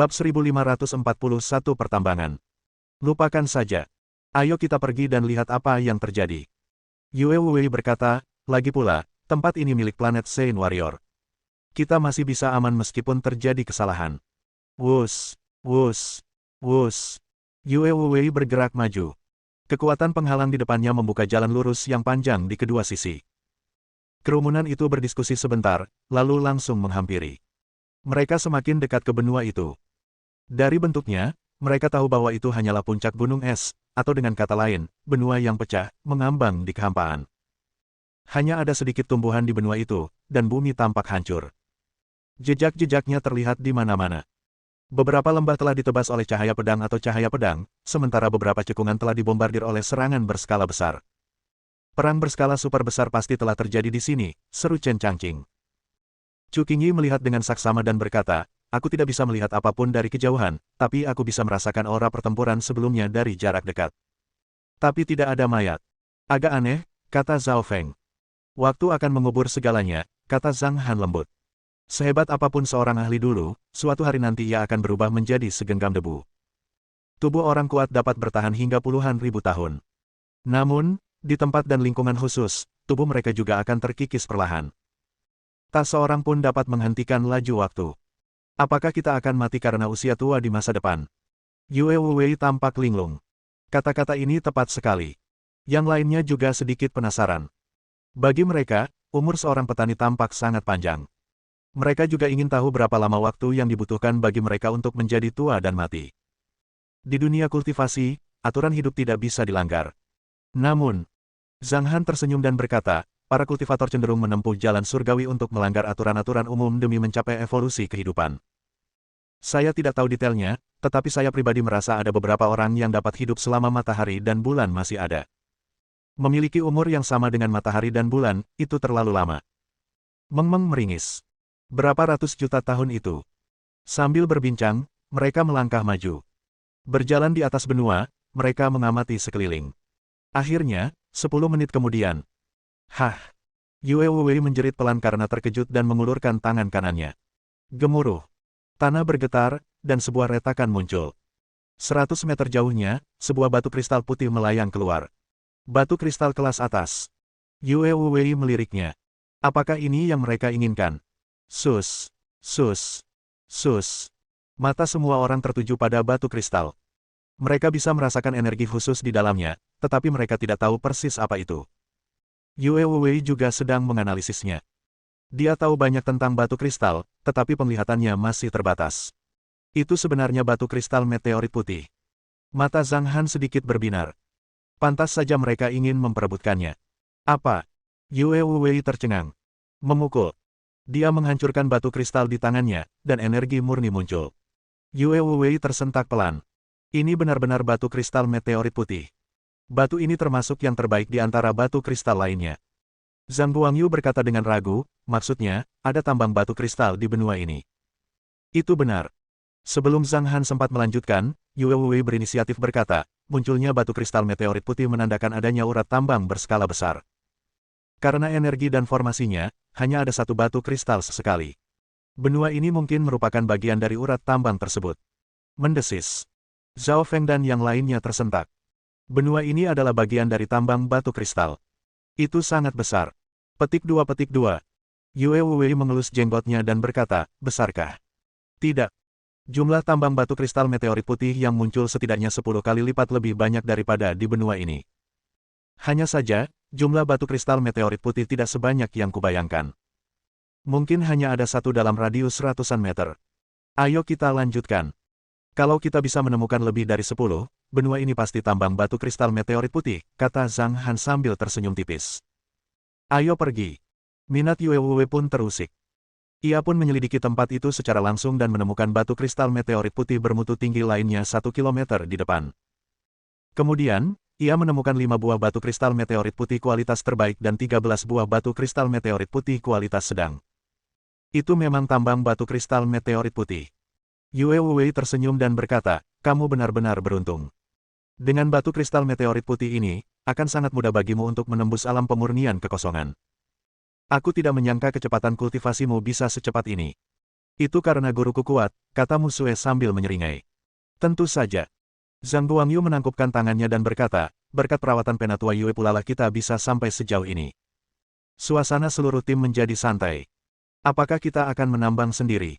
Bab 1541 Pertambangan. Lupakan saja. Ayo kita pergi dan lihat apa yang terjadi. Yue Wei berkata, lagi pula, tempat ini milik planet Saint Warrior. Kita masih bisa aman meskipun terjadi kesalahan. Wus, wus, wus. Yue Wei bergerak maju. Kekuatan penghalang di depannya membuka jalan lurus yang panjang di kedua sisi. Kerumunan itu berdiskusi sebentar, lalu langsung menghampiri. Mereka semakin dekat ke benua itu. Dari bentuknya, mereka tahu bahwa itu hanyalah puncak gunung es, atau dengan kata lain, benua yang pecah, mengambang di kehampaan. Hanya ada sedikit tumbuhan di benua itu, dan bumi tampak hancur. Jejak-jejaknya terlihat di mana-mana. Beberapa lembah telah ditebas oleh cahaya pedang atau cahaya pedang, sementara beberapa cekungan telah dibombardir oleh serangan berskala besar. Perang berskala super besar pasti telah terjadi di sini, seru Chen Changqing. Chu Qingyi melihat dengan saksama dan berkata, aku tidak bisa melihat apapun dari kejauhan, tapi aku bisa merasakan aura pertempuran sebelumnya dari jarak dekat. Tapi tidak ada mayat. Agak aneh, kata Zhao Feng. Waktu akan mengubur segalanya, kata Zhang Han lembut. Sehebat apapun seorang ahli dulu, suatu hari nanti ia akan berubah menjadi segenggam debu. Tubuh orang kuat dapat bertahan hingga puluhan ribu tahun. Namun, di tempat dan lingkungan khusus, tubuh mereka juga akan terkikis perlahan. Tak seorang pun dapat menghentikan laju waktu. Apakah kita akan mati karena usia tua di masa depan? Yue Wei tampak linglung. Kata-kata ini tepat sekali. Yang lainnya juga sedikit penasaran. Bagi mereka, umur seorang petani tampak sangat panjang. Mereka juga ingin tahu berapa lama waktu yang dibutuhkan bagi mereka untuk menjadi tua dan mati. Di dunia kultivasi, aturan hidup tidak bisa dilanggar. Namun, Zhang Han tersenyum dan berkata, para kultivator cenderung menempuh jalan surgawi untuk melanggar aturan-aturan umum demi mencapai evolusi kehidupan. Saya tidak tahu detailnya, tetapi saya pribadi merasa ada beberapa orang yang dapat hidup selama matahari dan bulan masih ada. Memiliki umur yang sama dengan matahari dan bulan, itu terlalu lama. Meng Meng meringis. Berapa ratus juta tahun itu? Sambil berbincang, mereka melangkah maju. Berjalan di atas benua, mereka mengamati sekeliling. Akhirnya, 10 menit kemudian. Hah! Yue Wei menjerit pelan karena terkejut dan mengulurkan tangan kanannya. Gemuruh. Tanah bergetar, dan sebuah retakan muncul. 100 meter jauhnya, sebuah batu kristal putih melayang keluar. Batu kristal kelas atas. Yue Wei meliriknya. Apakah ini yang mereka inginkan? Sus, sus, sus. Mata semua orang tertuju pada batu kristal. Mereka bisa merasakan energi khusus di dalamnya, tetapi mereka tidak tahu persis apa itu. Yue Wei juga sedang menganalisisnya. Dia tahu banyak tentang batu kristal, tetapi penglihatannya masih terbatas. Itu sebenarnya batu kristal meteorit putih. Mata Zhang Han sedikit berbinar. Pantas saja mereka ingin memperebutkannya. Apa? Yue Wei tercengang. Memukul. Dia menghancurkan batu kristal di tangannya, dan energi murni muncul. Yue Wei tersentak pelan. Ini benar-benar batu kristal meteorit putih. Batu ini termasuk yang terbaik di antara batu kristal lainnya. Zhang Guangyu berkata dengan ragu, maksudnya, ada tambang batu kristal di benua ini. Itu benar. Sebelum Zhang Han sempat melanjutkan, Yue Wei berinisiatif berkata, munculnya batu kristal meteorit putih menandakan adanya urat tambang berskala besar. Karena energi dan formasinya, hanya ada satu batu kristal sesekali. Benua ini mungkin merupakan bagian dari urat tambang tersebut. Mendesis. Zhao Feng dan yang lainnya tersentak. Benua ini adalah bagian dari tambang batu kristal. Itu sangat besar. Petik 2. Yue Wei mengelus jenggotnya dan berkata, besarkah? Tidak. Jumlah tambang batu kristal meteorit putih yang muncul setidaknya 10 kali lipat lebih banyak daripada di benua ini. Hanya saja, jumlah batu kristal meteorit putih tidak sebanyak yang kubayangkan. Mungkin hanya ada satu dalam radius ratusan meter. Ayo kita lanjutkan. Kalau kita bisa menemukan lebih dari 10, benua ini pasti tambang batu kristal meteorit putih, kata Zhang Han sambil tersenyum tipis. Ayo pergi. Minat Yue Wei pun terusik. Ia pun menyelidiki tempat itu secara langsung dan menemukan batu kristal meteorit putih bermutu tinggi lainnya 1 kilometer di depan. Kemudian, ia menemukan 5 buah batu kristal meteorit putih kualitas terbaik dan 13 buah batu kristal meteorit putih kualitas sedang. Itu memang tambang batu kristal meteorit putih. Yue Wei tersenyum dan berkata, kamu benar-benar beruntung. Dengan batu kristal meteorit putih ini, akan sangat mudah bagimu untuk menembus alam pemurnian kekosongan. Aku tidak menyangka kecepatan kultivasimu bisa secepat ini. Itu karena guruku kuat, kata Musue sambil menyeringai. Tentu saja. Zhang Guangyu menangkupkan tangannya dan berkata, berkat perawatan Penatua Yue pulalah kita bisa sampai sejauh ini. Suasana seluruh tim menjadi santai. Apakah kita akan menambang sendiri?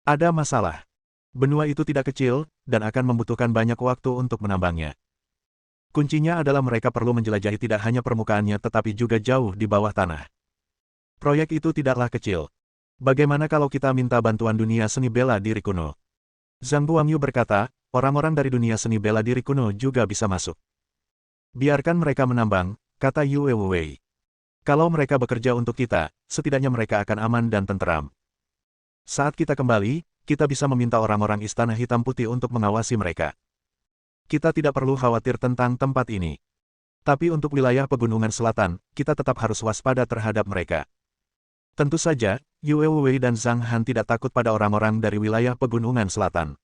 Ada masalah. Benua itu tidak kecil, dan akan membutuhkan banyak waktu untuk menambangnya. Kuncinya adalah mereka perlu menjelajahi tidak hanya permukaannya tetapi juga jauh di bawah tanah. Proyek itu tidaklah kecil. Bagaimana kalau kita minta bantuan dunia seni bela diri kuno? Zhang Guangyu berkata, orang-orang dari dunia seni bela diri kuno juga bisa masuk. Biarkan mereka menambang, kata Yue Wei. Kalau mereka bekerja untuk kita, setidaknya mereka akan aman dan tenteram. Saat kita kembali, kita bisa meminta orang-orang Istana Hitam Putih untuk mengawasi mereka. Kita tidak perlu khawatir tentang tempat ini. Tapi untuk wilayah pegunungan selatan, kita tetap harus waspada terhadap mereka. Tentu saja, Yue Wei dan Zhang Han tidak takut pada orang-orang dari wilayah pegunungan selatan.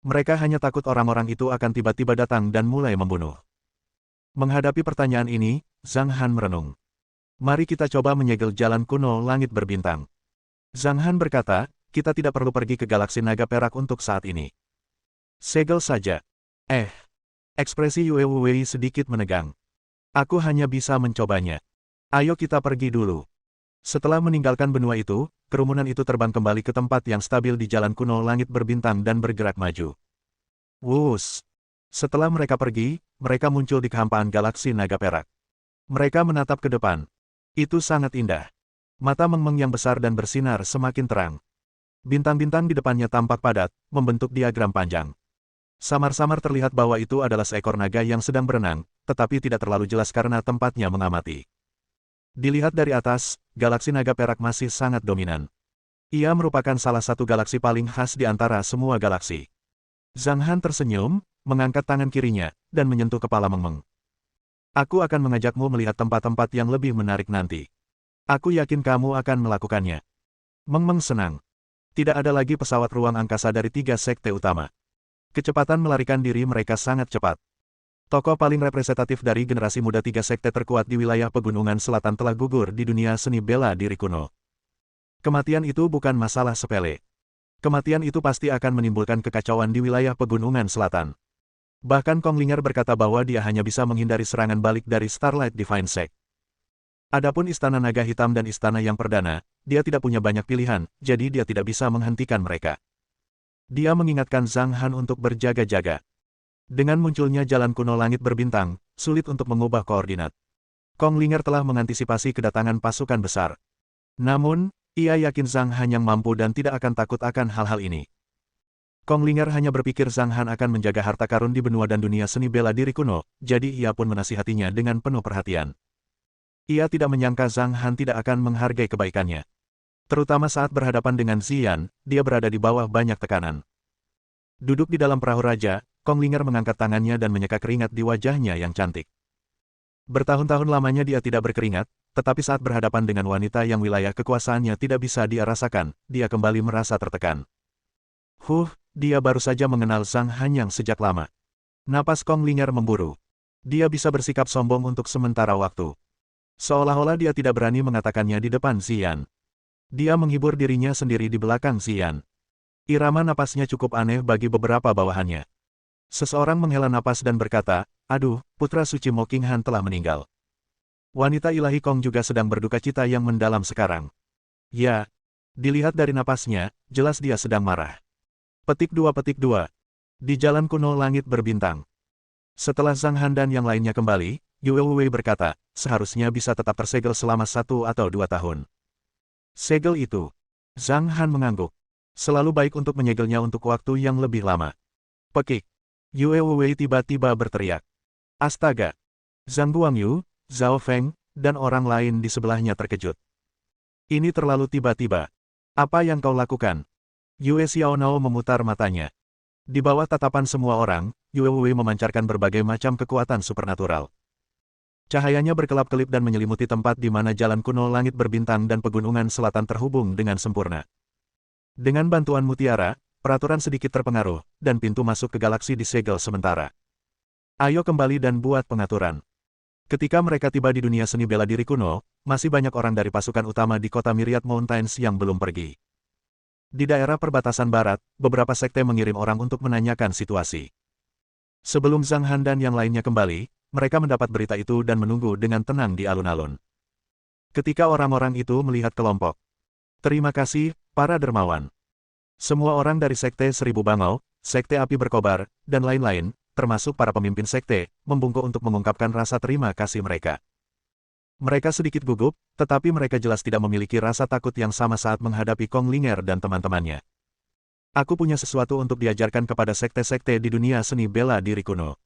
Mereka hanya takut orang-orang itu akan tiba-tiba datang dan mulai membunuh. Menghadapi pertanyaan ini, Zhang Han merenung. Mari kita coba menyegel jalan kuno langit berbintang. Zhang Han berkata, kita tidak perlu pergi ke galaksi naga perak untuk saat ini. Segel saja. Ekspresi Yue Wei sedikit menegang. Aku hanya bisa mencobanya. Ayo kita pergi dulu. Setelah meninggalkan benua itu, kerumunan itu terbang kembali ke tempat yang stabil di jalan kuno langit berbintang dan bergerak maju. Wus! Setelah mereka pergi, mereka muncul di kehampaan galaksi naga perak. Mereka menatap ke depan. Itu sangat indah. Mata Meng Meng yang besar dan bersinar semakin terang. Bintang-bintang di depannya tampak padat, membentuk diagram panjang. Samar-samar terlihat bahwa itu adalah seekor naga yang sedang berenang, tetapi tidak terlalu jelas karena tempatnya mengamati. Dilihat dari atas, galaksi naga perak masih sangat dominan. Ia merupakan salah satu galaksi paling khas di antara semua galaksi. Zhang Han tersenyum, mengangkat tangan kirinya, dan menyentuh kepala Meng Meng. Aku akan mengajakmu melihat tempat-tempat yang lebih menarik nanti. Aku yakin kamu akan melakukannya. Meng Meng senang. Tidak ada lagi pesawat ruang angkasa dari 3 sekte utama. Kecepatan melarikan diri mereka sangat cepat. Tokoh paling representatif dari generasi muda 3 sekte terkuat di wilayah pegunungan selatan telah gugur di dunia seni bela diri kuno. Kematian itu bukan masalah sepele. Kematian itu pasti akan menimbulkan kekacauan di wilayah pegunungan selatan. Bahkan Kong Ling'er berkata bahwa dia hanya bisa menghindari serangan balik dari Starlight Divine Sect. Adapun Istana Naga Hitam dan Istana yang Perdana, dia tidak punya banyak pilihan, jadi dia tidak bisa menghentikan mereka. Dia mengingatkan Zhang Han untuk berjaga-jaga. Dengan munculnya jalan kuno langit berbintang, sulit untuk mengubah koordinat. Kong Ling'er telah mengantisipasi kedatangan pasukan besar. Namun, ia yakin Zhang Han yang mampu dan tidak akan takut akan hal-hal ini. Kong Ling'er hanya berpikir Zhang Han akan menjaga harta karun di benua dan dunia seni bela diri kuno, jadi ia pun menasihatinya dengan penuh perhatian. Ia tidak menyangka Zhang Han tidak akan menghargai kebaikannya. Terutama saat berhadapan dengan Ziyan, dia berada di bawah banyak tekanan. Duduk di dalam perahu raja, Kong Ling'er mengangkat tangannya dan menyeka keringat di wajahnya yang cantik. Bertahun-tahun lamanya dia tidak berkeringat, tetapi saat berhadapan dengan wanita yang wilayah kekuasaannya tidak bisa dia rasakan, dia kembali merasa tertekan. Dia baru saja mengenal Zhang Han yang sejak lama. Napas Kong Ling'er memburu. Dia bisa bersikap sombong untuk sementara waktu. Seolah-olah dia tidak berani mengatakannya di depan Ziyan. Dia menghibur dirinya sendiri di belakang Ziyan. Irama napasnya cukup aneh bagi beberapa bawahannya. Seseorang menghela napas dan berkata, aduh, putra suci Mo Qinghan telah meninggal. Wanita ilahi Kong juga sedang berduka cita yang mendalam sekarang. Ya, dilihat dari napasnya, jelas dia sedang marah. Petik 2. Di jalan kuno langit berbintang. Setelah Zhang Han dan yang lainnya kembali, Yue Wei berkata, seharusnya bisa tetap tersegel selama 1 atau 2 tahun. Segel itu. Zhang Han mengangguk. Selalu baik untuk menyegelnya untuk waktu yang lebih lama. Pekik. Yue Wei tiba-tiba berteriak. Astaga! Zhang Guangyu, Zhao Feng, dan orang lain di sebelahnya terkejut. Ini terlalu tiba-tiba. Apa yang kau lakukan? Yue Xiaonao memutar matanya. Di bawah tatapan semua orang, Yue Wei memancarkan berbagai macam kekuatan supernatural. Cahayanya berkelap-kelip dan menyelimuti tempat di mana jalan kuno langit berbintang dan pegunungan selatan terhubung dengan sempurna. Dengan bantuan mutiara, peraturan sedikit terpengaruh, dan pintu masuk ke galaksi disegel sementara. Ayo kembali dan buat pengaturan. Ketika mereka tiba di dunia seni bela diri kuno, masih banyak orang dari pasukan utama di kota Myriad Mountains yang belum pergi. Di daerah perbatasan barat, beberapa sekte mengirim orang untuk menanyakan situasi. Sebelum Zhang Han dan yang lainnya kembali, mereka mendapat berita itu dan menunggu dengan tenang di alun-alun. Ketika orang-orang itu melihat kelompok, "Terima kasih, para dermawan." Semua orang dari Sekte Seribu Bangau, Sekte Api Berkobar, dan lain-lain, termasuk para pemimpin sekte, membungkuk untuk mengungkapkan rasa terima kasih mereka. Mereka sedikit gugup, tetapi mereka jelas tidak memiliki rasa takut yang sama saat menghadapi Kong Ling'er dan teman-temannya. Aku punya sesuatu untuk diajarkan kepada sekte-sekte di dunia seni bela diri kuno.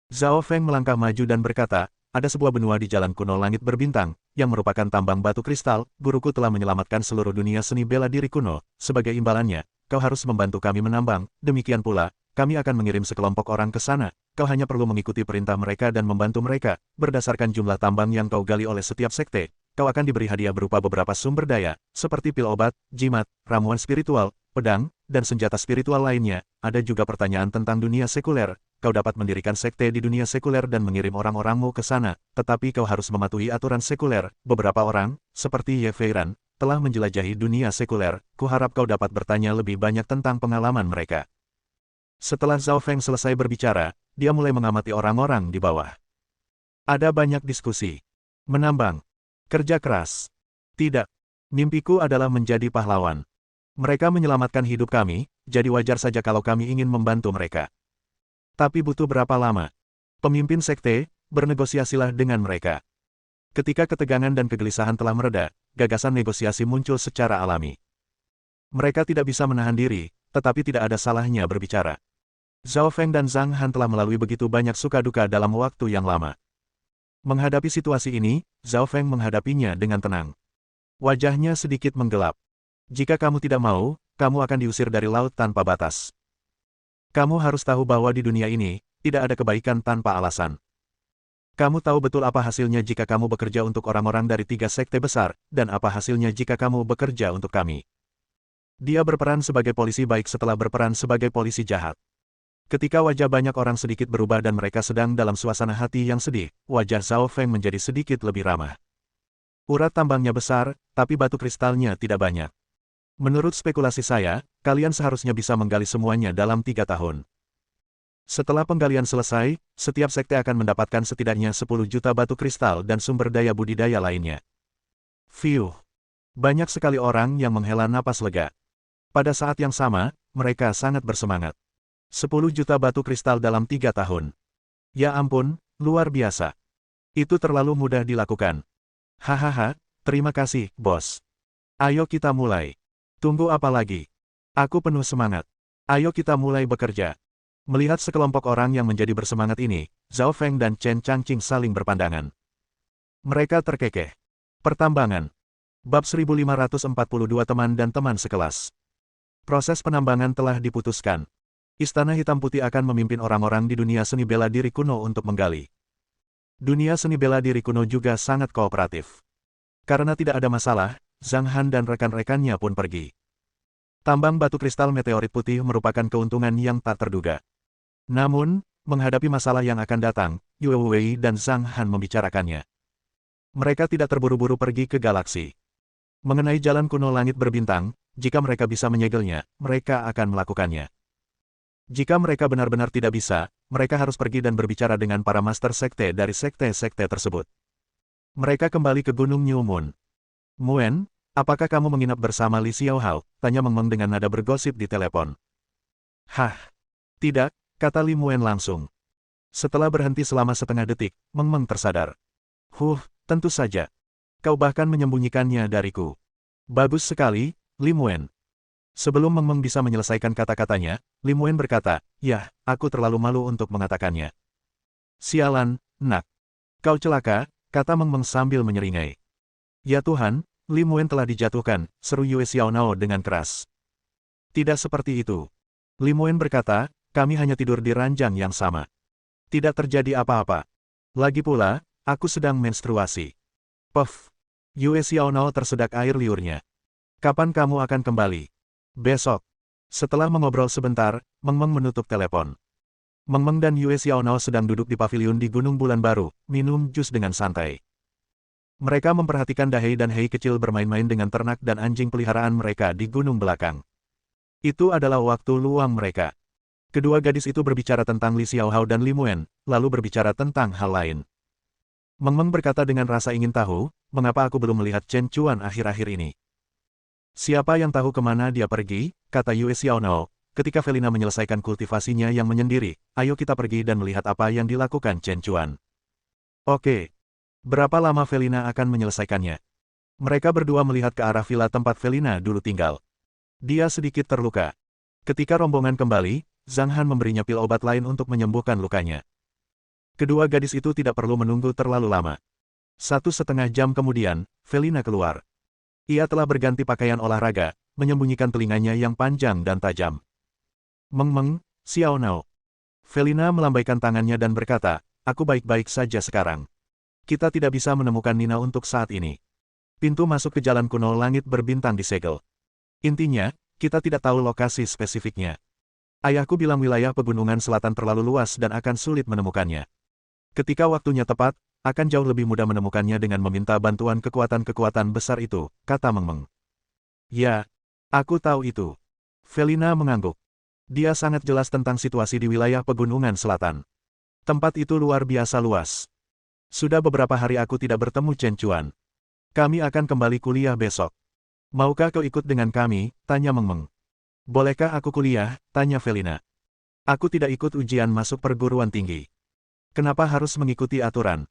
Zhao Feng melangkah maju dan berkata, ada sebuah benua di jalan kuno langit berbintang, yang merupakan tambang batu kristal, guruku telah menyelamatkan seluruh dunia seni bela diri kuno, sebagai imbalannya, kau harus membantu kami menambang, demikian pula, kami akan mengirim sekelompok orang ke sana, kau hanya perlu mengikuti perintah mereka dan membantu mereka, berdasarkan jumlah tambang yang kau gali oleh setiap sekte, kau akan diberi hadiah berupa beberapa sumber daya, seperti pil obat, jimat, ramuan spiritual, pedang, dan senjata spiritual lainnya. Ada juga pertanyaan tentang dunia sekuler, kau dapat mendirikan sekte di dunia sekuler dan mengirim orang-orangmu ke sana, tetapi kau harus mematuhi aturan sekuler. Beberapa orang, seperti Ye Feiran, telah menjelajahi dunia sekuler, kuharap kau dapat bertanya lebih banyak tentang pengalaman mereka. Setelah Zhao Feng selesai berbicara, dia mulai mengamati orang-orang di bawah. Ada banyak diskusi. Menambang. Kerja keras. Tidak. Mimpiku adalah menjadi pahlawan. Mereka menyelamatkan hidup kami, jadi wajar saja kalau kami ingin membantu mereka. Tapi butuh berapa lama? Pemimpin sekte, bernegosiasilah dengan mereka. Ketika ketegangan dan kegelisahan telah mereda, gagasan negosiasi muncul secara alami. Mereka tidak bisa menahan diri, tetapi tidak ada salahnya berbicara. Zhao Feng dan Zhang Han telah melalui begitu banyak suka duka dalam waktu yang lama. Menghadapi situasi ini, Zhao Feng menghadapinya dengan tenang. Wajahnya sedikit menggelap. Jika kamu tidak mau, kamu akan diusir dari laut tanpa batas. Kamu harus tahu bahwa di dunia ini, tidak ada kebaikan tanpa alasan. Kamu tahu betul apa hasilnya jika kamu bekerja untuk orang-orang dari 3 sekte besar, dan apa hasilnya jika kamu bekerja untuk kami. Dia berperan sebagai polisi baik setelah berperan sebagai polisi jahat. Ketika wajah banyak orang sedikit berubah dan mereka sedang dalam suasana hati yang sedih, wajah Zhao Feng menjadi sedikit lebih ramah. Urat tambangnya besar, tapi batu kristalnya tidak banyak. Menurut spekulasi saya, kalian seharusnya bisa menggali semuanya dalam 3 tahun. Setelah penggalian selesai, setiap sekte akan mendapatkan setidaknya 10 juta batu kristal dan sumber daya budidaya lainnya. Fiuh. Banyak sekali orang yang menghela napas lega. Pada saat yang sama, mereka sangat bersemangat. 10 juta batu kristal dalam 3 tahun. Ya ampun, luar biasa. Itu terlalu mudah dilakukan. Hahaha, terima kasih, bos. Ayo kita mulai. Tunggu apa lagi? Aku penuh semangat. Ayo kita mulai bekerja. Melihat sekelompok orang yang menjadi bersemangat ini, Zhao Feng dan Chen Changqing saling berpandangan. Mereka terkekeh. Pertambangan. Bab 1542 teman dan teman sekelas. Proses penambangan telah diputuskan. Istana Hitam Putih akan memimpin orang-orang di dunia seni bela diri kuno untuk menggali. Dunia seni bela diri kuno juga sangat kooperatif. Karena tidak ada masalah, Zhang Han dan rekan-rekannya pun pergi. Tambang batu kristal meteorit putih merupakan keuntungan yang tak terduga. Namun, menghadapi masalah yang akan datang, Yue Wei dan Zhang Han membicarakannya. Mereka tidak terburu-buru pergi ke galaksi. Mengenai jalan kuno langit berbintang, jika mereka bisa menyegelnya, mereka akan melakukannya. Jika mereka benar-benar tidak bisa, mereka harus pergi dan berbicara dengan para master sekte dari sekte-sekte tersebut. Mereka kembali ke Gunung New Moon. Muen, apakah kamu menginap bersama Li Xiaohao? Tanya Meng Meng dengan nada bergosip di telepon. Hah? Tidak, kata Li Muen langsung. Setelah berhenti selama setengah detik, Meng Meng tersadar. Tentu saja. Kau bahkan menyembunyikannya dariku. Bagus sekali, Li Muen. Sebelum Meng Meng bisa menyelesaikan kata-katanya, Li Muen berkata, "Yah, aku terlalu malu untuk mengatakannya." Sialan, nak. Kau celaka, kata Meng Meng sambil menyeringai. Ya Tuhan, Li Muen telah dijatuhkan, seru Yue Xiaonao dengan keras. Tidak seperti itu. Li Muen berkata, kami hanya tidur di ranjang yang sama. Tidak terjadi apa-apa. Lagi pula, aku sedang menstruasi. Puff. Yue Xiaonao tersedak air liurnya. Kapan kamu akan kembali? Besok. Setelah mengobrol sebentar, Meng Meng menutup telepon. Meng Meng dan Yue Xiaonao sedang duduk di paviliun di Gunung Bulan Baru, minum jus dengan santai. Mereka memperhatikan Dahei dan Hei kecil bermain-main dengan ternak dan anjing peliharaan mereka di gunung belakang. Itu adalah waktu luang mereka. Kedua gadis itu berbicara tentang Li Xiaohao dan Li Muen, lalu berbicara tentang hal lain. Meng Meng berkata dengan rasa ingin tahu, mengapa aku belum melihat Chen Chuan akhir-akhir ini. Siapa yang tahu kemana dia pergi, kata Yue Xiaonao, ketika Felina menyelesaikan kultivasinya yang menyendiri, ayo kita pergi dan melihat apa yang dilakukan Chen Chuan. Oke. Berapa lama Felina akan menyelesaikannya? Mereka berdua melihat ke arah villa tempat Felina dulu tinggal. Dia sedikit terluka. Ketika rombongan kembali, Zhang Han memberinya pil obat lain untuk menyembuhkan lukanya. Kedua gadis itu tidak perlu menunggu terlalu lama. 1,5 jam kemudian, Felina keluar. Ia telah berganti pakaian olahraga, menyembunyikan telinganya yang panjang dan tajam. Meng Meng, Xiaonao. Felina melambaikan tangannya dan berkata, aku baik-baik saja sekarang. Kita tidak bisa menemukan Nina untuk saat ini. Pintu masuk ke jalan kuno langit berbintang disegel. Intinya, kita tidak tahu lokasi spesifiknya. Ayahku bilang wilayah pegunungan selatan terlalu luas dan akan sulit menemukannya. Ketika waktunya tepat, akan jauh lebih mudah menemukannya dengan meminta bantuan kekuatan-kekuatan besar itu, kata Meng Meng. Ya, aku tahu itu. Felina mengangguk. Dia sangat jelas tentang situasi di wilayah pegunungan selatan. Tempat itu luar biasa luas. Sudah beberapa hari aku tidak bertemu Chen Chuan. Kami akan kembali kuliah besok. Maukah kau ikut dengan kami? Tanya Meng Meng. Bolehkah aku kuliah? Tanya Felina. Aku tidak ikut ujian masuk perguruan tinggi. Kenapa harus mengikuti aturan?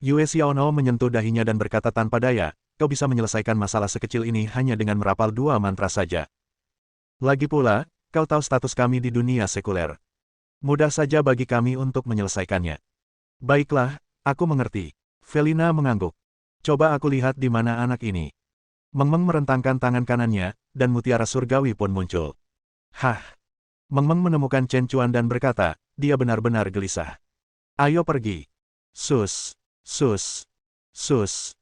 Yue Xiaonao menyentuh dahinya dan berkata tanpa daya, kau bisa menyelesaikan masalah sekecil ini hanya dengan merapal 2 mantra saja. Lagi pula, kau tahu status kami di dunia sekuler. Mudah saja bagi kami untuk menyelesaikannya. Baiklah, aku mengerti. Felina mengangguk. Coba aku lihat di mana anak ini. Meng Meng merentangkan tangan kanannya, dan mutiara surgawi pun muncul. Hah! Meng Meng menemukan Chen Chuan dan berkata, dia benar-benar gelisah. Ayo pergi. Sus, sus, sus.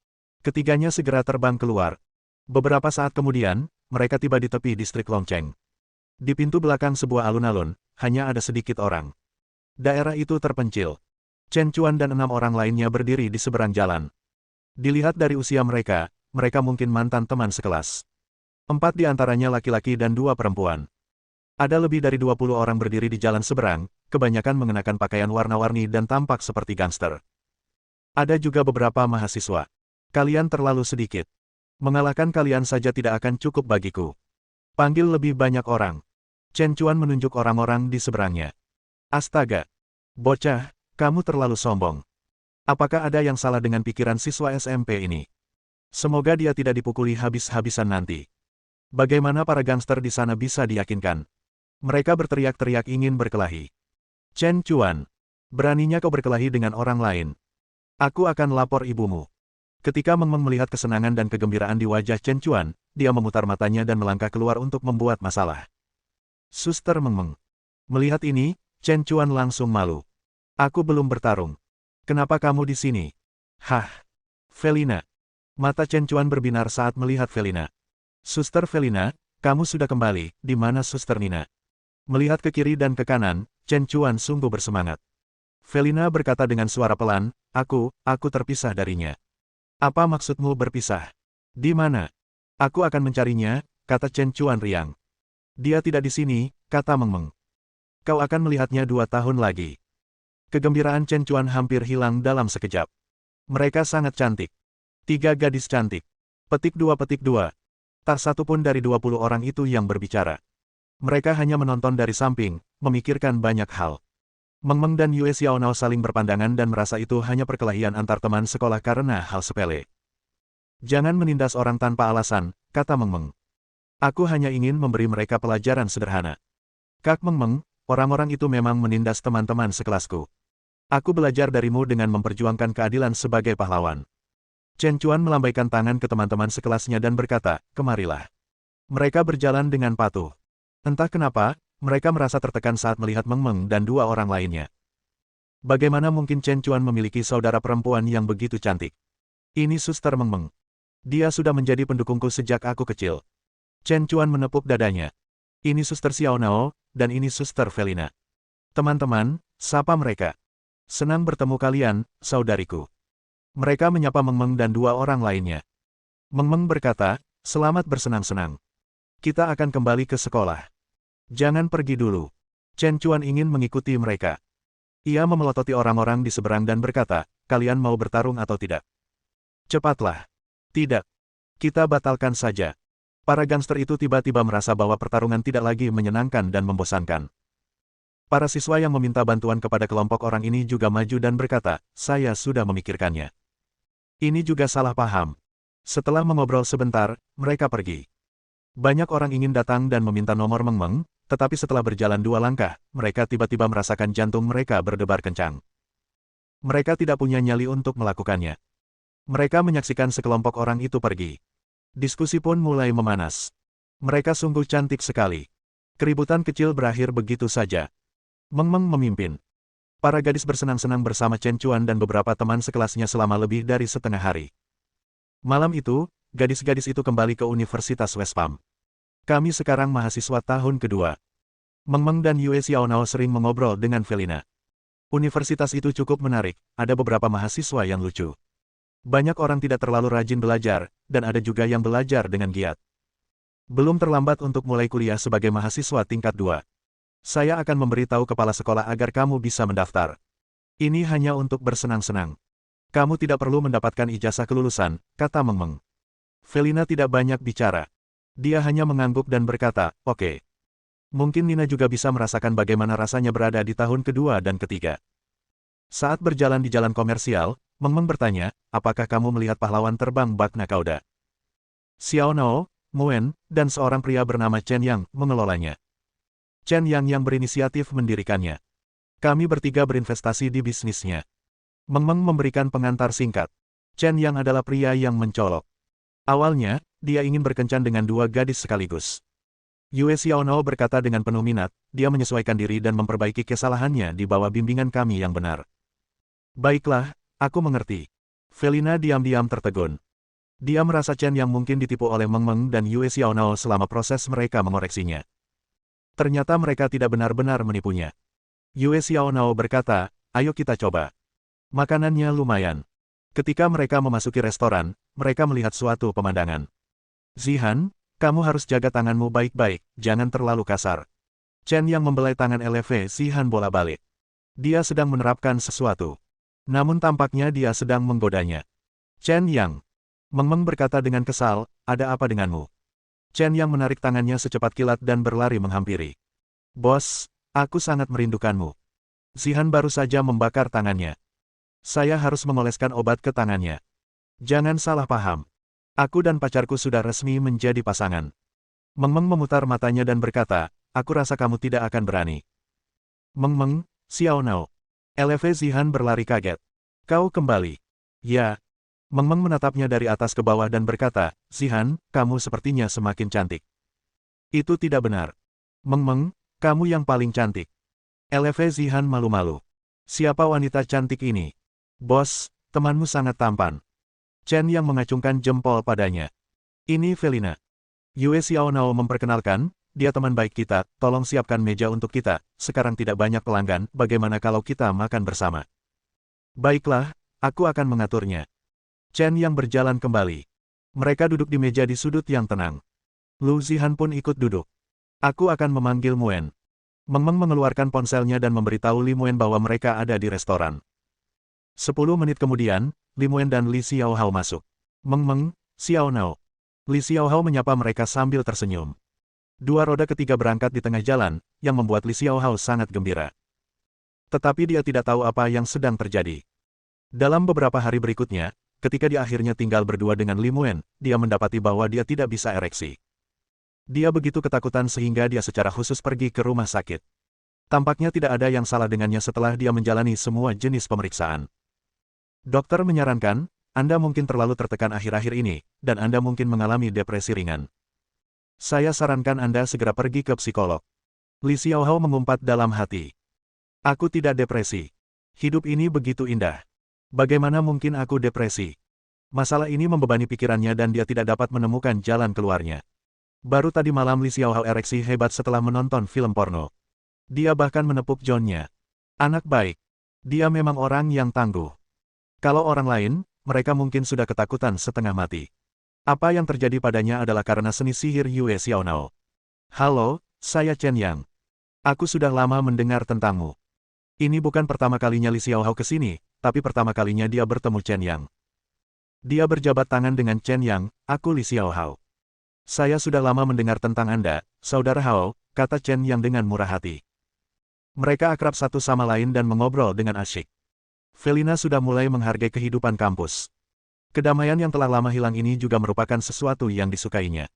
Ketiganya segera terbang keluar. Beberapa saat kemudian, mereka tiba di tepi distrik Longcheng. Di pintu belakang sebuah alun-alun, hanya ada sedikit orang. Daerah itu terpencil. Chen Chuan dan 6 orang lainnya berdiri di seberang jalan. Dilihat dari usia mereka, mereka mungkin mantan teman sekelas. 4 di antaranya laki-laki dan 2 perempuan. Ada lebih dari 20 orang berdiri di jalan seberang, kebanyakan mengenakan pakaian warna-warni dan tampak seperti gangster. Ada juga beberapa mahasiswa. Kalian terlalu sedikit. Mengalahkan kalian saja tidak akan cukup bagiku. Panggil lebih banyak orang. Chen Chuan menunjuk orang-orang di seberangnya. Astaga! Bocah! Kamu terlalu sombong. Apakah ada yang salah dengan pikiran siswa SMP ini? Semoga dia tidak dipukuli habis-habisan nanti. Bagaimana para gangster di sana bisa diyakinkan? Mereka berteriak-teriak ingin berkelahi. Chen Chuan, beraninya kau berkelahi dengan orang lain. Aku akan lapor ibumu. Ketika Meng Meng melihat kesenangan dan kegembiraan di wajah Chen Chuan, dia memutar matanya dan melangkah keluar untuk membuat masalah. Suster Meng Meng. Melihat ini, Chen Chuan langsung malu. Aku belum bertarung. Kenapa kamu di sini? Hah? Felina. Mata Chen Chuan berbinar saat melihat Felina. Suster Felina, kamu sudah kembali, di mana Suster Nina? Melihat ke kiri dan ke kanan, Chen Chuan sungguh bersemangat. Felina berkata dengan suara pelan, aku terpisah darinya. Apa maksudmu berpisah? Di mana? Aku akan mencarinya, kata Chen Chuan riang. Dia tidak di sini, kata Meng Meng. Kau akan melihatnya 2 tahun lagi. Kegembiraan Chen Chuan hampir hilang dalam sekejap. Mereka sangat cantik. 3 gadis cantik. Petik 2. Tak satu pun dari 20 orang itu yang berbicara. Mereka hanya menonton dari samping, memikirkan banyak hal. Meng Meng dan Yue Xiaonao saling berpandangan dan merasa itu hanya perkelahian antar teman sekolah karena hal sepele. Jangan menindas orang tanpa alasan, kata Meng Meng. Aku hanya ingin memberi mereka pelajaran sederhana. Kak Meng Meng, orang-orang itu memang menindas teman-teman sekelasku. Aku belajar darimu dengan memperjuangkan keadilan sebagai pahlawan. Chen Chuan melambaikan tangan ke teman-teman sekelasnya dan berkata, kemarilah. Mereka berjalan dengan patuh. Entah kenapa, mereka merasa tertekan saat melihat Meng Meng dan 2 orang lainnya. Bagaimana mungkin Chen Chuan memiliki saudara perempuan yang begitu cantik? Ini Suster Meng Meng. Dia sudah menjadi pendukungku sejak aku kecil. Chen Chuan menepuk dadanya. Ini Suster Xiaonao, dan ini Suster Felina. Teman-teman, sapa mereka. Senang bertemu kalian, saudariku. Mereka menyapa Meng Meng dan dua orang lainnya. Meng Meng berkata, "Selamat bersenang-senang. Kita akan kembali ke sekolah. Jangan pergi dulu." Chen Chuan ingin mengikuti mereka. Ia memelototi orang-orang di seberang dan berkata, "Kalian mau bertarung atau tidak? Cepatlah." "Tidak. Kita batalkan saja." Para gangster itu tiba-tiba merasa bahwa pertarungan tidak lagi menyenangkan dan membosankan. Para siswa yang meminta bantuan kepada kelompok orang ini juga maju dan berkata, "Saya sudah memikirkannya. Ini juga salah paham." Setelah mengobrol sebentar, mereka pergi. Banyak orang ingin datang dan meminta nomor Meng Meng, tetapi setelah berjalan 2 langkah, mereka tiba-tiba merasakan jantung mereka berdebar kencang. Mereka tidak punya nyali untuk melakukannya. Mereka menyaksikan sekelompok orang itu pergi. Diskusi pun mulai memanas. Mereka sungguh cantik sekali. Keributan kecil berakhir begitu saja. Meng Meng memimpin. Para gadis bersenang-senang bersama Chen Chuan dan beberapa teman sekelasnya selama lebih dari setengah hari. Malam itu, gadis-gadis itu kembali ke Universitas Westpam. "Kami sekarang mahasiswa tahun kedua." Meng Meng dan Yue Xiaonao sering mengobrol dengan Felina. Universitas itu cukup menarik, ada beberapa mahasiswa yang lucu. Banyak orang tidak terlalu rajin belajar, dan ada juga yang belajar dengan giat. Belum terlambat untuk mulai kuliah sebagai mahasiswa tingkat 2. Saya akan memberitahu kepala sekolah agar kamu bisa mendaftar. Ini hanya untuk bersenang-senang. Kamu tidak perlu mendapatkan ijazah kelulusan, kata Meng Meng. Felina tidak banyak bicara. Dia hanya mengangguk dan berkata, "Oke." Mungkin Nina juga bisa merasakan bagaimana rasanya berada di tahun kedua dan ketiga. Saat berjalan di jalan komersial, Meng Meng bertanya, "Apakah kamu melihat pahlawan terbang bak nakauda?" Xiao Nao, Muen, dan seorang pria bernama Chen Yang mengelolanya. Chen yang berinisiatif mendirikannya. Kami bertiga berinvestasi di bisnisnya. Meng Meng memberikan pengantar singkat. Chen Yang adalah pria yang mencolok. Awalnya, dia ingin berkencan dengan 2 gadis sekaligus. Yue Xiaonao berkata dengan penuh minat, dia menyesuaikan diri dan memperbaiki kesalahannya di bawah bimbingan kami yang benar. "Baiklah, aku mengerti." Felina diam-diam tertegun. Dia merasa Chen yang mungkin ditipu oleh Meng Meng dan Yue Xiaonao selama proses mereka mengoreksinya. Ternyata mereka tidak benar-benar menipunya. Yue Xiaonao berkata, "Ayo kita coba. Makanannya lumayan." Ketika mereka memasuki restoran, mereka melihat suatu pemandangan. "Zihan, kamu harus jaga tanganmu baik-baik, jangan terlalu kasar." Chen yang membelai tangan LV Zihan bola-balik. Dia sedang menerapkan sesuatu. Namun tampaknya dia sedang menggodanya. "Chen Yang." Meng Meng berkata dengan kesal, "Ada apa denganmu?" Chen yang menarik tangannya secepat kilat dan berlari menghampiri. "Bos, aku sangat merindukanmu." Zihan baru saja membakar tangannya. "Saya harus mengoleskan obat ke tangannya." "Jangan salah paham. Aku dan pacarku sudah resmi menjadi pasangan." Meng Meng memutar matanya dan berkata, "Aku rasa kamu tidak akan berani." "Meng Meng, Xiaonao." LV Zihan berlari kaget. "Kau kembali." "Ya." Meng Meng menatapnya dari atas ke bawah dan berkata, "Zihan, kamu sepertinya semakin cantik." "Itu tidak benar." "Meng Meng, kamu yang paling cantik." LV Zihan malu-malu. "Siapa wanita cantik ini?" "Bos, temanmu sangat tampan." Chen yang mengacungkan jempol padanya. "Ini Felina." Yue Xiaonao memperkenalkan, "Dia teman baik kita, tolong siapkan meja untuk kita, sekarang tidak banyak pelanggan, bagaimana kalau kita makan bersama?" "Baiklah, aku akan mengaturnya." Chen yang berjalan kembali. Mereka duduk di meja di sudut yang tenang. Lu Zihan pun ikut duduk. "Aku akan memanggil Muen." Meng Meng mengeluarkan ponselnya dan memberitahu Li Muen bahwa mereka ada di restoran. 10 menit kemudian, Li Muen dan Li Xiaohao masuk. "Meng Meng, Xiaonao." Li Xiaohao menyapa mereka sambil tersenyum. Dua roda ketiga berangkat di tengah jalan, yang membuat Li Xiaohao sangat gembira. Tetapi dia tidak tahu apa yang sedang terjadi. Dalam beberapa hari berikutnya, ketika dia akhirnya tinggal berdua dengan Li Muen, dia mendapati bahwa dia tidak bisa ereksi. Dia begitu ketakutan sehingga dia secara khusus pergi ke rumah sakit. Tampaknya tidak ada yang salah dengannya setelah dia menjalani semua jenis pemeriksaan. Dokter menyarankan, Anda mungkin terlalu tertekan akhir-akhir ini, dan Anda mungkin mengalami depresi ringan. Saya sarankan Anda segera pergi ke psikolog. Li Xiaohao mengumpat dalam hati. "Aku tidak depresi. Hidup ini begitu indah. Bagaimana mungkin aku depresi?" Masalah ini membebani pikirannya dan dia tidak dapat menemukan jalan keluarnya. Baru tadi malam Li Xiaohao ereksi hebat setelah menonton film porno. Dia bahkan menepuk John-nya. Anak baik. Dia memang orang yang tangguh. Kalau orang lain, mereka mungkin sudah ketakutan setengah mati. Apa yang terjadi padanya adalah karena seni sihir Yue Xiaonao. Halo, saya Chen Yang. Aku sudah lama mendengar tentangmu. Ini bukan pertama kalinya Li Xiaohao ke sini, tapi pertama kalinya dia bertemu Chen Yang. Dia berjabat tangan dengan Chen Yang, aku Li Xiaohao. Saya sudah lama mendengar tentang Anda, saudara Hao, kata Chen Yang dengan murah hati. Mereka akrab satu sama lain dan mengobrol dengan asyik. Felina sudah mulai menghargai kehidupan kampus. Kedamaian yang telah lama hilang ini juga merupakan sesuatu yang disukainya.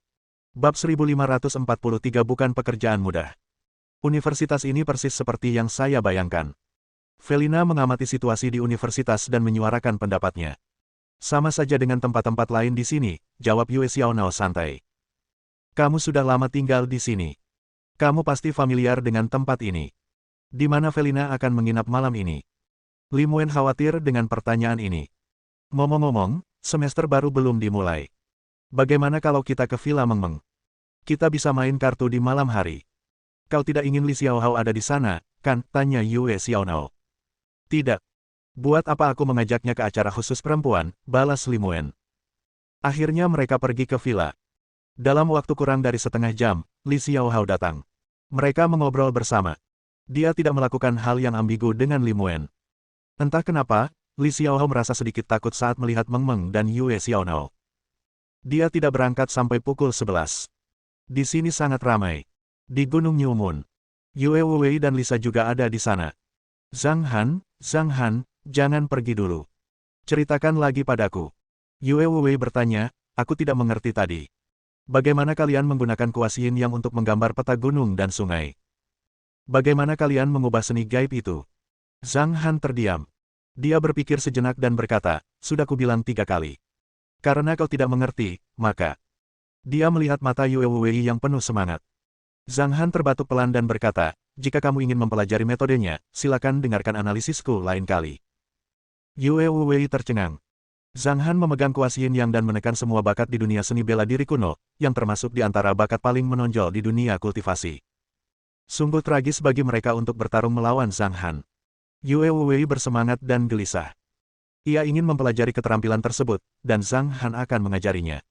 Bab 1543 bukan pekerjaan mudah. Universitas ini persis seperti yang saya bayangkan. Felina mengamati situasi di universitas dan menyuarakan pendapatnya. Sama saja dengan tempat-tempat lain di sini, jawab Yue Xiaonao santai. Kamu sudah lama tinggal di sini. Kamu pasti familiar dengan tempat ini. Di mana Felina akan menginap malam ini? Li Muen khawatir dengan pertanyaan ini. Ngomong-ngomong, semester baru belum dimulai. Bagaimana kalau kita ke Villa Mengmeng? Kita bisa main kartu di malam hari. Kau tidak ingin Li Xiaohao ada di sana, kan? Tanya Yue Xiaonao. Tidak. Buat apa aku mengajaknya ke acara khusus perempuan, balas Li Muen. Akhirnya mereka pergi ke villa. Dalam waktu kurang dari setengah jam, Li Xiaohao datang. Mereka mengobrol bersama. Dia tidak melakukan hal yang ambigu dengan Li Muen. Entah kenapa, Li Xiaohao merasa sedikit takut saat melihat Meng Meng dan Yue Xiaonao. Dia tidak berangkat sampai pukul 11. Di sini sangat ramai. Di Gunung New Moon. Yue Wei dan Lisa juga ada di sana. Zhang Han, jangan pergi dulu. Ceritakan lagi padaku. Yue Wei bertanya, aku tidak mengerti tadi. Bagaimana kalian menggunakan kuas yin yang untuk menggambar peta gunung dan sungai? Bagaimana kalian mengubah seni gaib itu? Zhang Han terdiam. Dia berpikir sejenak dan berkata, sudah kubilang 3 kali. Karena kau tidak mengerti, maka. Dia melihat mata Yue Wei yang penuh semangat. Zhang Han terbatuk pelan dan berkata, jika kamu ingin mempelajari metodenya, silakan dengarkan analisisku lain kali. Yue Wei tercengang. Zhang Han memegang kuas yin yang dan menekan semua bakat di dunia seni bela diri kuno, yang termasuk di antara bakat paling menonjol di dunia kultivasi. Sungguh tragis bagi mereka untuk bertarung melawan Zhang Han. Yue Wei bersemangat dan gelisah. Ia ingin mempelajari keterampilan tersebut, dan Zhang Han akan mengajarinya.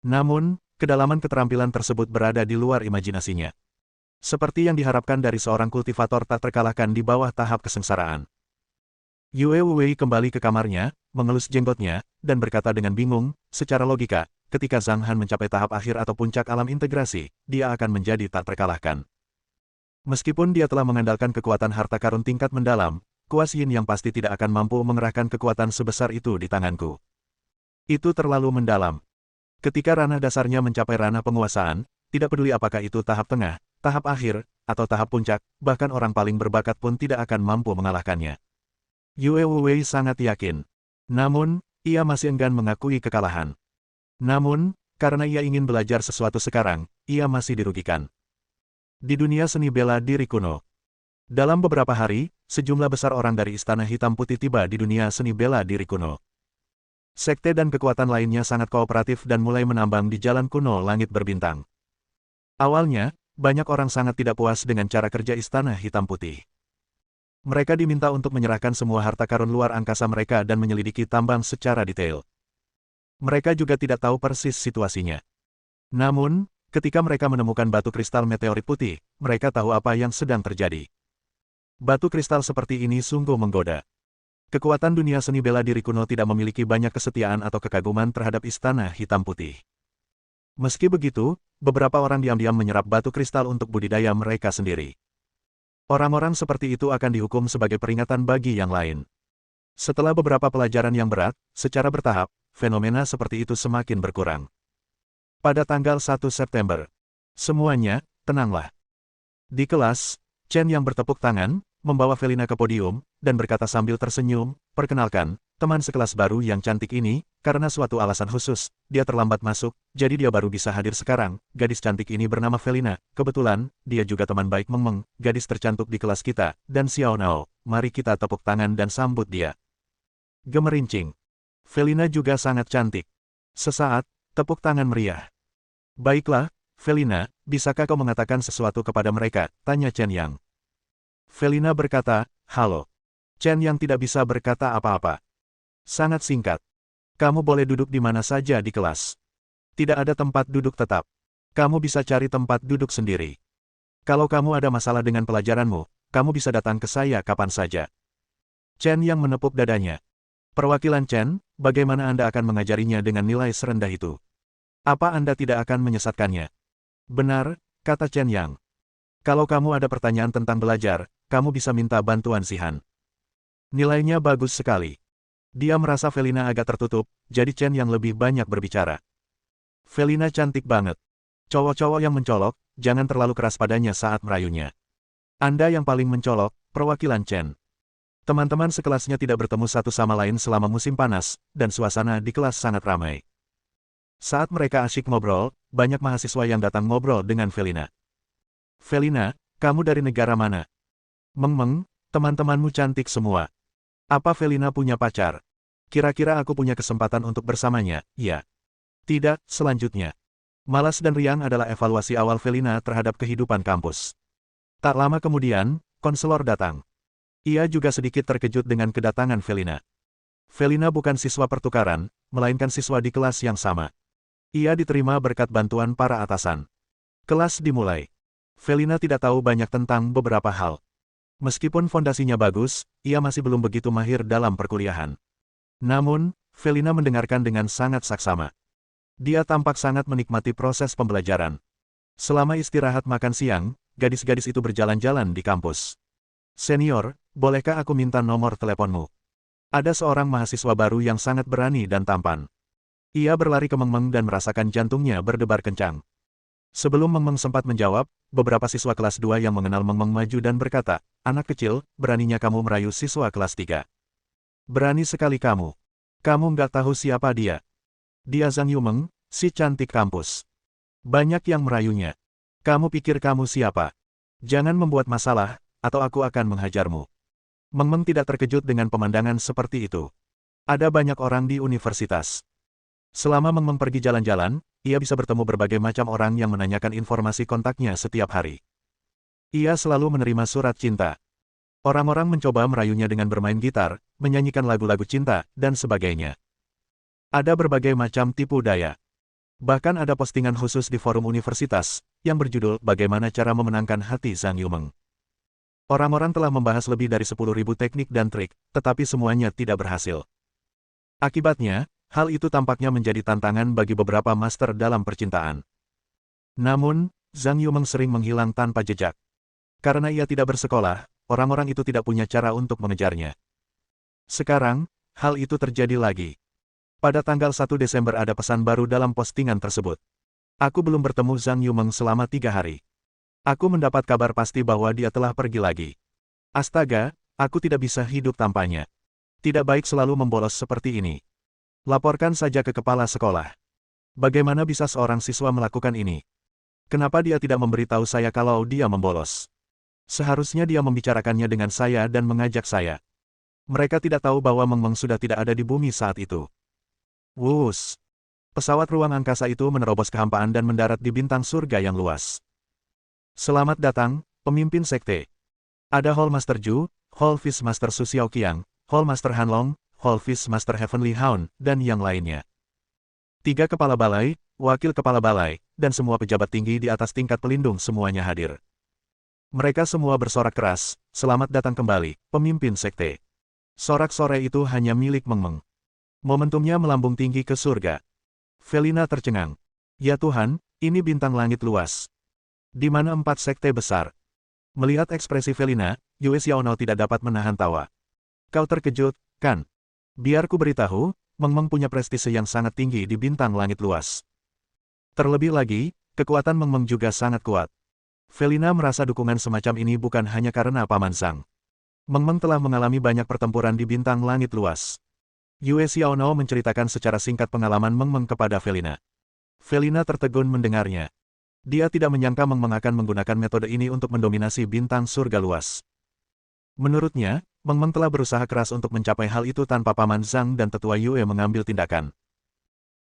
Namun, kedalaman keterampilan tersebut berada di luar imajinasinya. Seperti yang diharapkan dari seorang kultivator tak terkalahkan di bawah tahap kesengsaraan. Yue Wei kembali ke kamarnya, mengelus jenggotnya, dan berkata dengan bingung, secara logika, ketika Zhang Han mencapai tahap akhir atau puncak alam integrasi, dia akan menjadi tak terkalahkan. Meskipun dia telah mengandalkan kekuatan harta karun tingkat mendalam, kuas yin yang pasti tidak akan mampu mengerahkan kekuatan sebesar itu di tanganku. Itu terlalu mendalam. Ketika ranah dasarnya mencapai ranah penguasaan, tidak peduli apakah itu tahap tengah, tahap akhir, atau tahap puncak, bahkan orang paling berbakat pun tidak akan mampu mengalahkannya. Yue Wei sangat yakin. Namun, ia masih enggan mengakui kekalahan. Namun, karena ia ingin belajar sesuatu sekarang, ia masih dirugikan. Di dunia seni bela diri kuno. Dalam beberapa hari, sejumlah besar orang dari Istana Hitam Putih tiba di dunia seni bela diri kuno. Sekte dan kekuatan lainnya sangat kooperatif dan mulai menambang di jalan kuno langit berbintang. Awalnya, banyak orang sangat tidak puas dengan cara kerja Istana Hitam Putih. Mereka diminta untuk menyerahkan semua harta karun luar angkasa mereka dan menyelidiki tambang secara detail. Mereka juga tidak tahu persis situasinya. Namun, ketika mereka menemukan batu kristal meteorit putih, mereka tahu apa yang sedang terjadi. Batu kristal seperti ini sungguh menggoda. Kekuatan dunia seni bela diri kuno tidak memiliki banyak kesetiaan atau kekaguman terhadap Istana Hitam Putih. Meski begitu, beberapa orang diam-diam menyerap batu kristal untuk budidaya mereka sendiri. Orang-orang seperti itu akan dihukum sebagai peringatan bagi yang lain. Setelah beberapa pelajaran yang berat, secara bertahap, fenomena seperti itu semakin berkurang. Pada tanggal 1 September, semuanya, tenanglah. Di kelas, Chen yang bertepuk tangan, membawa Felina ke podium, dan berkata sambil tersenyum, perkenalkan, teman sekelas baru yang cantik ini, karena suatu alasan khusus, dia terlambat masuk, jadi dia baru bisa hadir sekarang. Gadis cantik ini bernama Felina, kebetulan, dia juga teman baik Meng Meng, gadis tercantik di kelas kita, dan Xiaonao, mari kita tepuk tangan dan sambut dia. Gemerincing. Felina juga sangat cantik. Sesaat, tepuk tangan meriah. Baiklah, Felina, bisakah kau mengatakan sesuatu kepada mereka? Tanya Chen Yang. Felina berkata, halo. Chen Yang tidak bisa berkata apa-apa. Sangat singkat. Kamu boleh duduk di mana saja di kelas. Tidak ada tempat duduk tetap. Kamu bisa cari tempat duduk sendiri. Kalau kamu ada masalah dengan pelajaranmu, kamu bisa datang ke saya kapan saja. Chen Yang menepuk dadanya. Perwakilan Chen, bagaimana Anda akan mengajarinya dengan nilai serendah itu? Apa Anda tidak akan menyesatkannya? Benar, kata Chen Yang. Kalau kamu ada pertanyaan tentang belajar, kamu bisa minta bantuan si Han. Nilainya bagus sekali. Dia merasa Felina agak tertutup, jadi Chen Yang lebih banyak berbicara. Felina cantik banget. Cowok-cowok yang mencolok, jangan terlalu keras padanya saat merayunya. Anda yang paling mencolok, perwakilan Chen. Teman-teman sekelasnya tidak bertemu satu sama lain selama musim panas, dan suasana di kelas sangat ramai. Saat mereka asyik ngobrol, banyak mahasiswa yang datang ngobrol dengan Felina. Felina, kamu dari negara mana? Meng, teman-temanmu cantik semua. Apa Felina punya pacar? Kira-kira aku punya kesempatan untuk bersamanya, ya? Tidak, selanjutnya. Malas dan riang adalah evaluasi awal Felina terhadap kehidupan kampus. Tak lama kemudian, konselor datang. Ia juga sedikit terkejut dengan kedatangan Felina. Felina bukan siswa pertukaran, melainkan siswa di kelas yang sama. Ia diterima berkat bantuan para atasan. Kelas dimulai. Felina tidak tahu banyak tentang beberapa hal. Meskipun fondasinya bagus, ia masih belum begitu mahir dalam perkuliahan. Namun, Felina mendengarkan dengan sangat saksama. Dia tampak sangat menikmati proses pembelajaran. Selama istirahat makan siang, gadis-gadis itu berjalan-jalan di kampus. Senior, bolehkah aku minta nomor teleponmu? Ada seorang mahasiswa baru yang sangat berani dan tampan. Ia berlari ke Meng dan merasakan jantungnya berdebar kencang. Sebelum Meng sempat menjawab, beberapa siswa kelas 2 yang mengenal Meng maju dan berkata, "Anak kecil, beraninya kamu merayu siswa kelas 3. Berani sekali kamu. Kamu nggak tahu siapa dia. Dia Zhang Yumeng, si cantik kampus. Banyak yang merayunya. Kamu pikir kamu siapa? Jangan membuat masalah, atau aku akan menghajarmu." Meng tidak terkejut dengan pemandangan seperti itu. Ada banyak orang di universitas. Selama Meng pergi jalan-jalan, ia bisa bertemu berbagai macam orang yang menanyakan informasi kontaknya setiap hari. Ia selalu menerima surat cinta. Orang-orang mencoba merayunya dengan bermain gitar, menyanyikan lagu-lagu cinta, dan sebagainya. Ada berbagai macam tipu daya. Bahkan ada postingan khusus di forum universitas, yang berjudul "Bagaimana Cara Memenangkan Hati Zhang Yumeng". Orang-orang telah membahas lebih dari 10.000 teknik dan trik, tetapi semuanya tidak berhasil. Akibatnya, hal itu tampaknya menjadi tantangan bagi beberapa master dalam percintaan. Namun, Zhang Yumeng sering menghilang tanpa jejak. Karena ia tidak bersekolah, orang-orang itu tidak punya cara untuk mengejarnya. Sekarang, hal itu terjadi lagi. Pada tanggal 1 Desember ada pesan baru dalam postingan tersebut. Aku belum bertemu Zhang Yumeng selama 3 hari. Aku mendapat kabar pasti bahwa dia telah pergi lagi. Astaga, aku tidak bisa hidup tanpanya. Tidak baik selalu membolos seperti ini. Laporkan saja ke kepala sekolah. Bagaimana bisa seorang siswa melakukan ini? Kenapa dia tidak memberitahu saya kalau dia membolos? Seharusnya dia membicarakannya dengan saya dan mengajak saya. Mereka tidak tahu bahwa Meng sudah tidak ada di bumi saat itu. Wus! Pesawat ruang angkasa itu menerobos kehampaan dan mendarat di bintang surga yang luas. Selamat datang, pemimpin sekte. Ada Hall Master Ju, Hall Fist Master Su Xiaoqiang, Hall Master Hanlong, Hall Fist Master Heavenly Hound, dan yang lainnya. 3 kepala balai, wakil kepala balai, dan semua pejabat tinggi di atas tingkat pelindung semuanya hadir. Mereka semua bersorak keras, "Selamat datang kembali, pemimpin sekte." Sorak-sorai itu hanya milik Meng. Momentumnya melambung tinggi ke surga. Felina tercengang. Ya Tuhan, ini bintang langit luas. Di mana 4 sekte besar? Melihat ekspresi Felina, Yue Xiaonao tidak dapat menahan tawa. Kau terkejut, kan? Biar ku beritahu, Meng punya prestise yang sangat tinggi di bintang langit luas. Terlebih lagi, kekuatan Meng juga sangat kuat. Felina merasa dukungan semacam ini bukan hanya karena Paman Zhang. Meng telah mengalami banyak pertempuran di bintang langit luas. Yue Xiaonao menceritakan secara singkat pengalaman Meng kepada Felina. Felina tertegun mendengarnya. Dia tidak menyangka Meng akan menggunakan metode ini untuk mendominasi bintang surga luas. Menurutnya, Meng telah berusaha keras untuk mencapai hal itu tanpa Paman Zhang dan Tetua Yue mengambil tindakan.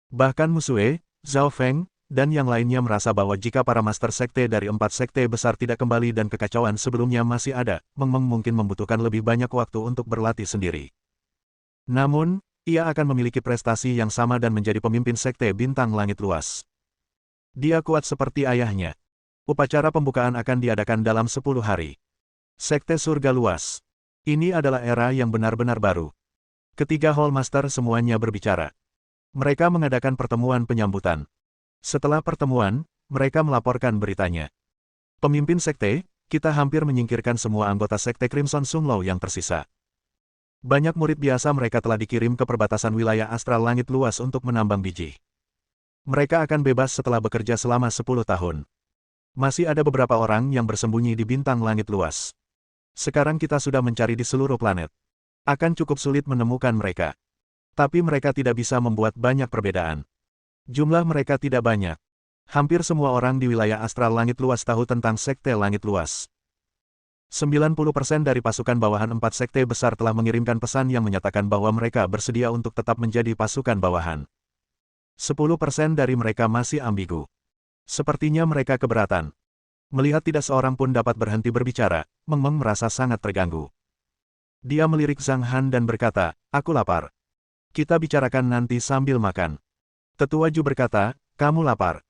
Bahkan Musue, Zhao Feng, dan yang lainnya merasa bahwa jika para master sekte dari 4 sekte besar tidak kembali dan kekacauan sebelumnya masih ada, Meng mungkin membutuhkan lebih banyak waktu untuk berlatih sendiri. Namun, ia akan memiliki prestasi yang sama dan menjadi pemimpin sekte bintang langit luas. Dia kuat seperti ayahnya. Upacara pembukaan akan diadakan dalam 10 hari. Sekte surga luas. Ini adalah era yang benar-benar baru. Ketiga Hallmaster semuanya berbicara. Mereka mengadakan pertemuan penyambutan. Setelah pertemuan, mereka melaporkan beritanya. Pemimpin sekte, kita hampir menyingkirkan semua anggota sekte Crimson Sunglaw yang tersisa. Banyak murid biasa mereka telah dikirim ke perbatasan wilayah astral langit luas untuk menambang biji. Mereka akan bebas setelah bekerja selama 10 tahun. Masih ada beberapa orang yang bersembunyi di bintang langit luas. Sekarang kita sudah mencari di seluruh planet. Akan cukup sulit menemukan mereka. Tapi mereka tidak bisa membuat banyak perbedaan. Jumlah mereka tidak banyak. Hampir semua orang di wilayah astral langit luas tahu tentang sekte langit luas. 90% dari pasukan bawahan 4 sekte besar telah mengirimkan pesan yang menyatakan bahwa mereka bersedia untuk tetap menjadi pasukan bawahan. 10% dari mereka masih ambigu. Sepertinya mereka keberatan. Melihat tidak seorang pun dapat berhenti berbicara, Meng Meng merasa sangat terganggu. Dia melirik Zhang Han dan berkata, "Aku lapar. Kita bicarakan nanti sambil makan." Tetua Ju berkata, "Kamu lapar."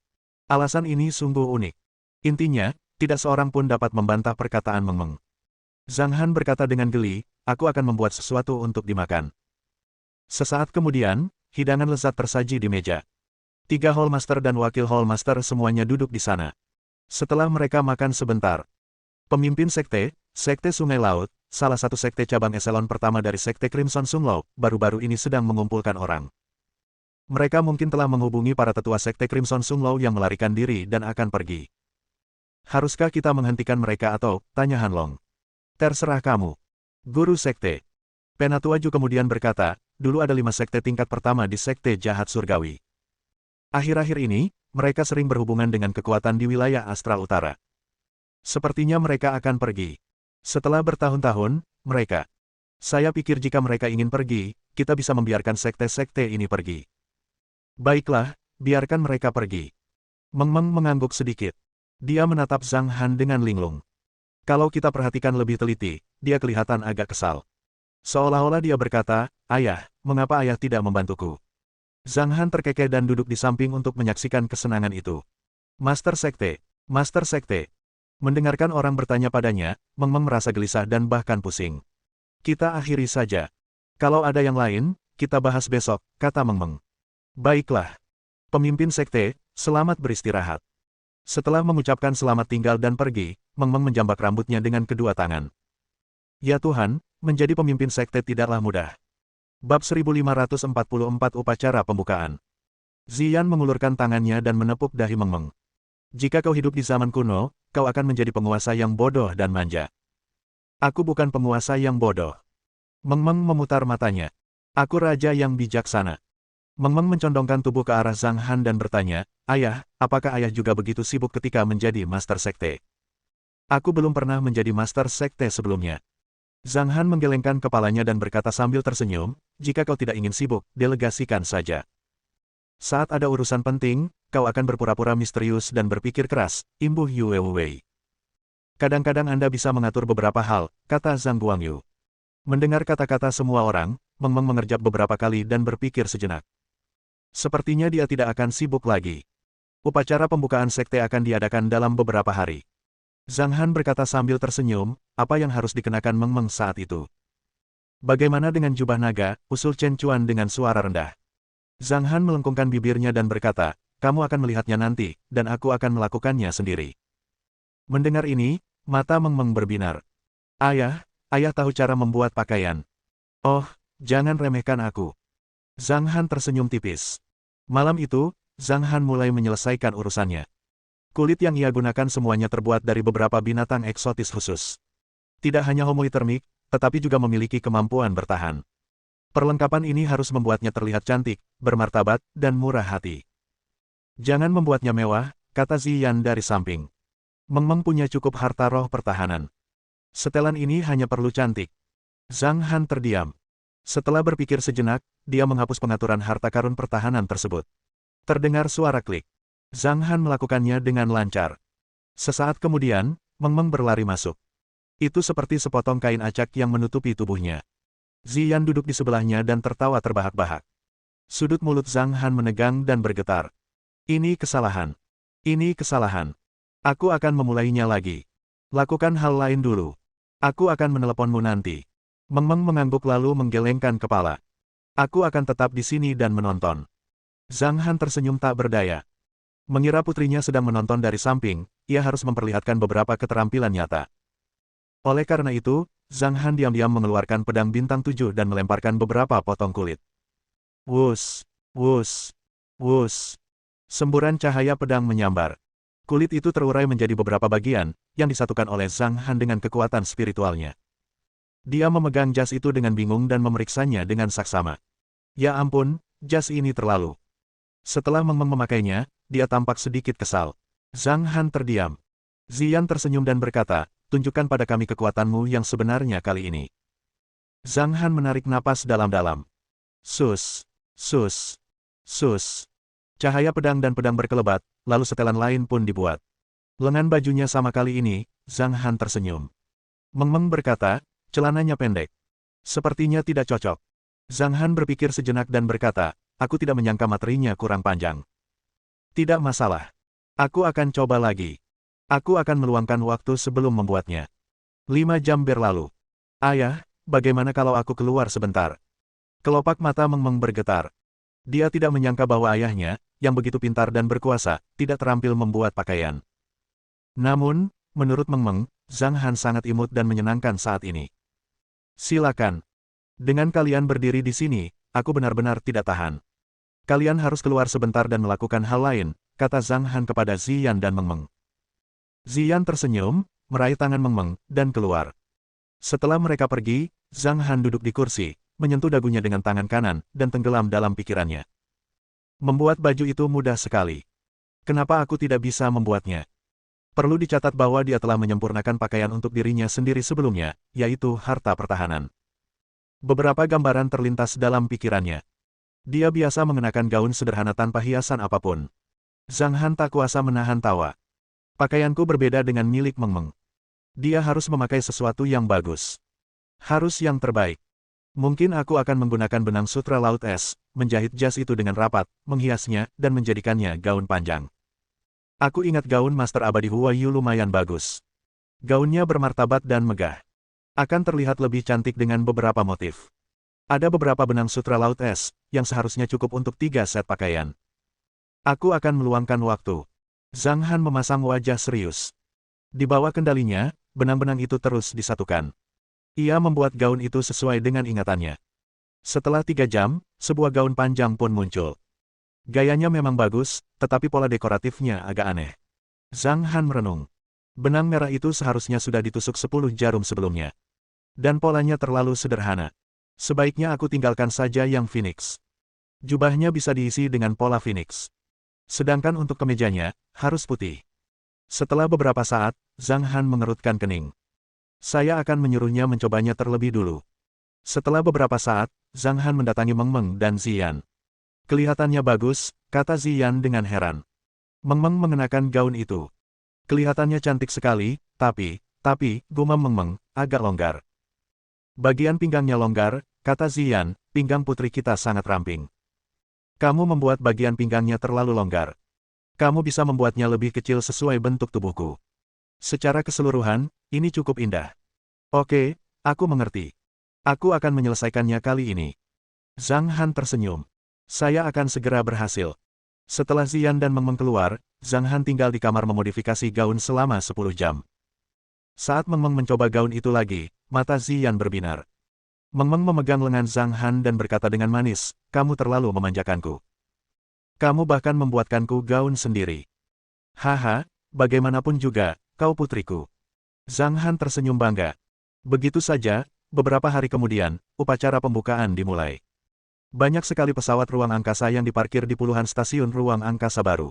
Alasan ini sungguh unik. Intinya, tidak seorang pun dapat membantah perkataan Meng Meng. Zhang Han berkata dengan geli, "Aku akan membuat sesuatu untuk dimakan." Sesaat kemudian, hidangan lezat tersaji di meja. 3 Hallmaster dan wakil Hallmaster semuanya duduk di sana. Setelah mereka makan sebentar, pemimpin sekte, Sekte Sungai Laut, salah satu sekte cabang eselon pertama dari Sekte Crimson Sunglaw, baru-baru ini sedang mengumpulkan orang. Mereka mungkin telah menghubungi para tetua Sekte Crimson Sunglaw yang melarikan diri dan akan pergi. "Haruskah kita menghentikan mereka atau?" tanya Han Long. "Terserah kamu." Guru Sekte Penatua Ju kemudian berkata, "Dulu ada 5 sekte tingkat pertama di Sekte Jahat Surgawi. Akhir-akhir ini, mereka sering berhubungan dengan kekuatan di wilayah astral utara. Sepertinya mereka akan pergi. Setelah bertahun-tahun, mereka. Saya pikir jika mereka ingin pergi, kita bisa membiarkan sekte-sekte ini pergi." "Baiklah, biarkan mereka pergi." Meng Meng mengangguk sedikit. Dia menatap Zhang Han dengan linglung. Kalau kita perhatikan lebih teliti, dia kelihatan agak kesal. Seolah-olah dia berkata, "Ayah, mengapa ayah tidak membantuku?" Zhang Han terkekeh dan duduk di samping untuk menyaksikan kesenangan itu. Master Sekte. Master Sekte." Mendengarkan orang bertanya padanya, Meng Meng merasa gelisah dan bahkan pusing. "Kita akhiri saja. Kalau ada yang lain, kita bahas besok," kata Meng Meng. "Baiklah. Pemimpin sekte, selamat beristirahat." Setelah mengucapkan selamat tinggal dan pergi, Meng Meng menjambak rambutnya dengan kedua tangan. Ya Tuhan, menjadi pemimpin sekte tidaklah mudah. Bab 1544 Upacara Pembukaan. Ziyan mengulurkan tangannya dan menepuk dahi Meng Meng. "Jika kau hidup di zaman kuno, kau akan menjadi penguasa yang bodoh dan manja." "Aku bukan penguasa yang bodoh." Meng Meng memutar matanya. "Aku raja yang bijaksana." Meng Meng mencondongkan tubuh ke arah Zhang Han dan bertanya, "Ayah, apakah ayah juga begitu sibuk ketika menjadi Master Sekte?" "Aku belum pernah menjadi Master Sekte sebelumnya." Zhang Han menggelengkan kepalanya dan berkata sambil tersenyum, "Jika kau tidak ingin sibuk, delegasikan saja. Saat ada urusan penting, kau akan berpura-pura misterius dan berpikir keras," imbuh Yue Wei. "Kadang-kadang Anda bisa mengatur beberapa hal," kata Zhang Guangyu. Mendengar kata-kata semua orang, Meng Meng mengerjap beberapa kali dan berpikir sejenak. Sepertinya dia tidak akan sibuk lagi. Upacara pembukaan sekte akan diadakan dalam beberapa hari. Zhang Han berkata sambil tersenyum, apa yang harus dikenakan Meng Meng saat itu? "Bagaimana dengan jubah naga?" usul Chen Chuan dengan suara rendah. Zhang Han melengkungkan bibirnya dan berkata, "Kamu akan melihatnya nanti, dan aku akan melakukannya sendiri." Mendengar ini, mata Meng Meng berbinar. Ayah tahu cara membuat pakaian." "Oh, jangan remehkan aku." Zhang Han tersenyum tipis. Malam itu, Zhang Han mulai menyelesaikan urusannya. Kulit yang ia gunakan semuanya terbuat dari beberapa binatang eksotis khusus. Tidak hanya homoitermik, tetapi juga memiliki kemampuan bertahan. Perlengkapan ini harus membuatnya terlihat cantik, bermartabat, dan murah hati. "Jangan membuatnya mewah," kata Ziyan dari samping. Meng Meng punya cukup harta roh pertahanan. Setelan ini hanya perlu cantik." Zhang Han terdiam. Setelah berpikir sejenak, dia menghapus pengaturan harta karun pertahanan tersebut. Terdengar suara klik. Zhang Han melakukannya dengan lancar. Sesaat kemudian, Meng Meng berlari masuk. Itu seperti sepotong kain acak yang menutupi tubuhnya. Ziyan duduk di sebelahnya dan tertawa terbahak-bahak. Sudut mulut Zhang Han menegang dan bergetar. Ini kesalahan. Ini kesalahan. Aku akan memulainya lagi. Lakukan hal lain dulu. Aku akan meneleponmu nanti. Meng Meng mengangguk lalu menggelengkan kepala. Aku akan tetap di sini dan menonton. Zhang Han tersenyum tak berdaya. Mengira putrinya sedang menonton dari samping, ia harus memperlihatkan beberapa keterampilan nyata. Oleh karena itu, Zhang Han diam-diam mengeluarkan pedang bintang 7 dan melemparkan beberapa potong kulit. Wus, wus, wus. Semburan cahaya pedang menyambar. Kulit itu terurai menjadi beberapa bagian, yang disatukan oleh Zhang Han dengan kekuatan spiritualnya. Dia memegang jas itu dengan bingung dan memeriksanya dengan saksama. Ya ampun, jas ini terlalu. Setelah Meng Meng memakainya, dia tampak sedikit kesal. Zhang Han terdiam. Ziyan tersenyum dan berkata, tunjukkan pada kami kekuatanmu yang sebenarnya kali ini. Zhang Han menarik napas dalam-dalam. Sus, sus, sus. Cahaya pedang dan pedang berkelebat, lalu setelan lain pun dibuat. Lengan bajunya sama kali ini, Zhang Han tersenyum. Meng Meng berkata, celananya pendek. Sepertinya tidak cocok. Zhang Han berpikir sejenak dan berkata, aku tidak menyangka materinya kurang panjang. Tidak masalah. Aku akan coba lagi. Aku akan meluangkan waktu sebelum membuatnya. 5 jam berlalu. Ayah, bagaimana kalau aku keluar sebentar? Kelopak mata Meng Meng bergetar. Dia tidak menyangka bahwa ayahnya, yang begitu pintar dan berkuasa, tidak terampil membuat pakaian. Namun, menurut Meng Meng, Zhang Han sangat imut dan menyenangkan saat ini. Silakan. Dengan kalian berdiri di sini, aku benar-benar tidak tahan. Kalian harus keluar sebentar dan melakukan hal lain, kata Zhang Han kepada Ziyan dan Meng Meng. Ziyan tersenyum, meraih tangan Meng Meng, dan keluar. Setelah mereka pergi, Zhang Han duduk di kursi, menyentuh dagunya dengan tangan kanan, dan tenggelam dalam pikirannya. Membuat baju itu mudah sekali. Kenapa aku tidak bisa membuatnya? Perlu dicatat bahwa dia telah menyempurnakan pakaian untuk dirinya sendiri sebelumnya, yaitu harta pertahanan. Beberapa gambaran terlintas dalam pikirannya. Dia biasa mengenakan gaun sederhana tanpa hiasan apapun. Zhang Han tak kuasa menahan tawa. Pakaianku berbeda dengan milik Meng Meng. Dia harus memakai sesuatu yang bagus. Harus yang terbaik. Mungkin aku akan menggunakan benang sutra laut es, menjahit jas itu dengan rapat, menghiasnya, dan menjadikannya gaun panjang. Aku ingat gaun Master Abadi Hua Yu lumayan bagus. Gaunnya bermartabat dan megah. Akan terlihat lebih cantik dengan beberapa motif. Ada beberapa benang sutra laut es, yang seharusnya cukup untuk 3 set pakaian. Aku akan meluangkan waktu. Zhang Han memasang wajah serius. Di bawah kendalinya, benang-benang itu terus disatukan. Ia membuat gaun itu sesuai dengan ingatannya. Setelah 3 jam, sebuah gaun panjang pun muncul. Gayanya memang bagus, tetapi pola dekoratifnya agak aneh. Zhang Han merenung. Benang merah itu seharusnya sudah ditusuk 10 jarum sebelumnya. Dan polanya terlalu sederhana. Sebaiknya aku tinggalkan saja yang Phoenix. Jubahnya bisa diisi dengan pola Phoenix. Sedangkan untuk kemejanya, harus putih. Setelah beberapa saat, Zhang Han mengerutkan kening. Saya akan menyuruhnya mencobanya terlebih dulu. Setelah beberapa saat, Zhang Han mendatangi Meng Meng dan Ziyan. Kelihatannya bagus, kata Ziyan dengan heran. Meng Meng mengenakan gaun itu. Kelihatannya cantik sekali, tapi, gumam Meng Meng, agak longgar. Bagian pinggangnya longgar, kata Ziyan, pinggang putri kita sangat ramping. Kamu membuat bagian pinggangnya terlalu longgar. Kamu bisa membuatnya lebih kecil sesuai bentuk tubuhku. Secara keseluruhan, ini cukup indah. Oke, aku mengerti. Aku akan menyelesaikannya kali ini. Zhang Han tersenyum. Saya akan segera berhasil. Setelah Ziyan dan Meng Meng keluar, Zhang Han tinggal di kamar memodifikasi gaun selama 10 jam. Saat Meng Meng mencoba gaun itu lagi, mata Ziyan berbinar. Meng Meng memegang lengan Zhang Han dan berkata dengan manis, kamu terlalu memanjakanku. Kamu bahkan membuatkanku gaun sendiri. Haha, bagaimanapun juga, kau putriku. Zhang Han tersenyum bangga. Begitu saja, beberapa hari kemudian, upacara pembukaan dimulai. Banyak sekali pesawat ruang angkasa yang diparkir di puluhan stasiun ruang angkasa baru.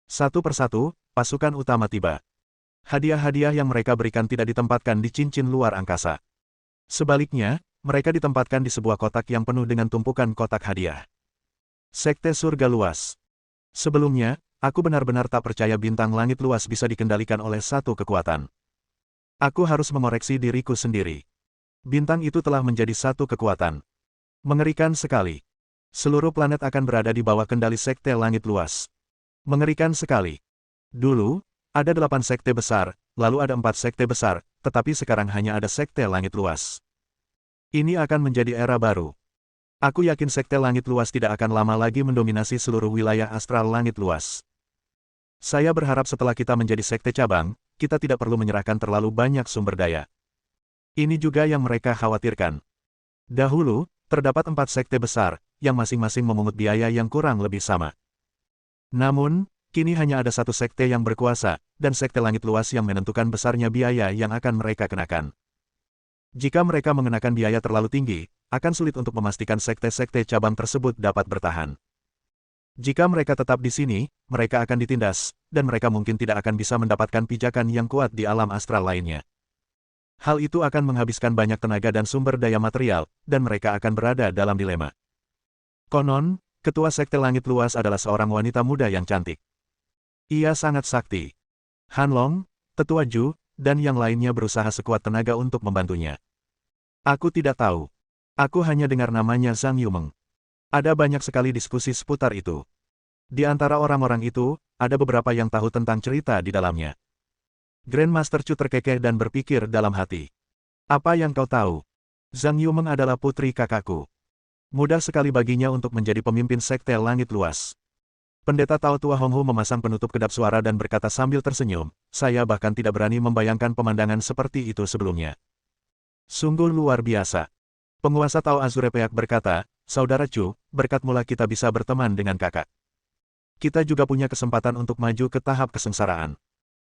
Satu persatu, pasukan utama tiba. Hadiah-hadiah yang mereka berikan tidak ditempatkan di cincin luar angkasa. Sebaliknya, mereka ditempatkan di sebuah kotak yang penuh dengan tumpukan kotak hadiah. Sekte surga luas. Sebelumnya, aku benar-benar tak percaya bintang langit luas bisa dikendalikan oleh satu kekuatan. Aku harus mengoreksi diriku sendiri. Bintang itu telah menjadi satu kekuatan. Mengerikan sekali. Seluruh planet akan berada di bawah kendali sekte langit luas. Mengerikan sekali. Dulu, ada 8 sekte besar, lalu ada 4 sekte besar, tetapi sekarang hanya ada sekte langit luas. Ini akan menjadi era baru. Aku yakin sekte langit luas tidak akan lama lagi mendominasi seluruh wilayah astral langit luas. Saya berharap setelah kita menjadi sekte cabang, kita tidak perlu menyerahkan terlalu banyak sumber daya. Ini juga yang mereka khawatirkan. Dahulu, terdapat 4 sekte besar, yang masing-masing memungut biaya yang kurang lebih sama. Namun, kini hanya ada satu sekte yang berkuasa, dan sekte langit luas yang menentukan besarnya biaya yang akan mereka kenakan. Jika mereka mengenakan biaya terlalu tinggi, akan sulit untuk memastikan sekte-sekte cabang tersebut dapat bertahan. Jika mereka tetap di sini, mereka akan ditindas, dan mereka mungkin tidak akan bisa mendapatkan pijakan yang kuat di alam astral lainnya. Hal itu akan menghabiskan banyak tenaga dan sumber daya material, dan mereka akan berada dalam dilema. Konon, ketua sekte langit luas adalah seorang wanita muda yang cantik. Ia sangat sakti. Han Long, tetua Ju, dan yang lainnya berusaha sekuat tenaga untuk membantunya. Aku tidak tahu. Aku hanya dengar namanya Zhang Yumeng. Ada banyak sekali diskusi seputar itu. Di antara orang-orang itu, ada beberapa yang tahu tentang cerita di dalamnya. Grandmaster Chu terkekeh dan berpikir dalam hati. Apa yang kau tahu? Zhang Yumeng adalah putri kakakku. Mudah sekali baginya untuk menjadi pemimpin sekte langit luas. Pendeta Tao Tua Honghu memasang penutup kedap suara dan berkata sambil tersenyum, saya bahkan tidak berani membayangkan pemandangan seperti itu sebelumnya. Sungguh luar biasa. Penguasa Tao Azure Peak berkata, Saudara Chu, berkat mula kita bisa berteman dengan kakak. Kita juga punya kesempatan untuk maju ke tahap kesengsaraan.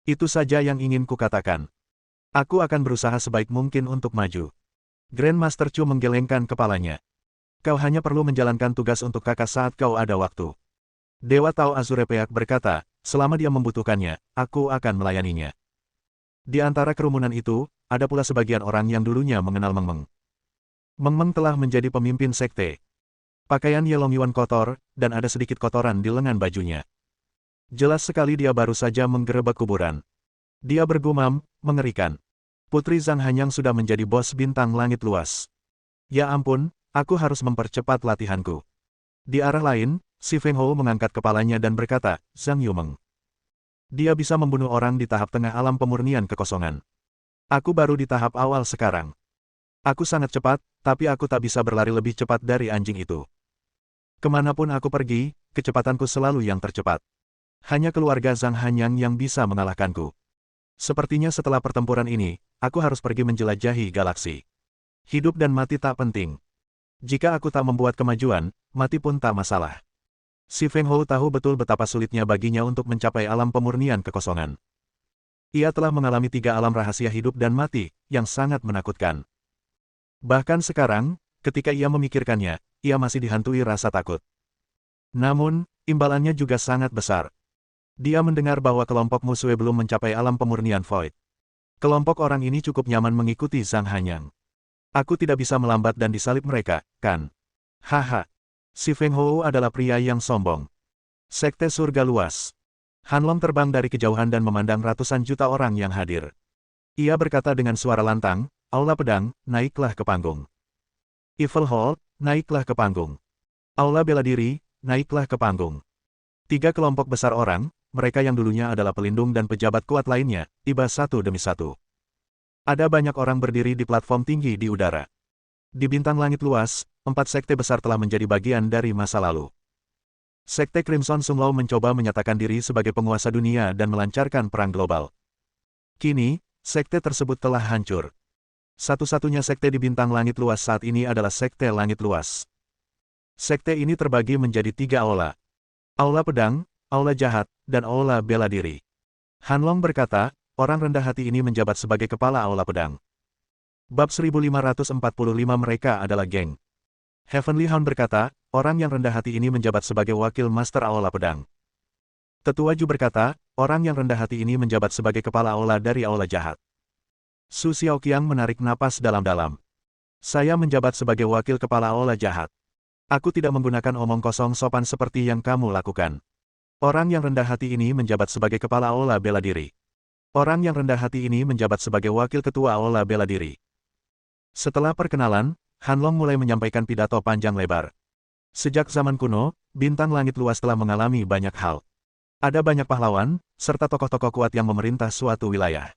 Itu saja yang ingin kukatakan. Aku akan berusaha sebaik mungkin untuk maju. Grandmaster Chu menggelengkan kepalanya. Kau hanya perlu menjalankan tugas untuk kakak saat kau ada waktu. Dewa Tao Azure Peak berkata, selama dia membutuhkannya, aku akan melayaninya. Di antara kerumunan itu, ada pula sebagian orang yang dulunya mengenal Meng Meng. Meng Meng telah menjadi pemimpin sekte. Pakaian Ye Long Yuan kotor, dan ada sedikit kotoran di lengan bajunya. Jelas sekali dia baru saja menggerebek kuburan. Dia bergumam, mengerikan. Putri Zhang Hanyang sudah menjadi bos bintang langit luas. Ya ampun, aku harus mempercepat latihanku. Di arah lain, Si Feng Hou mengangkat kepalanya dan berkata, Zhang Yumeng. Dia bisa membunuh orang di tahap tengah alam pemurnian kekosongan. Aku baru di tahap awal sekarang. Aku sangat cepat, tapi aku tak bisa berlari lebih cepat dari anjing itu. Kemanapun aku pergi, kecepatanku selalu yang tercepat. Hanya keluarga Zhang Hanyang yang bisa mengalahkanku. Sepertinya setelah pertempuran ini, aku harus pergi menjelajahi galaksi. Hidup dan mati tak penting. Jika aku tak membuat kemajuan, mati pun tak masalah. Si Feng Hou tahu betul betapa sulitnya baginya untuk mencapai alam pemurnian kekosongan. Ia telah mengalami 3 alam rahasia hidup dan mati, yang sangat menakutkan. Bahkan sekarang, ketika ia memikirkannya, ia masih dihantui rasa takut. Namun, imbalannya juga sangat besar. Dia mendengar bahwa kelompok musuh belum mencapai alam pemurnian Void. Kelompok orang ini cukup nyaman mengikuti Zhang Hanyang. Aku tidak bisa melambat dan disalib mereka, kan? Haha. Si Feng Hou adalah pria yang sombong. Sekte surga luas. Han Long terbang dari kejauhan dan memandang ratusan juta orang yang hadir. Ia berkata dengan suara lantang, Aula Pedang, naiklah ke panggung. Evil Hall, naiklah ke panggung. Aula Bela Diri, naiklah ke panggung. 3 kelompok besar orang, mereka yang dulunya adalah pelindung dan pejabat kuat lainnya, tiba satu demi satu. Ada banyak orang berdiri di platform tinggi di udara. Di bintang langit luas, 4 sekte besar telah menjadi bagian dari masa lalu. Sekte Crimson Sunglaw mencoba menyatakan diri sebagai penguasa dunia dan melancarkan perang global. Kini, sekte tersebut telah hancur. Satu-satunya sekte di bintang langit luas saat ini adalah sekte langit luas. Sekte ini terbagi menjadi 3 aula. Aula Pedang, Aula Jahat, dan Aula Bela Diri. Han Long berkata, orang rendah hati ini menjabat sebagai kepala Aula Pedang. Bab 1545 mereka adalah geng. Heavenly Hound berkata, orang yang rendah hati ini menjabat sebagai wakil Master Aula Pedang. Tetua Ju berkata, orang yang rendah hati ini menjabat sebagai kepala aula dari Aula Jahat. Su Xiaoqiang menarik napas dalam-dalam. Saya menjabat sebagai wakil kepala Aula Jahat. Aku tidak menggunakan omong kosong sopan seperti yang kamu lakukan. Orang yang rendah hati ini menjabat sebagai kepala Aula Bela Diri. Orang yang rendah hati ini menjabat sebagai wakil ketua Aula Bela Diri. Setelah perkenalan, Hanlong mulai menyampaikan pidato panjang lebar. Sejak zaman kuno, bintang langit luas telah mengalami banyak hal. Ada banyak pahlawan, serta tokoh-tokoh kuat yang memerintah suatu wilayah.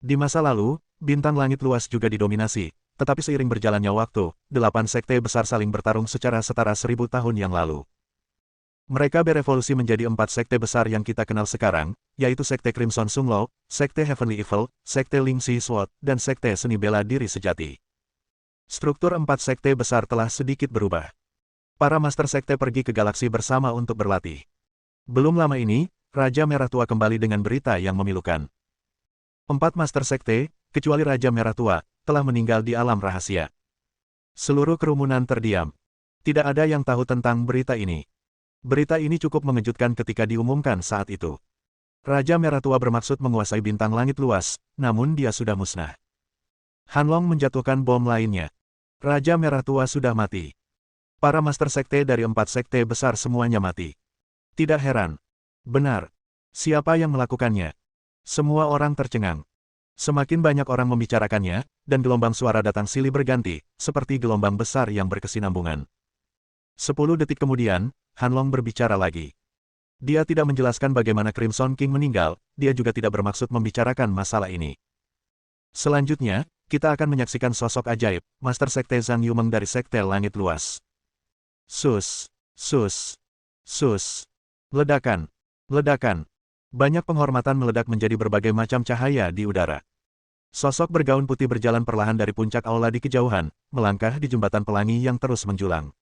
Di masa lalu, bintang langit luas juga didominasi, tetapi seiring berjalannya waktu, 8 sekte besar saling bertarung secara setara 1000 tahun yang lalu. Mereka berevolusi menjadi 4 sekte besar yang kita kenal sekarang, yaitu Sekte Crimson Sunglo, Sekte Heavenly Evil, Sekte Ling Si Sword, dan Sekte Seni Bela Diri Sejati. Struktur 4 sekte besar telah sedikit berubah. Para Master Sekte pergi ke galaksi bersama untuk berlatih. Belum lama ini, Raja Merah Tua kembali dengan berita yang memilukan. 4 Master Sekte, kecuali Raja Merah Tua, telah meninggal di alam rahasia. Seluruh kerumunan terdiam. Tidak ada yang tahu tentang berita ini. Berita ini cukup mengejutkan ketika diumumkan saat itu. Raja Merah Tua bermaksud menguasai bintang langit luas, namun dia sudah musnah. Hanlong menjatuhkan bom lainnya. Raja Merah Tua sudah mati. Para Master Sekte dari 4 sekte besar semuanya mati. Tidak heran. Benar. Siapa yang melakukannya? Semua orang tercengang. Semakin banyak orang membicarakannya, dan gelombang suara datang silih berganti, seperti gelombang besar yang berkesinambungan. 10 detik kemudian, Hanlong berbicara lagi. Dia tidak menjelaskan bagaimana Crimson King meninggal, dia juga tidak bermaksud membicarakan masalah ini. Selanjutnya, kita akan menyaksikan sosok ajaib, Master Sekte Zhang Yumeng dari Sekte Langit Luas. Sus, sus, sus. Ledakan, ledakan. Banyak penghormatan meledak menjadi berbagai macam cahaya di udara. Sosok bergaun putih berjalan perlahan dari puncak aula di kejauhan, melangkah di jembatan pelangi yang terus menjulang.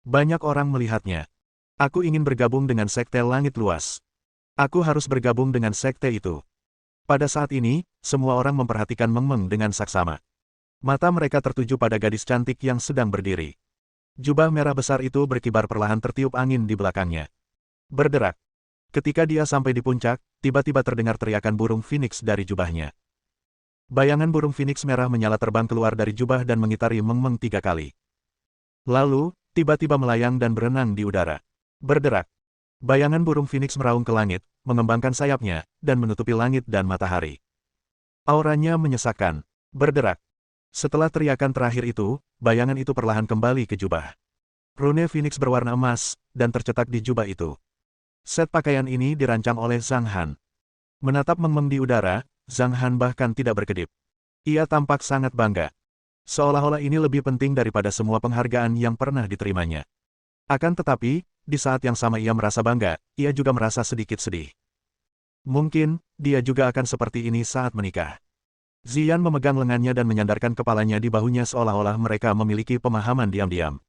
Banyak orang melihatnya. Aku ingin bergabung dengan Sekte Langit Luas. Aku harus bergabung dengan sekte itu. Pada saat ini, semua orang memperhatikan Meng Meng dengan saksama. Mata mereka tertuju pada gadis cantik yang sedang berdiri. Jubah merah besar itu berkibar perlahan tertiup angin di belakangnya. Berderak. Ketika dia sampai di puncak, tiba-tiba terdengar teriakan burung phoenix dari jubahnya. Bayangan burung phoenix merah menyala terbang keluar dari jubah dan mengitari Meng Meng 3 kali. Lalu, tiba-tiba melayang dan berenang di udara. Berderak. Bayangan burung phoenix meraung ke langit, mengembangkan sayapnya, dan menutupi langit dan matahari. Auranya menyesakkan. Berderak. Setelah teriakan terakhir itu, bayangan itu perlahan kembali ke jubah. Rune phoenix berwarna emas, dan tercetak di jubah itu. Set pakaian ini dirancang oleh Zhang Han. Menatap Meng Meng di udara, Zhang Han bahkan tidak berkedip. Ia tampak sangat bangga. Seolah-olah ini lebih penting daripada semua penghargaan yang pernah diterimanya. Akan tetapi, di saat yang sama ia merasa bangga, ia juga merasa sedikit sedih. Mungkin, dia juga akan seperti ini saat menikah. Ziyan memegang lengannya dan menyandarkan kepalanya di bahunya seolah-olah mereka memiliki pemahaman diam-diam.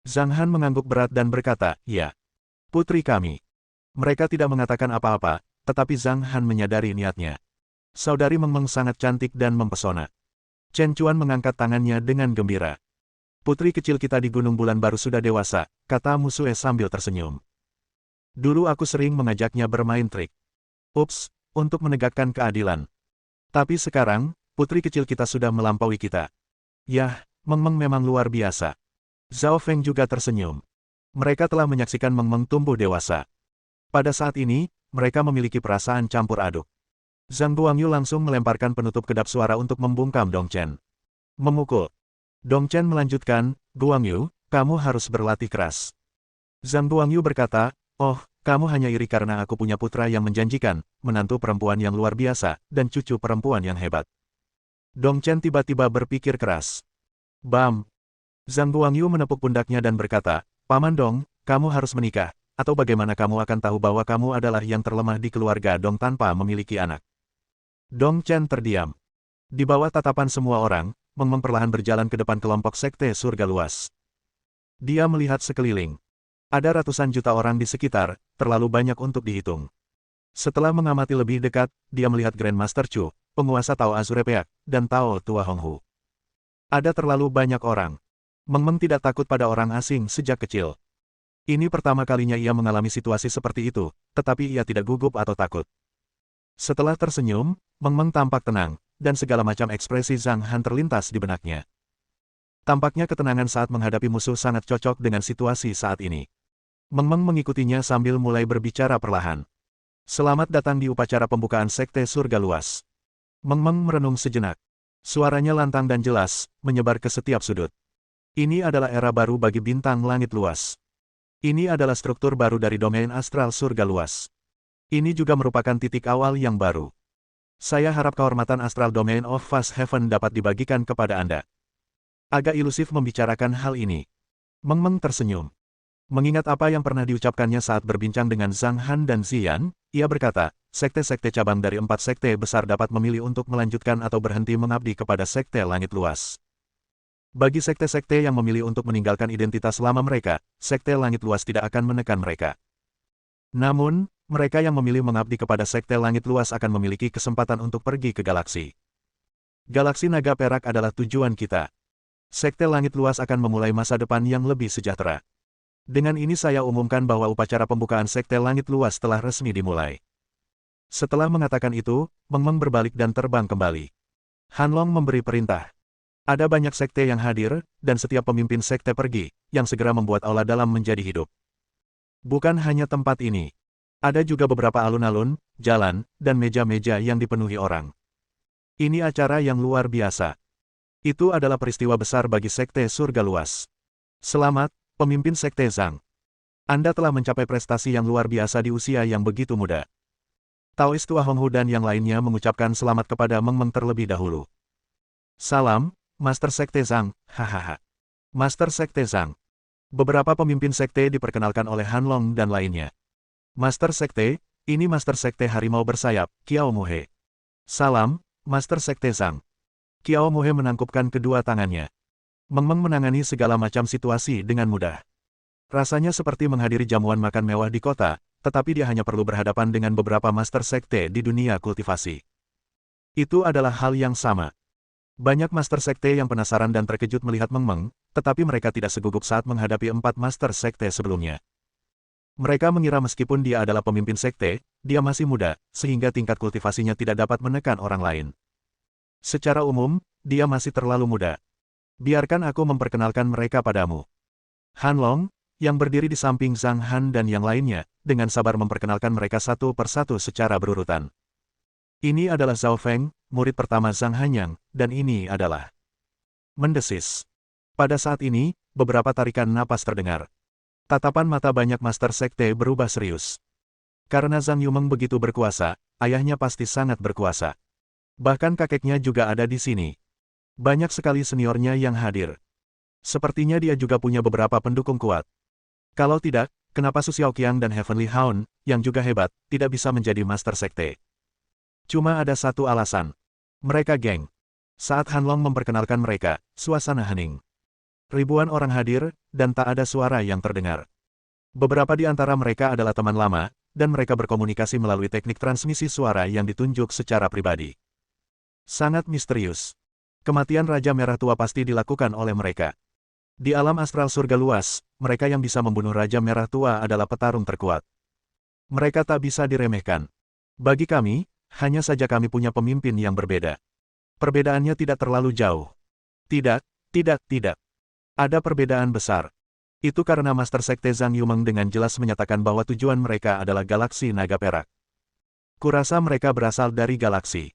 Zhang Han mengangguk berat dan berkata, "Ya, putri kami." Mereka tidak mengatakan apa-apa, tetapi Zhang Han menyadari niatnya. Saudari Meng Meng sangat cantik dan mempesona. Chen Chuan mengangkat tangannya dengan gembira. "Putri kecil kita di Gunung Bulan baru sudah dewasa," kata Musue sambil tersenyum. "Dulu aku sering mengajaknya bermain trik. Ups, untuk menegakkan keadilan. Tapi sekarang, putri kecil kita sudah melampaui kita. Yah, Meng Meng memang luar biasa." Zhao Feng juga tersenyum. Mereka telah menyaksikan Meng Meng tumbuh dewasa. Pada saat ini, mereka memiliki perasaan campur aduk. Zhang Guangyu langsung melemparkan penutup kedap suara untuk membungkam Dong Chen. Memukul. Dong Chen melanjutkan, "Guangyu, kamu harus berlatih keras." Zhang Guangyu berkata, "Oh, kamu hanya iri karena aku punya putra yang menjanjikan, menantu perempuan yang luar biasa, dan cucu perempuan yang hebat." Dong Chen tiba-tiba berpikir keras. Bam! Zhang Guangyu menepuk pundaknya dan berkata, "Paman Dong, kamu harus menikah, atau bagaimana kamu akan tahu bahwa kamu adalah yang terlemah di keluarga Dong tanpa memiliki anak." Dong Chen terdiam. Di bawah tatapan semua orang, Meng Meng perlahan berjalan ke depan kelompok sekte surga luas. Dia melihat sekeliling. Ada ratusan juta orang di sekitar, terlalu banyak untuk dihitung. Setelah mengamati lebih dekat, dia melihat Grandmaster Chu, penguasa Tao Azurepeak, dan Tao Tua Honghu. Ada terlalu banyak orang. Meng Meng tidak takut pada orang asing sejak kecil. Ini pertama kalinya ia mengalami situasi seperti itu, tetapi ia tidak gugup atau takut. Setelah tersenyum, Meng Meng tampak tenang, dan segala macam ekspresi Zhang Han terlintas di benaknya. Tampaknya ketenangan saat menghadapi musuh sangat cocok dengan situasi saat ini. Meng Meng mengikutinya sambil mulai berbicara perlahan. "Selamat datang di upacara pembukaan Sekte Surga Luas." Meng Meng merenung sejenak. Suaranya lantang dan jelas, menyebar ke setiap sudut. Ini adalah era baru bagi bintang langit luas. Ini adalah struktur baru dari domain astral surga luas. Ini juga merupakan titik awal yang baru. Saya harap kehormatan astral domain of Vast Heaven dapat dibagikan kepada Anda. Agak ilusif membicarakan hal ini. Meng Meng tersenyum. Mengingat apa yang pernah diucapkannya saat berbincang dengan Zhang Han dan Ziyan, ia berkata, sekte-sekte cabang dari 4 sekte besar dapat memilih untuk melanjutkan atau berhenti mengabdi kepada sekte langit luas. Bagi sekte-sekte yang memilih untuk meninggalkan identitas lama mereka, sekte langit luas tidak akan menekan mereka. Namun, mereka yang memilih mengabdi kepada sekte langit luas akan memiliki kesempatan untuk pergi ke galaksi. Galaksi Naga Perak adalah tujuan kita. Sekte langit luas akan memulai masa depan yang lebih sejahtera. Dengan ini saya umumkan bahwa upacara pembukaan sekte langit luas telah resmi dimulai. Setelah mengatakan itu, Meng Meng berbalik dan terbang kembali. Han Long memberi perintah. Ada banyak sekte yang hadir, dan setiap pemimpin sekte pergi, yang segera membuat aula dalam menjadi hidup. Bukan hanya tempat ini. Ada juga beberapa alun-alun, jalan, dan meja-meja yang dipenuhi orang. Ini acara yang luar biasa. Itu adalah peristiwa besar bagi sekte surga luas. Selamat, pemimpin sekte Zhang. Anda telah mencapai prestasi yang luar biasa di usia yang begitu muda. Taois Tua Honghu dan yang lainnya mengucapkan selamat kepada Meng Meng terlebih dahulu. Salam, Master Sekte Zhang, hahaha. Master Sekte Zhang. Beberapa pemimpin sekte diperkenalkan oleh Han Long dan lainnya. Master Sekte, ini Master Sekte Harimau Bersayap, Kiao Muhe. Salam, Master Sekte Zhang. Kiao Muhe menangkupkan kedua tangannya. Meng Meng menangani segala macam situasi dengan mudah. Rasanya seperti menghadiri jamuan makan mewah di kota, tetapi dia hanya perlu berhadapan dengan beberapa Master Sekte di dunia kultivasi. Itu adalah hal yang sama. Banyak Master Sekte yang penasaran dan terkejut melihat Meng Meng, tetapi mereka tidak segugup saat menghadapi 4 Master Sekte sebelumnya. Mereka mengira meskipun dia adalah pemimpin sekte, dia masih muda, sehingga tingkat kultivasinya tidak dapat menekan orang lain. Secara umum, dia masih terlalu muda. Biarkan aku memperkenalkan mereka padamu. Han Long, yang berdiri di samping Zhang Han dan yang lainnya, dengan sabar memperkenalkan mereka satu persatu secara berurutan. Ini adalah Zhao Feng, murid pertama Zhang Hanyang, dan ini adalah... Mendesis. Pada saat ini, beberapa tarikan napas terdengar. Tatapan mata banyak Master Sekte berubah serius. Karena Zhang Yumeng begitu berkuasa, ayahnya pasti sangat berkuasa. Bahkan kakeknya juga ada di sini. Banyak sekali seniornya yang hadir. Sepertinya dia juga punya beberapa pendukung kuat. Kalau tidak, kenapa Su Xiaoqiang dan Heavenly Hound, yang juga hebat, tidak bisa menjadi Master Sekte? Cuma ada satu alasan. Mereka geng. Saat Han Long memperkenalkan mereka, suasana hening. Ribuan orang hadir, dan tak ada suara yang terdengar. Beberapa di antara mereka adalah teman lama, dan mereka berkomunikasi melalui teknik transmisi suara yang ditunjuk secara pribadi. Sangat misterius. Kematian Raja Merah Tua pasti dilakukan oleh mereka. Di alam astral surga luas, mereka yang bisa membunuh Raja Merah Tua adalah petarung terkuat. Mereka tak bisa diremehkan. Bagi kami, hanya saja kami punya pemimpin yang berbeda. Perbedaannya tidak terlalu jauh. Tidak. Ada perbedaan besar. Itu karena Master Sekte Zhang Yumeng dengan jelas menyatakan bahwa tujuan mereka adalah galaksi naga perak. Kurasa mereka berasal dari galaksi.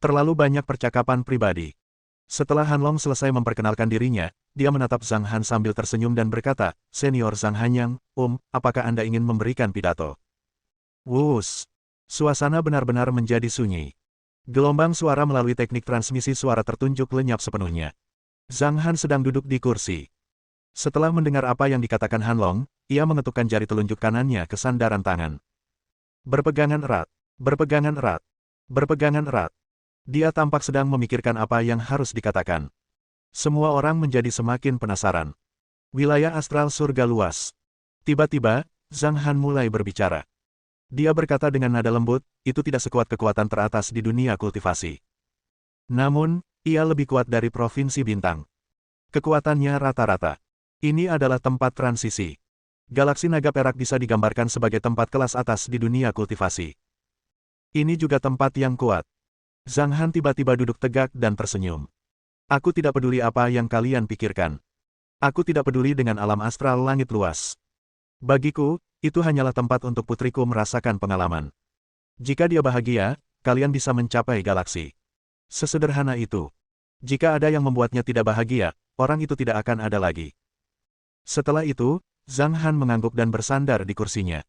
Terlalu banyak percakapan pribadi. Setelah Han Long selesai memperkenalkan dirinya, dia menatap Zhang Han sambil tersenyum dan berkata, Senior Zhang Hanyang, apakah Anda ingin memberikan pidato? Wus! Suasana benar-benar menjadi sunyi. Gelombang suara melalui teknik transmisi suara tertunjuk lenyap sepenuhnya. Zhang Han sedang duduk di kursi. Setelah mendengar apa yang dikatakan Han Long, ia mengetukkan jari telunjuk kanannya ke sandaran tangan. Berpegangan erat. Berpegangan erat. Berpegangan erat. Dia tampak sedang memikirkan apa yang harus dikatakan. Semua orang menjadi semakin penasaran. Wilayah astral surga luas. Tiba-tiba, Zhang Han mulai berbicara. Dia berkata dengan nada lembut, itu tidak sekuat kekuatan teratas di dunia kultivasi. Namun, ia lebih kuat dari Provinsi Bintang. Kekuatannya rata-rata. Ini adalah tempat transisi. Galaksi Naga Perak bisa digambarkan sebagai tempat kelas atas di dunia kultivasi. Ini juga tempat yang kuat. Zhang Han tiba-tiba duduk tegak dan tersenyum. Aku tidak peduli apa yang kalian pikirkan. Aku tidak peduli dengan alam astral langit luas. Bagiku, itu hanyalah tempat untuk putriku merasakan pengalaman. Jika dia bahagia, kalian bisa mencapai galaksi. Sesederhana itu. Jika ada yang membuatnya tidak bahagia, orang itu tidak akan ada lagi. Setelah itu, Zhang Han mengangguk dan bersandar di kursinya.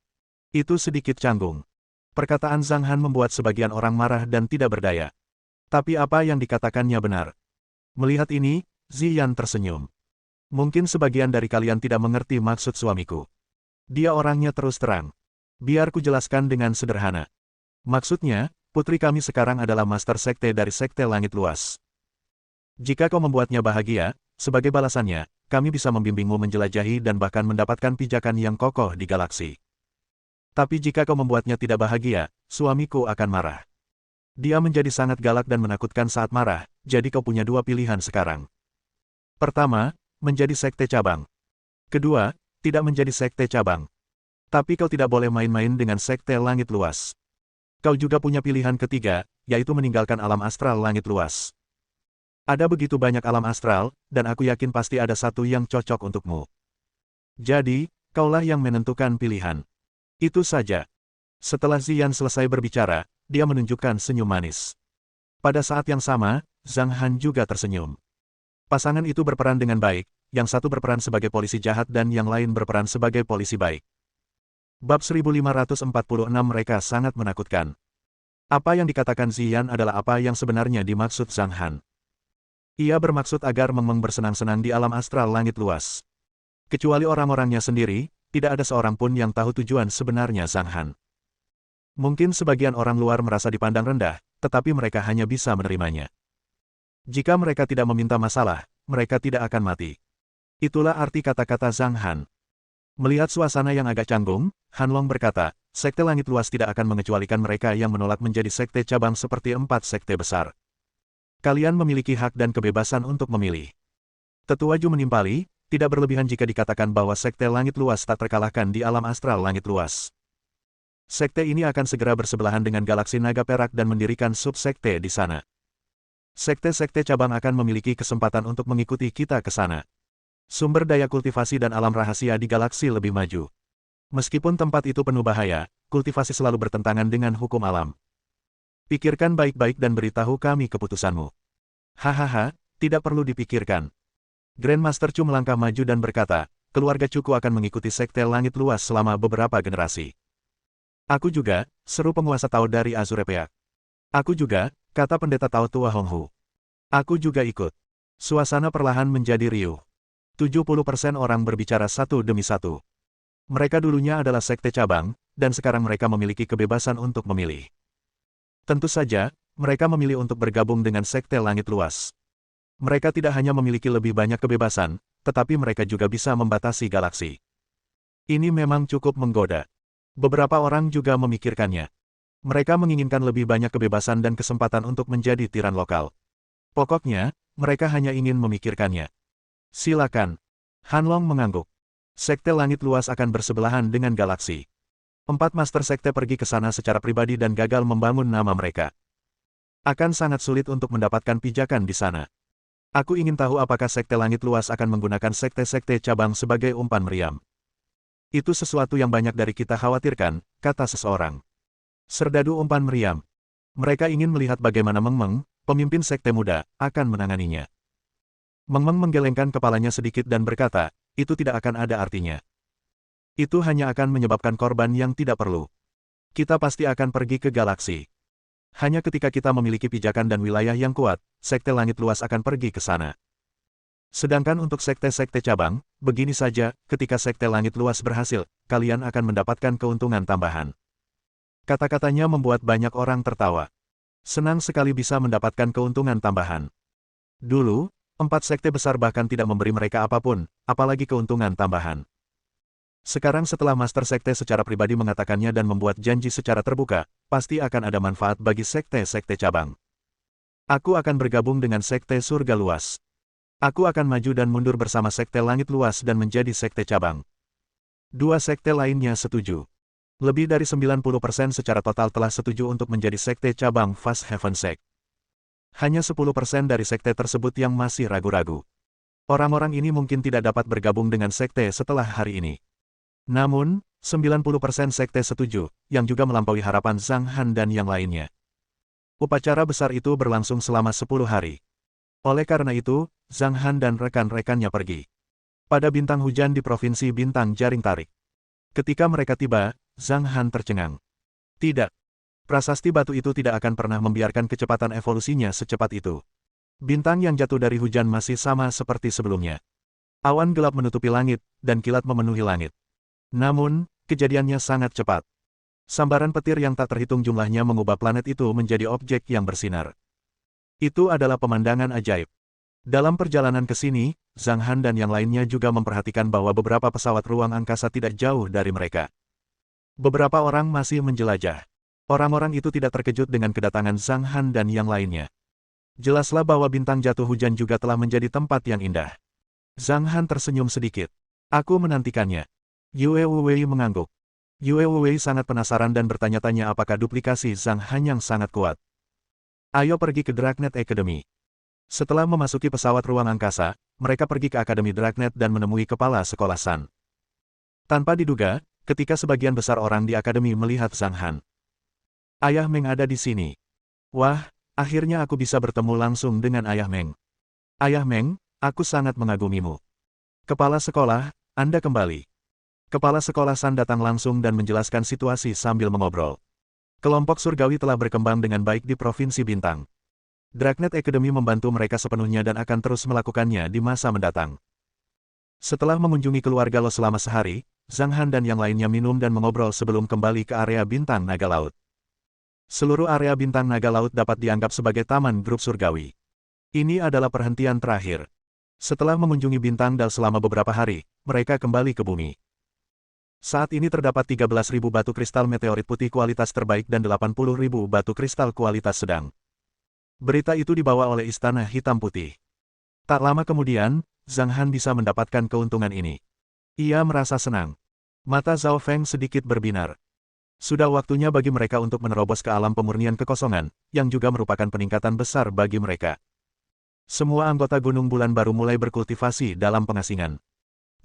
Itu sedikit canggung. Perkataan Zhang Han membuat sebagian orang marah dan tidak berdaya. Tapi apa yang dikatakannya benar. Melihat ini, Ziyan tersenyum. Mungkin sebagian dari kalian tidak mengerti maksud suamiku. Dia orangnya terus terang. Biar ku jelaskan dengan sederhana. Maksudnya, putri kami sekarang adalah master sekte dari Sekte Langit Luas. Jika kau membuatnya bahagia, sebagai balasannya, kami bisa membimbingmu menjelajahi dan bahkan mendapatkan pijakan yang kokoh di galaksi. Tapi jika kau membuatnya tidak bahagia, suamiku akan marah. Dia menjadi sangat galak dan menakutkan saat marah, jadi kau punya dua pilihan sekarang. Pertama, menjadi sekte cabang. Kedua, tidak menjadi sekte cabang. Tapi kau tidak boleh main-main dengan Sekte Langit Luas. Kau juga punya pilihan ketiga, yaitu meninggalkan alam astral langit luas. Ada begitu banyak alam astral, dan aku yakin pasti ada satu yang cocok untukmu. Jadi, kaulah yang menentukan pilihan. Itu saja. Setelah Ziyan selesai berbicara, dia menunjukkan senyum manis. Pada saat yang sama, Zhang Han juga tersenyum. Pasangan itu berperan dengan baik, yang satu berperan sebagai polisi jahat dan yang lain berperan sebagai polisi baik. Bab 1546 mereka sangat menakutkan. Apa yang dikatakan Ziyan adalah apa yang sebenarnya dimaksud Zhang Han. Ia bermaksud agar Meng bersenang-senang di alam astral langit luas. Kecuali orang-orangnya sendiri, tidak ada seorang pun yang tahu tujuan sebenarnya Zhang Han. Mungkin sebagian orang luar merasa dipandang rendah, tetapi mereka hanya bisa menerimanya. Jika mereka tidak meminta masalah, mereka tidak akan mati. Itulah arti kata-kata Zhang Han. Melihat suasana yang agak canggung, Han Long berkata, Sekte Langit Luas tidak akan mengecualikan mereka yang menolak menjadi sekte cabang seperti 4 sekte besar. Kalian memiliki hak dan kebebasan untuk memilih. Tetua Ju menimpali, tidak berlebihan jika dikatakan bahwa Sekte Langit Luas tak terkalahkan di alam astral langit luas. Sekte ini akan segera bersebelahan dengan galaksi naga perak dan mendirikan sub-sekte di sana. Sekte-sekte cabang akan memiliki kesempatan untuk mengikuti kita ke sana. Sumber daya kultivasi dan alam rahasia di galaksi lebih maju. Meskipun tempat itu penuh bahaya, kultivasi selalu bertentangan dengan hukum alam. Pikirkan baik-baik dan beritahu kami keputusanmu. Hahaha, tidak perlu dipikirkan. Grandmaster Chu melangkah maju dan berkata, keluarga Chuku akan mengikuti Sekte Langit Luas selama beberapa generasi. Aku juga, seru penguasa Tao dari Azurepeak. Aku juga, kata pendeta Tao tua Honghu. Aku juga ikut. Suasana perlahan menjadi riuh. 70% orang berbicara satu demi satu. Mereka dulunya adalah sekte cabang, dan sekarang mereka memiliki kebebasan untuk memilih. Tentu saja, mereka memilih untuk bergabung dengan Sekte Langit Luas. Mereka tidak hanya memiliki lebih banyak kebebasan, tetapi mereka juga bisa membatasi galaksi. Ini memang cukup menggoda. Beberapa orang juga memikirkannya. Mereka menginginkan lebih banyak kebebasan dan kesempatan untuk menjadi tiran lokal. Pokoknya, mereka hanya ingin memikirkannya. Silakan. Han Long mengangguk. Sekte Langit Luas akan bersebelahan dengan galaksi. 4 master sekte pergi ke sana secara pribadi dan gagal membangun nama mereka. Akan sangat sulit untuk mendapatkan pijakan di sana. Aku ingin tahu apakah Sekte Langit Luas akan menggunakan sekte-sekte cabang sebagai umpan meriam. Itu sesuatu yang banyak dari kita khawatirkan, kata seseorang. Serdadu umpan meriam. Mereka ingin melihat bagaimana Meng, pemimpin sekte muda, akan menanganinya. Meng menggelengkan kepalanya sedikit dan berkata, itu tidak akan ada artinya. Itu hanya akan menyebabkan korban yang tidak perlu. Kita pasti akan pergi ke galaksi. Hanya ketika kita memiliki pijakan dan wilayah yang kuat, Sekte Langit Luas akan pergi ke sana. Sedangkan untuk sekte-sekte cabang, begini saja, ketika Sekte Langit Luas berhasil, kalian akan mendapatkan keuntungan tambahan. Kata-katanya membuat banyak orang tertawa. Senang sekali bisa mendapatkan keuntungan tambahan. Dulu, 4 sekte besar bahkan tidak memberi mereka apapun, apalagi keuntungan tambahan. Sekarang setelah Master Sekte secara pribadi mengatakannya dan membuat janji secara terbuka, pasti akan ada manfaat bagi sekte-sekte cabang. Aku akan bergabung dengan Sekte Surga Luas. Aku akan maju dan mundur bersama Sekte Langit Luas dan menjadi sekte cabang. 2 sekte lainnya setuju. Lebih dari 90% secara total telah setuju untuk menjadi sekte cabang Fast Heaven Sect. Hanya 10% dari sekte tersebut yang masih ragu-ragu. Orang-orang ini mungkin tidak dapat bergabung dengan sekte setelah hari ini. Namun, 90% sekte setuju, yang juga melampaui harapan Zhang Han dan yang lainnya. Upacara besar itu berlangsung selama 10 hari. Oleh karena itu, Zhang Han dan rekan-rekannya pergi. Pada bintang hujan di Provinsi Bintang Jaring Tarik. Ketika mereka tiba, Zhang Han tercengang. Tidak. Prasasti batu itu tidak akan pernah membiarkan kecepatan evolusinya secepat itu. Bintang yang jatuh dari hujan masih sama seperti sebelumnya. Awan gelap menutupi langit, dan kilat memenuhi langit. Namun, kejadiannya sangat cepat. Sambaran petir yang tak terhitung jumlahnya mengubah planet itu menjadi objek yang bersinar. Itu adalah pemandangan ajaib. Dalam perjalanan ke sini, Zhang Han dan yang lainnya juga memperhatikan bahwa beberapa pesawat ruang angkasa tidak jauh dari mereka. Beberapa orang masih menjelajah. Orang-orang itu tidak terkejut dengan kedatangan Zhang Han dan yang lainnya. Jelaslah bahwa bintang jatuh hujan juga telah menjadi tempat yang indah. Zhang Han tersenyum sedikit. Aku menantikannya. Yue Wei mengangguk. Yue Wei sangat penasaran dan bertanya-tanya apakah duplikasi Zhang Han yang sangat kuat. Ayo pergi ke Dragnet Academy. Setelah memasuki pesawat ruang angkasa, mereka pergi ke Akademi Dragnet dan menemui kepala sekolah Sun. Tanpa diduga, ketika sebagian besar orang di akademi melihat Zhang Han. Ayah Meng ada di sini. Wah, akhirnya aku bisa bertemu langsung dengan Ayah Meng. Ayah Meng, aku sangat mengagumimu. Kepala sekolah, Anda kembali. Kepala sekolah Sun datang langsung dan menjelaskan situasi sambil mengobrol. Kelompok surgawi telah berkembang dengan baik di Provinsi Bintang. Dragnet Academy membantu mereka sepenuhnya dan akan terus melakukannya di masa mendatang. Setelah mengunjungi keluarga Lo selama sehari, Zhang Han dan yang lainnya minum dan mengobrol sebelum kembali ke area Bintang Naga Laut. Seluruh area Bintang Naga Laut dapat dianggap sebagai taman grup surgawi. Ini adalah perhentian terakhir. Setelah mengunjungi Bintang Dal selama beberapa hari, mereka kembali ke bumi. Saat ini terdapat 13.000 batu kristal meteorit putih kualitas terbaik dan 80.000 batu kristal kualitas sedang. Berita itu dibawa oleh Istana Hitam Putih. Tak lama kemudian, Zhang Han bisa mendapatkan keuntungan ini. Ia merasa senang. Mata Zhao Feng sedikit berbinar. Sudah waktunya bagi mereka untuk menerobos ke alam pemurnian kekosongan, yang juga merupakan peningkatan besar bagi mereka. Semua anggota Gunung Bulan baru mulai berkultivasi dalam pengasingan.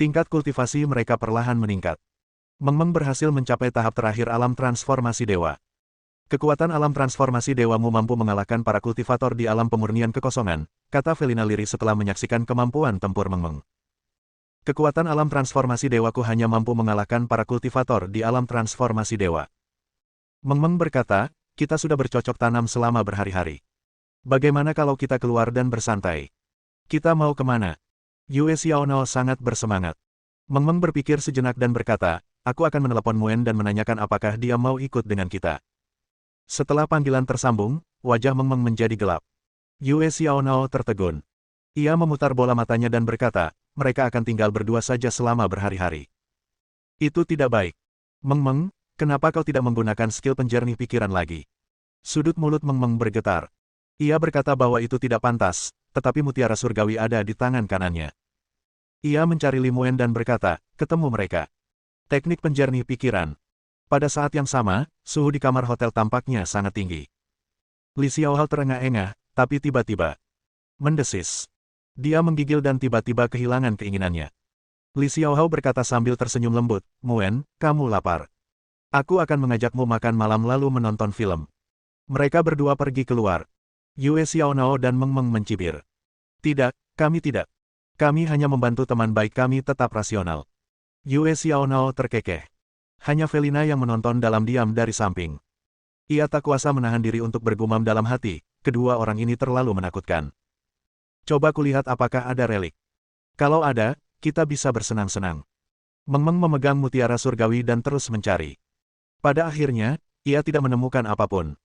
Tingkat kultivasi mereka perlahan meningkat. Meng Meng berhasil mencapai tahap terakhir alam transformasi dewa. Kekuatan alam transformasi dewamu mampu mengalahkan para kultivator di alam pemurnian kekosongan, kata Felina lirih setelah menyaksikan kemampuan tempur Meng Meng. Kekuatan alam transformasi dewaku hanya mampu mengalahkan para kultivator di alam transformasi dewa. Meng Meng berkata, kita sudah bercocok tanam selama berhari-hari. Bagaimana kalau kita keluar dan bersantai? Kita mau kemana? Yue Xiaonao sangat bersemangat. Meng Meng berpikir sejenak dan berkata, aku akan menelepon Muen dan menanyakan apakah dia mau ikut dengan kita. Setelah panggilan tersambung, wajah Meng Meng menjadi gelap. Yue Xiaonao tertegun. Ia memutar bola matanya dan berkata, mereka akan tinggal berdua saja selama berhari-hari. Itu tidak baik. Meng Meng, kenapa kau tidak menggunakan skill penjernih pikiran lagi? Sudut mulut Meng Meng bergetar. Ia berkata bahwa itu tidak pantas, tetapi mutiara surgawi ada di tangan kanannya. Ia mencari Li Muen dan berkata, ketemu mereka. Teknik penjernih pikiran. Pada saat yang sama, suhu di kamar hotel tampaknya sangat tinggi. Li Xiaohao terengah-engah, tapi tiba-tiba mendesis. Dia menggigil dan tiba-tiba kehilangan keinginannya. Li Xiaohao berkata sambil tersenyum lembut, Muen, kamu lapar. Aku akan mengajakmu makan malam lalu menonton film. Mereka berdua pergi keluar. Yue Xiaonao dan Meng Meng mencibir. Tidak, kami tidak. Kami hanya membantu teman baik kami tetap rasional. Yue Xiaonao terkekeh. Hanya Felina yang menonton dalam diam dari samping. Ia tak kuasa menahan diri untuk bergumam dalam hati, kedua orang ini terlalu menakutkan. Coba kulihat apakah ada relik. Kalau ada, kita bisa bersenang-senang. Meng Meng memegang mutiara surgawi dan terus mencari. Pada akhirnya, ia tidak menemukan apapun.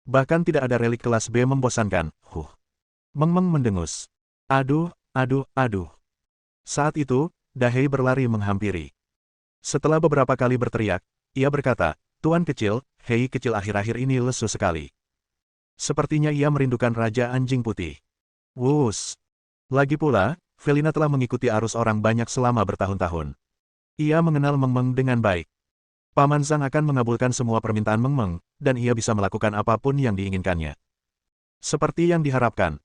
Bahkan tidak ada relik kelas B membosankan. Meng Meng mendengus. Aduh, aduh, aduh. Saat itu, Dahei berlari menghampiri. Setelah beberapa kali berteriak, ia berkata, Tuan kecil, Hei kecil akhir-akhir ini lesu sekali. Sepertinya ia merindukan Raja Anjing Putih. Wus. Lagi pula, Felina telah mengikuti arus orang banyak selama bertahun-tahun. Ia mengenal Meng Meng dengan baik. Paman Zhang akan mengabulkan semua permintaan Meng Meng, dan ia bisa melakukan apapun yang diinginkannya. Seperti yang diharapkan.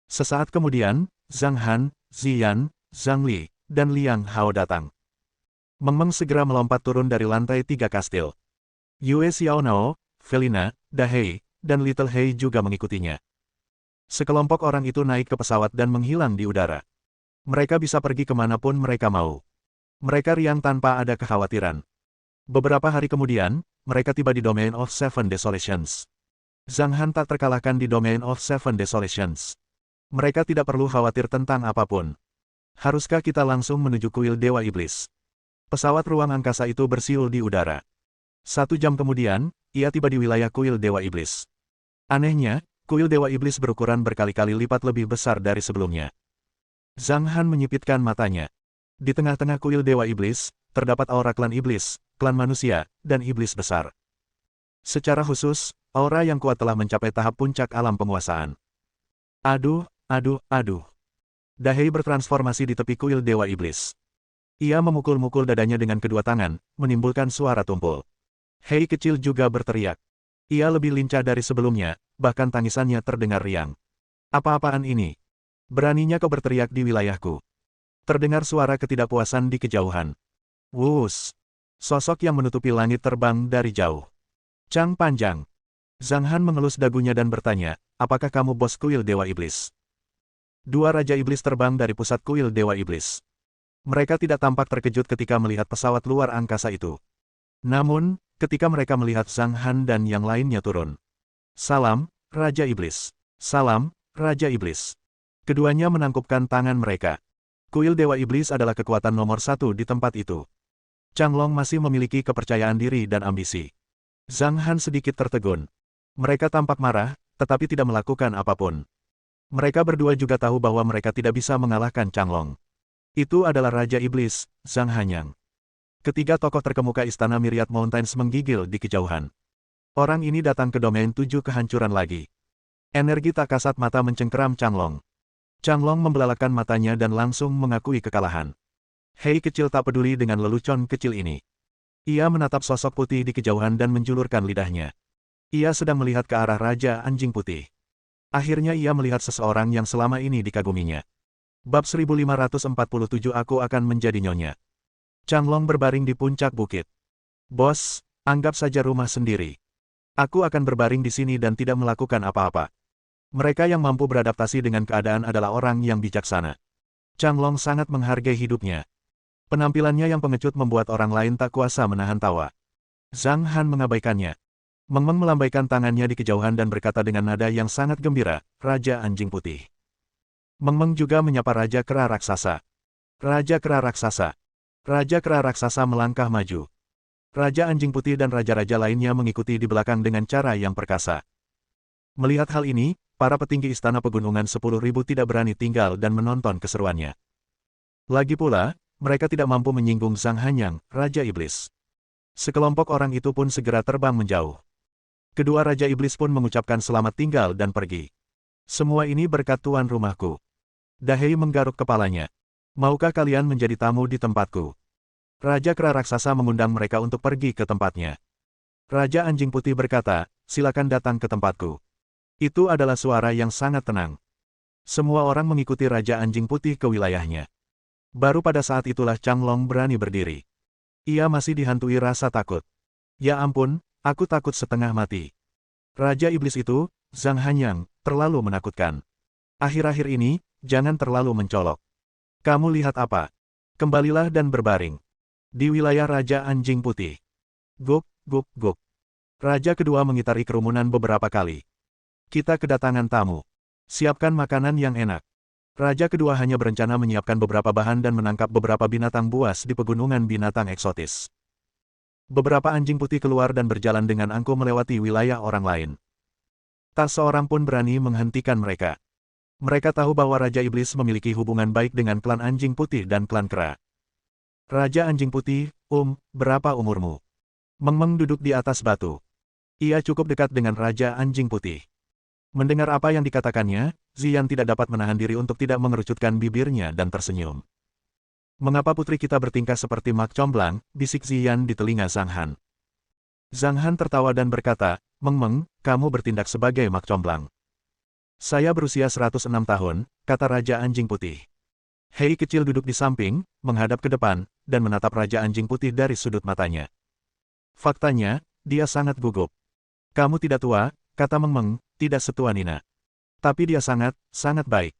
Sesaat kemudian, Zhang Han, Ziyan, Zhang Li, dan Liang Hao datang. Meng Meng segera melompat turun dari lantai 3 kastil. Yue Xiaonao, Felina, Dahei, dan Little Hei juga mengikutinya. Sekelompok orang itu naik ke pesawat dan menghilang di udara. Mereka bisa pergi kemanapun mereka mau. Mereka riang tanpa ada kekhawatiran. Beberapa hari kemudian, mereka tiba di Domain of Seven Desolations. Zhang Han tak terkalahkan di Domain of Seven Desolations. Mereka tidak perlu khawatir tentang apapun. Haruskah kita langsung menuju kuil Dewa Iblis? Pesawat ruang angkasa itu bersiul di udara. 1 jam kemudian, ia tiba di wilayah kuil Dewa Iblis. Anehnya, kuil Dewa Iblis berukuran berkali-kali lipat lebih besar dari sebelumnya. Zhang Han menyipitkan matanya. Di tengah-tengah kuil Dewa Iblis, terdapat aura klan iblis, klan manusia, dan iblis besar. Secara khusus, aura yang kuat telah mencapai tahap puncak alam penguasaan. Aduh, aduh, aduh. Dahei bertransformasi di tepi kuil Dewa Iblis. Ia memukul-mukul dadanya dengan kedua tangan, menimbulkan suara tumpul. Hei kecil juga berteriak. Ia lebih lincah dari sebelumnya, bahkan tangisannya terdengar riang. Apa-apaan ini? Beraninya kau berteriak di wilayahku. Terdengar suara ketidakpuasan di kejauhan. Wus! Sosok yang menutupi langit terbang dari jauh. Chang Panjang. Zhang Han mengelus dagunya dan bertanya, apakah kamu bos kuil Dewa Iblis? Dua Raja Iblis terbang dari pusat kuil Dewa Iblis. Mereka tidak tampak terkejut ketika melihat pesawat luar angkasa itu. Namun, ketika mereka melihat Zhang Han dan yang lainnya turun. Salam, Raja Iblis. Salam, Raja Iblis. Keduanya menangkupkan tangan mereka. Kuil Dewa Iblis adalah kekuatan nomor 1 di tempat itu. Changlong masih memiliki kepercayaan diri dan ambisi. Zhang Han sedikit tertegun. Mereka tampak marah, tetapi tidak melakukan apapun. Mereka berdua juga tahu bahwa mereka tidak bisa mengalahkan Changlong. Itu adalah Raja Iblis, Zhang Hanyang. Ketiga tokoh terkemuka Istana Myriad Mountains menggigil di kejauhan. Orang ini datang ke domain 7 kehancuran lagi. Energi tak kasat mata mencengkeram Changlong. Changlong membelalakan matanya dan langsung mengakui kekalahan. Hei kecil tak peduli dengan lelucon kecil ini. Ia menatap sosok putih di kejauhan dan menjulurkan lidahnya. Ia sedang melihat ke arah Raja Anjing Putih. Akhirnya ia melihat seseorang yang selama ini dikaguminya. Bab 1547 Aku akan menjadi nyonya. Changlong berbaring di puncak bukit. Bos, anggap saja rumah sendiri. Aku akan berbaring di sini dan tidak melakukan apa-apa. Mereka yang mampu beradaptasi dengan keadaan adalah orang yang bijaksana. Changlong sangat menghargai hidupnya. Penampilannya yang pengecut membuat orang lain tak kuasa menahan tawa. Zhang Han mengabaikannya. Meng Meng melambaikan tangannya di kejauhan dan berkata dengan nada yang sangat gembira, Raja Anjing Putih. Meng Meng juga menyapa Raja Kera Raksasa. Raja Kera Raksasa. Raja Kera Raksasa melangkah maju. Raja Anjing Putih dan raja-raja lainnya mengikuti di belakang dengan cara yang perkasa. Melihat hal ini, para petinggi Istana Pegunungan 10.000 tidak berani tinggal dan menonton keseruannya. Lagi pula, mereka tidak mampu menyinggung Zhang Hanyang, Raja Iblis. Sekelompok orang itu pun segera terbang menjauh. Kedua Raja Iblis pun mengucapkan selamat tinggal dan pergi. Semua ini berkat tuan rumahku. Dahei menggaruk kepalanya. Maukah kalian menjadi tamu di tempatku? Raja Kera Raksasa mengundang mereka untuk pergi ke tempatnya. Raja Anjing Putih berkata, silakan datang ke tempatku. Itu adalah suara yang sangat tenang. Semua orang mengikuti Raja Anjing Putih ke wilayahnya. Baru pada saat itulah Changlong berani berdiri. Ia masih dihantui rasa takut. Ya ampun, aku takut setengah mati. Raja Iblis itu, Zhang Hanyang, terlalu menakutkan. Akhir-akhir ini, jangan terlalu mencolok. Kamu lihat apa? Kembalilah dan berbaring. Di wilayah Raja Anjing Putih. Guk, guk, guk. Raja kedua mengitari kerumunan beberapa kali. Kita kedatangan tamu. Siapkan makanan yang enak. Raja kedua hanya berencana menyiapkan beberapa bahan dan menangkap beberapa binatang buas di pegunungan binatang eksotis. Beberapa anjing putih keluar dan berjalan dengan angkuh melewati wilayah orang lain. Tak seorang pun berani menghentikan mereka. Mereka tahu bahwa Raja Iblis memiliki hubungan baik dengan klan Anjing Putih dan klan Kera. Raja Anjing Putih, berapa umurmu? Meng Meng duduk di atas batu. Ia cukup dekat dengan Raja Anjing Putih. Mendengar apa yang dikatakannya, Ziyan tidak dapat menahan diri untuk tidak mengerucutkan bibirnya dan tersenyum. Mengapa putri kita bertingkah seperti mak comblang, bisik Ziyan di telinga Zhang Han. Zhang Han tertawa dan berkata, Meng Meng, kamu bertindak sebagai mak comblang. Saya berusia 106 tahun, kata Raja Anjing Putih. Hei kecil duduk di samping, menghadap ke depan, dan menatap Raja Anjing Putih dari sudut matanya. Faktanya, dia sangat gugup. Kamu tidak tua, kata Meng Meng, tidak setua Nina. Tapi dia sangat baik.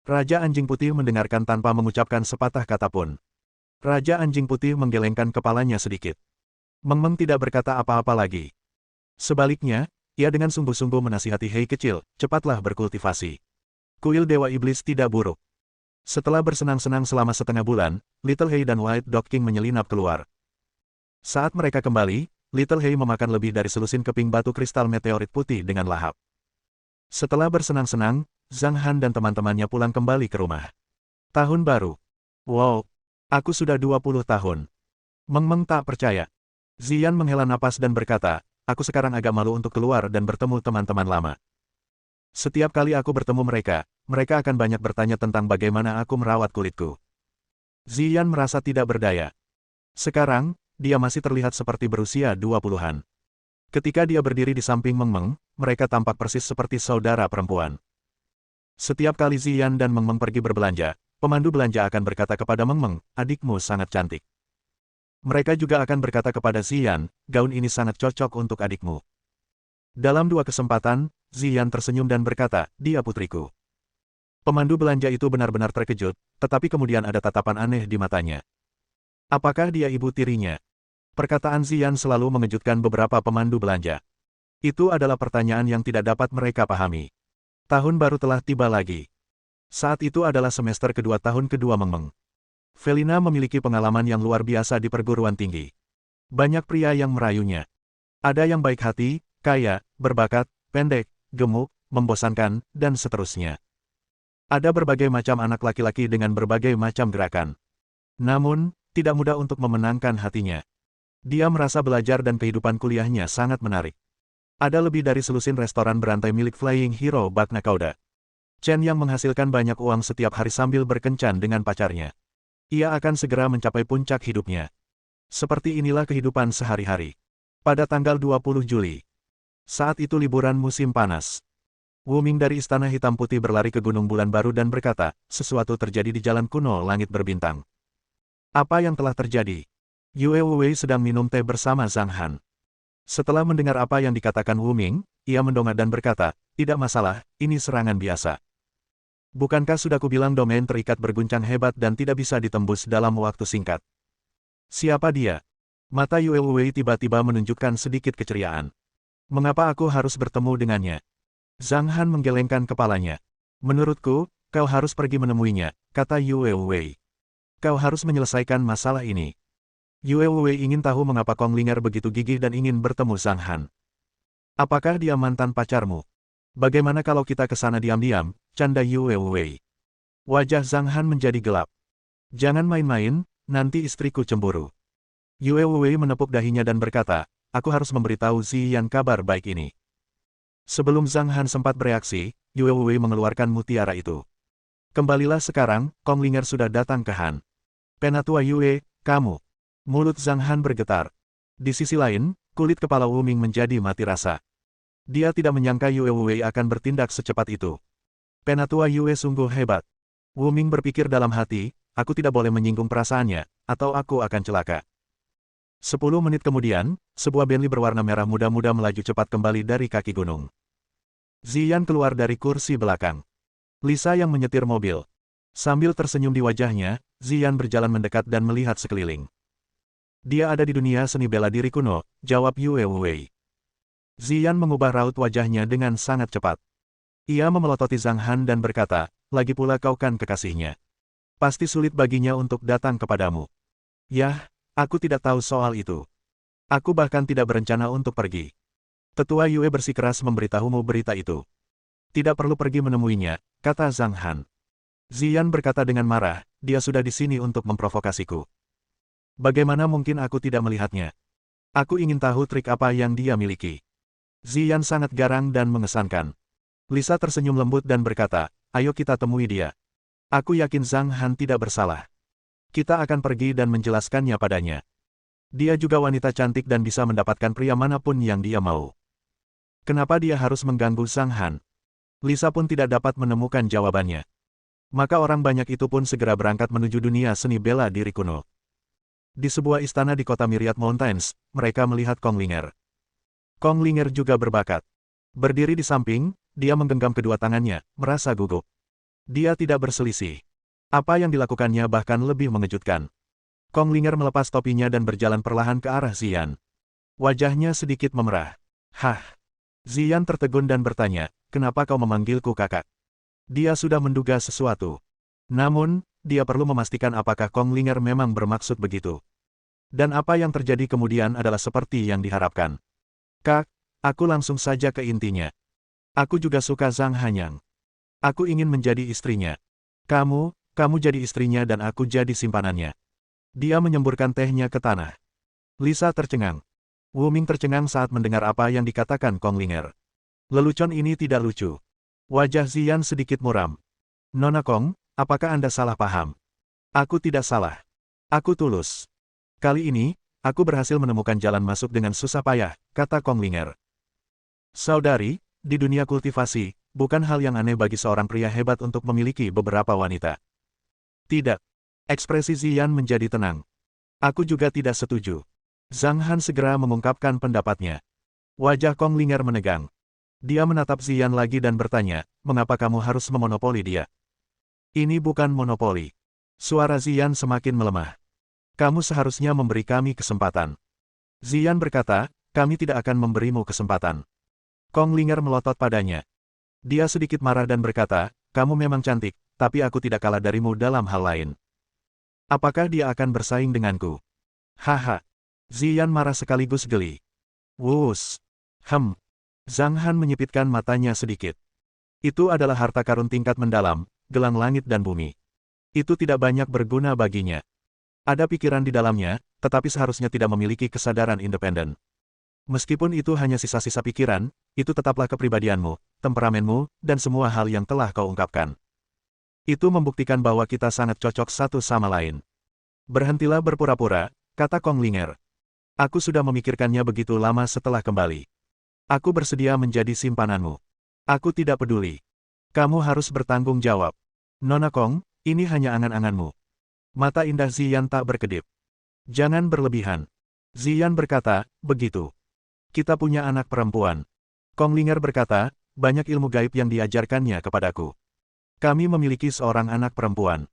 Raja Anjing Putih mendengarkan tanpa mengucapkan sepatah kata pun. Raja Anjing Putih menggelengkan kepalanya sedikit. Meng Meng tidak berkata apa-apa lagi. Sebaliknya, ia dengan sungguh-sungguh menasihati Hei kecil, cepatlah berkultivasi. Kuil Dewa Iblis tidak buruk. Setelah bersenang-senang selama setengah bulan, Little Hei dan White Dog King menyelinap keluar. Saat mereka kembali, Little Hei memakan lebih dari selusin keping batu kristal meteorit putih dengan lahap. Setelah bersenang-senang, Zhang Han dan teman-temannya pulang kembali ke rumah. Tahun baru. Wow, aku sudah 20 tahun. Meng Meng tak percaya. Ziyan menghela napas dan berkata, aku sekarang agak malu untuk keluar dan bertemu teman-teman lama. Setiap kali aku bertemu mereka akan banyak bertanya tentang bagaimana aku merawat kulitku. Ziyan merasa tidak berdaya. Sekarang, dia masih terlihat seperti berusia 20-an. Ketika dia berdiri di samping Meng Meng, mereka tampak persis seperti saudara perempuan. Setiap kali Ziyan dan Meng Meng pergi berbelanja, pemandu belanja akan berkata kepada Meng Meng, adikmu sangat cantik. Mereka juga akan berkata kepada Ziyan, gaun ini sangat cocok untuk adikmu. Dalam dua kesempatan, Ziyan tersenyum dan berkata, dia putriku. Pemandu belanja itu benar-benar terkejut, tetapi kemudian ada tatapan aneh di matanya. Apakah dia ibu tirinya? Perkataan Ziyan selalu mengejutkan beberapa pemandu belanja. Itu adalah pertanyaan yang tidak dapat mereka pahami. Tahun baru telah tiba lagi. Saat itu adalah semester kedua tahun kedua Meng Meng. Felina memiliki pengalaman yang luar biasa di perguruan tinggi. Banyak pria yang merayunya. Ada yang baik hati, kaya, berbakat, pendek, gemuk, membosankan, dan seterusnya. Ada berbagai macam anak laki-laki dengan berbagai macam gerakan. Namun, tidak mudah untuk memenangkan hatinya. Dia merasa belajar dan kehidupan kuliahnya sangat menarik. Ada lebih dari selusin restoran berantai milik Flying Hero Bak Nakauda. Chen yang menghasilkan banyak uang setiap hari sambil berkencan dengan pacarnya. Ia akan segera mencapai puncak hidupnya. Seperti inilah kehidupan sehari-hari. Pada tanggal 20 Juli. Saat itu liburan musim panas. Wu Ming dari Istana Hitam Putih berlari ke Gunung Bulan Baru dan berkata, sesuatu terjadi di jalan kuno langit berbintang. Apa yang telah terjadi? Yue Wei sedang minum teh bersama Zhang Han. Setelah mendengar apa yang dikatakan Wu Ming, ia mendongak dan berkata, tidak masalah, ini serangan biasa. Bukankah sudah kubilang domain terikat berguncang hebat dan tidak bisa ditembus dalam waktu singkat? Siapa dia? Mata Yue Wei tiba-tiba menunjukkan sedikit keceriaan. Mengapa aku harus bertemu dengannya? Zhang Han menggelengkan kepalanya. Menurutku, kau harus pergi menemuinya, kata Yue Wei. Kau harus menyelesaikan masalah ini. Yue Wei ingin tahu mengapa Kong Linger begitu gigih dan ingin bertemu Zhang Han. Apakah dia mantan pacarmu? Bagaimana kalau kita ke sana diam-diam, canda Yue Wei. Wajah Zhang Han menjadi gelap. Jangan main-main, nanti istriku cemburu. Yue Wei menepuk dahinya dan berkata, aku harus memberitahu Ziyan kabar baik ini. Sebelum Zhang Han sempat bereaksi, Yue Wei mengeluarkan mutiara itu. Kembalilah sekarang, Kong Linger sudah datang ke Han. Penatua Yue, kamu. Mulut Zhang Han bergetar. Di sisi lain, kulit kepala Wu Ming menjadi mati rasa. Dia tidak menyangka Yue Wei akan bertindak secepat itu. Penatua Yue sungguh hebat. Wu Ming berpikir dalam hati, aku tidak boleh menyinggung perasaannya, atau aku akan celaka. 10 menit kemudian, sebuah Bentley berwarna merah muda-muda melaju cepat kembali dari kaki gunung. Ziyan keluar dari kursi belakang. Lisa yang menyetir mobil. Sambil tersenyum di wajahnya, Ziyan berjalan mendekat dan melihat sekeliling. Dia ada di dunia seni bela diri kuno, jawab Yue Wei. Ziyan mengubah raut wajahnya dengan sangat cepat. Ia memelototi Zhang Han dan berkata, lagi pula kau kan kekasihnya. Pasti sulit baginya untuk datang kepadamu. Yah, aku tidak tahu soal itu. Aku bahkan tidak berencana untuk pergi. Tetua Yue bersikeras memberitahumu berita itu. Tidak perlu pergi menemuinya, kata Zhang Han. Ziyan berkata dengan marah, dia sudah di sini untuk memprovokasiku. Bagaimana mungkin aku tidak melihatnya? Aku ingin tahu trik apa yang dia miliki. Ziyan sangat garang dan mengesankan. Lisa tersenyum lembut dan berkata, ayo kita temui dia. Aku yakin Zhang Han tidak bersalah. Kita akan pergi dan menjelaskannya padanya. Dia juga wanita cantik dan bisa mendapatkan pria manapun yang dia mau. Kenapa dia harus mengganggu Zhang Han? Lisa pun tidak dapat menemukan jawabannya. Maka orang banyak itu pun segera berangkat menuju dunia seni bela diri kuno. Di sebuah istana di kota Myriad Mountains, mereka melihat Kong Linger. Kong Linger juga berbakat. Berdiri di samping, dia menggenggam kedua tangannya, merasa gugup. Dia tidak berselisih. Apa yang dilakukannya bahkan lebih mengejutkan. Kong Linger melepas topinya dan berjalan perlahan ke arah Ziyan. Wajahnya sedikit memerah. Hah? Ziyan tertegun dan bertanya, kenapa kau memanggilku kakak? Dia sudah menduga sesuatu. Namun, dia perlu memastikan apakah Kong Linger memang bermaksud begitu. Dan apa yang terjadi kemudian adalah seperti yang diharapkan. Kak, aku langsung saja ke intinya. Aku juga suka Zhang Hanyang. Aku ingin menjadi istrinya. Kamu jadi istrinya dan aku jadi simpanannya. Dia menyemburkan tehnya ke tanah. Lisa tercengang. Wu Ming tercengang saat mendengar apa yang dikatakan Kong Linger. Lelucon ini tidak lucu. Wajah Ziyan sedikit muram. Nona Kong, apakah Anda salah paham? Aku tidak salah. Aku tulus. Kali ini, aku berhasil menemukan jalan masuk dengan susah payah, kata Kong Linger. Saudari, di dunia kultivasi, bukan hal yang aneh bagi seorang pria hebat untuk memiliki beberapa wanita. Tidak. Ekspresi Ziyan menjadi tenang. Aku juga tidak setuju. Zhang Han segera mengungkapkan pendapatnya. Wajah Kong Linger menegang. Dia menatap Ziyan lagi dan bertanya, mengapa kamu harus memonopoli dia? Ini bukan monopoli. Suara Ziyan semakin melemah. Kamu seharusnya memberi kami kesempatan. Ziyan berkata, kami tidak akan memberimu kesempatan. Kong Linger melotot padanya. Dia sedikit marah dan berkata, kamu memang cantik, tapi aku tidak kalah darimu dalam hal lain. Apakah dia akan bersaing denganku? Haha. Ziyan marah sekaligus geli. Wus. Zhang Han menyipitkan matanya sedikit. Itu adalah harta karun tingkat mendalam, gelang langit dan bumi. Itu tidak banyak berguna baginya. Ada pikiran di dalamnya, tetapi seharusnya tidak memiliki kesadaran independen. Meskipun itu hanya sisa-sisa pikiran, itu tetaplah kepribadianmu, temperamenmu, dan semua hal yang telah kau ungkapkan. Itu membuktikan bahwa kita sangat cocok satu sama lain. Berhentilah berpura-pura, kata Kong Linger. Aku sudah memikirkannya begitu lama setelah kembali. Aku bersedia menjadi simpananmu. Aku tidak peduli. Kamu harus bertanggung jawab. Nona Kong, ini hanya angan-anganmu. Mata indah Ziyan tak berkedip. Jangan berlebihan. Ziyan berkata, begitu. Kita punya anak perempuan. Kong Linger berkata, banyak ilmu gaib yang diajarkannya kepadaku. Kami memiliki seorang anak perempuan.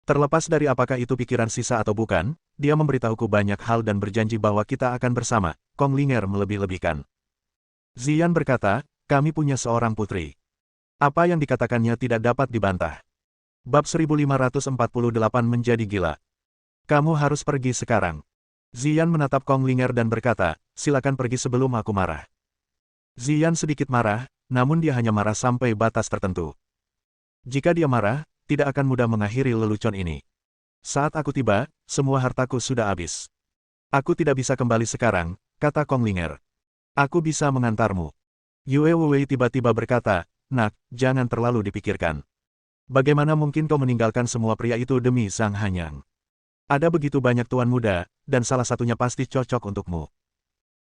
Terlepas dari apakah itu pikiran sisa atau bukan, dia memberitahuku banyak hal dan berjanji bahwa kita akan bersama. Kong Linger melebih-lebihkan. Ziyan berkata, kami punya seorang putri. Apa yang dikatakannya tidak dapat dibantah. Bab 1548 menjadi gila. Kamu harus pergi sekarang. Ziyan menatap Kong Linger dan berkata, silakan pergi sebelum aku marah. Ziyan sedikit marah, namun dia hanya marah sampai batas tertentu. Jika dia marah, tidak akan mudah mengakhiri lelucon ini. Saat aku tiba, semua hartaku sudah habis. Aku tidak bisa kembali sekarang, kata Kong Linger. Aku bisa mengantarmu. Yue Wei tiba-tiba berkata, nak, jangan terlalu dipikirkan. Bagaimana mungkin kau meninggalkan semua pria itu demi Zhang Hanyang? Ada begitu banyak tuan muda, dan salah satunya pasti cocok untukmu.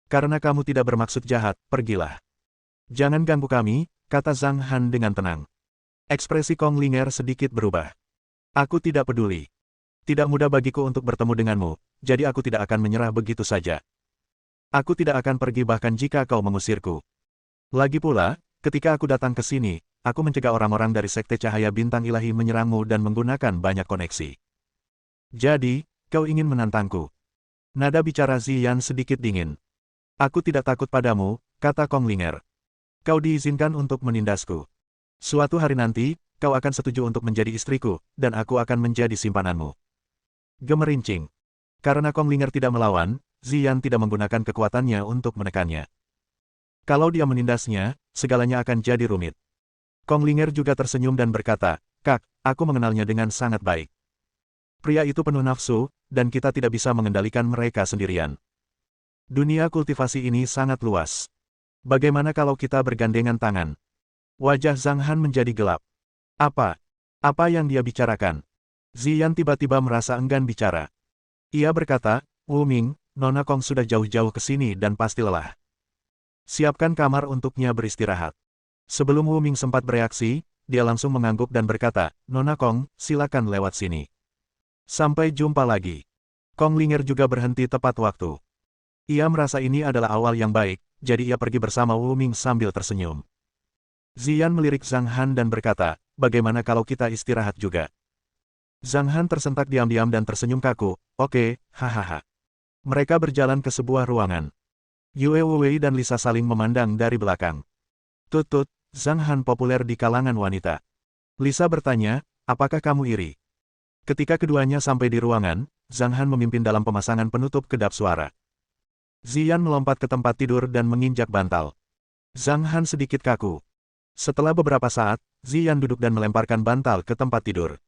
Karena kamu tidak bermaksud jahat, pergilah. Jangan ganggu kami, kata Zhang Han dengan tenang. Ekspresi Kong Linger sedikit berubah. Aku tidak peduli. Tidak mudah bagiku untuk bertemu denganmu, jadi aku tidak akan menyerah begitu saja. Aku tidak akan pergi bahkan jika kau mengusirku. Lagi pula, ketika aku datang ke sini, aku mencegah orang-orang dari Sekte Cahaya Bintang Ilahi menyerangmu dan menggunakan banyak koneksi. Jadi, kau ingin menantangku. Nada bicara Ziyan sedikit dingin. Aku tidak takut padamu, kata Kong Linger. Kau diizinkan untuk menindasku. Suatu hari nanti, kau akan setuju untuk menjadi istriku, dan aku akan menjadi simpananmu. Gemerincing. Karena Kong Linger tidak melawan, Ziyan tidak menggunakan kekuatannya untuk menekannya. Kalau dia menindasnya, segalanya akan jadi rumit. Kong Linger juga tersenyum dan berkata, Kak, aku mengenalnya dengan sangat baik. Pria itu penuh nafsu, dan kita tidak bisa mengendalikan mereka sendirian. Dunia kultivasi ini sangat luas. Bagaimana kalau kita bergandengan tangan? Wajah Zhang Han menjadi gelap. Apa yang dia bicarakan? Ziyan tiba-tiba merasa enggan bicara. Ia berkata, Wu Ming, Nona Kong sudah jauh-jauh ke sini dan pasti lelah. Siapkan kamar untuknya beristirahat. Sebelum Wu Ming sempat bereaksi, dia langsung mengangguk dan berkata, Nona Kong, silakan lewat sini. Sampai jumpa lagi. Kong Linger juga berhenti tepat waktu. Ia merasa ini adalah awal yang baik, jadi ia pergi bersama Wu Ming sambil tersenyum. Ziyan melirik Zhang Han dan berkata, bagaimana kalau kita istirahat juga? Zhang Han tersentak diam-diam dan tersenyum kaku, oke, hahaha. Mereka berjalan ke sebuah ruangan. Yue Wei dan Lisa saling memandang dari belakang. Tut-tut, Zhang Han populer di kalangan wanita. Lisa bertanya, apakah kamu iri? Ketika keduanya sampai di ruangan, Zhang Han memimpin dalam pemasangan penutup kedap suara. Ziyan melompat ke tempat tidur dan menginjak bantal. Zhang Han sedikit kaku. Setelah beberapa saat, Ziyan duduk dan melemparkan bantal ke tempat tidur.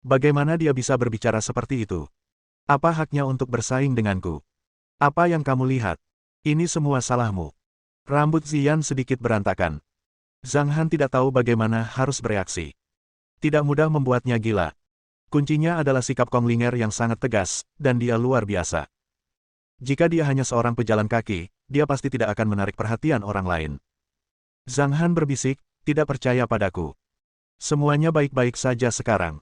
Bagaimana dia bisa berbicara seperti itu? Apa haknya untuk bersaing denganku? Apa yang kamu lihat? Ini semua salahmu. Rambut Ziyan sedikit berantakan. Zhang Han tidak tahu bagaimana harus bereaksi. Tidak mudah membuatnya gila. Kuncinya adalah sikap Kong Linger yang sangat tegas, dan dia luar biasa. Jika dia hanya seorang pejalan kaki, dia pasti tidak akan menarik perhatian orang lain. Zhang Han berbisik, tidak percaya padaku. Semuanya baik-baik saja sekarang.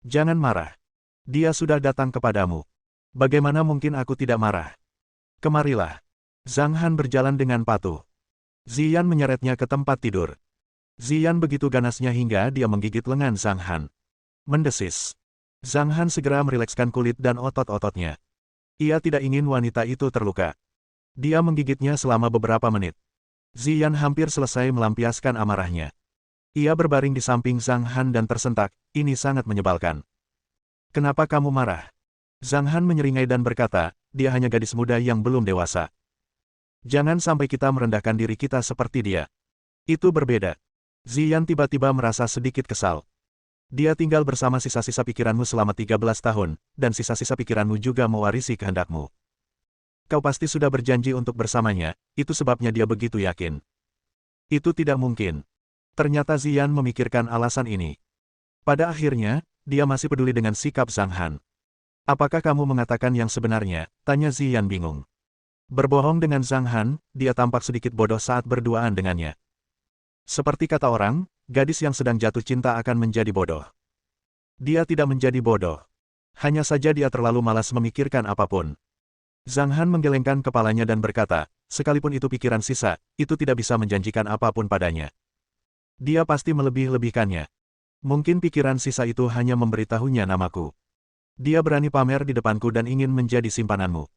Jangan marah. Dia sudah datang kepadamu. Bagaimana mungkin aku tidak marah? Kemarilah. Zhang Han berjalan dengan patuh. Ziyan menyeretnya ke tempat tidur. Ziyan begitu ganasnya hingga dia menggigit lengan Zhang Han. Mendesis. Zhang Han segera merilekskan kulit dan otot-ototnya. Ia tidak ingin wanita itu terluka. Dia menggigitnya selama beberapa menit. Ziyan hampir selesai melampiaskan amarahnya. Ia berbaring di samping Zhang Han dan tersentak, ini sangat menyebalkan. Kenapa kamu marah? Zhang Han menyeringai dan berkata, dia hanya gadis muda yang belum dewasa. Jangan sampai kita merendahkan diri kita seperti dia. Itu berbeda. Ziyan tiba-tiba merasa sedikit kesal. Dia tinggal bersama sisa-sisa pikiranmu selama 13 tahun, dan sisa-sisa pikiranmu juga mewarisi kehendakmu. Kau pasti sudah berjanji untuk bersamanya, itu sebabnya dia begitu yakin. Itu tidak mungkin. Ternyata Ziyan memikirkan alasan ini. Pada akhirnya, dia masih peduli dengan sikap Zhang Han. Apakah kamu mengatakan yang sebenarnya? Tanya Ziyan bingung. Berbohong dengan Zhang Han, dia tampak sedikit bodoh saat berduaan dengannya. Seperti kata orang, gadis yang sedang jatuh cinta akan menjadi bodoh. Dia tidak menjadi bodoh. Hanya saja dia terlalu malas memikirkan apapun. Zhang Han menggelengkan kepalanya dan berkata, sekalipun itu pikiran sisa, itu tidak bisa menjanjikan apapun padanya. Dia pasti melebih-lebihkannya. Mungkin pikiran sisa itu hanya memberitahunya namaku. Dia berani pamer di depanku dan ingin menjadi simpananmu.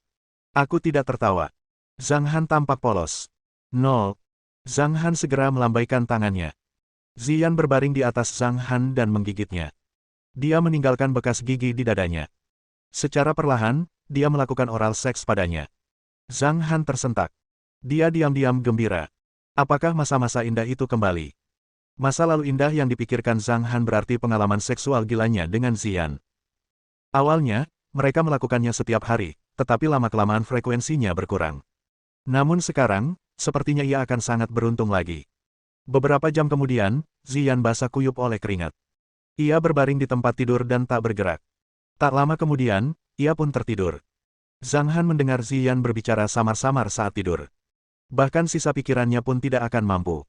Aku tidak tertawa. Zhang Han tampak polos. Nol. Zhang Han segera melambaikan tangannya. Ziyan berbaring di atas Zhang Han dan menggigitnya. Dia meninggalkan bekas gigi di dadanya. Secara perlahan, dia melakukan oral seks padanya. Zhang Han tersentak. Dia diam-diam gembira. Apakah masa-masa indah itu kembali? Masa lalu indah yang dipikirkan Zhang Han berarti pengalaman seksual gilanya dengan Ziyan. Awalnya, mereka melakukannya setiap hari, tetapi lama-kelamaan frekuensinya berkurang. Namun sekarang, sepertinya ia akan sangat beruntung lagi. Beberapa jam kemudian, Ziyan basah kuyup oleh keringat. Ia berbaring di tempat tidur dan tak bergerak. Tak lama kemudian, ia pun tertidur. Zhang Han mendengar Ziyan berbicara samar-samar saat tidur. Bahkan sisa pikirannya pun tidak akan mampu.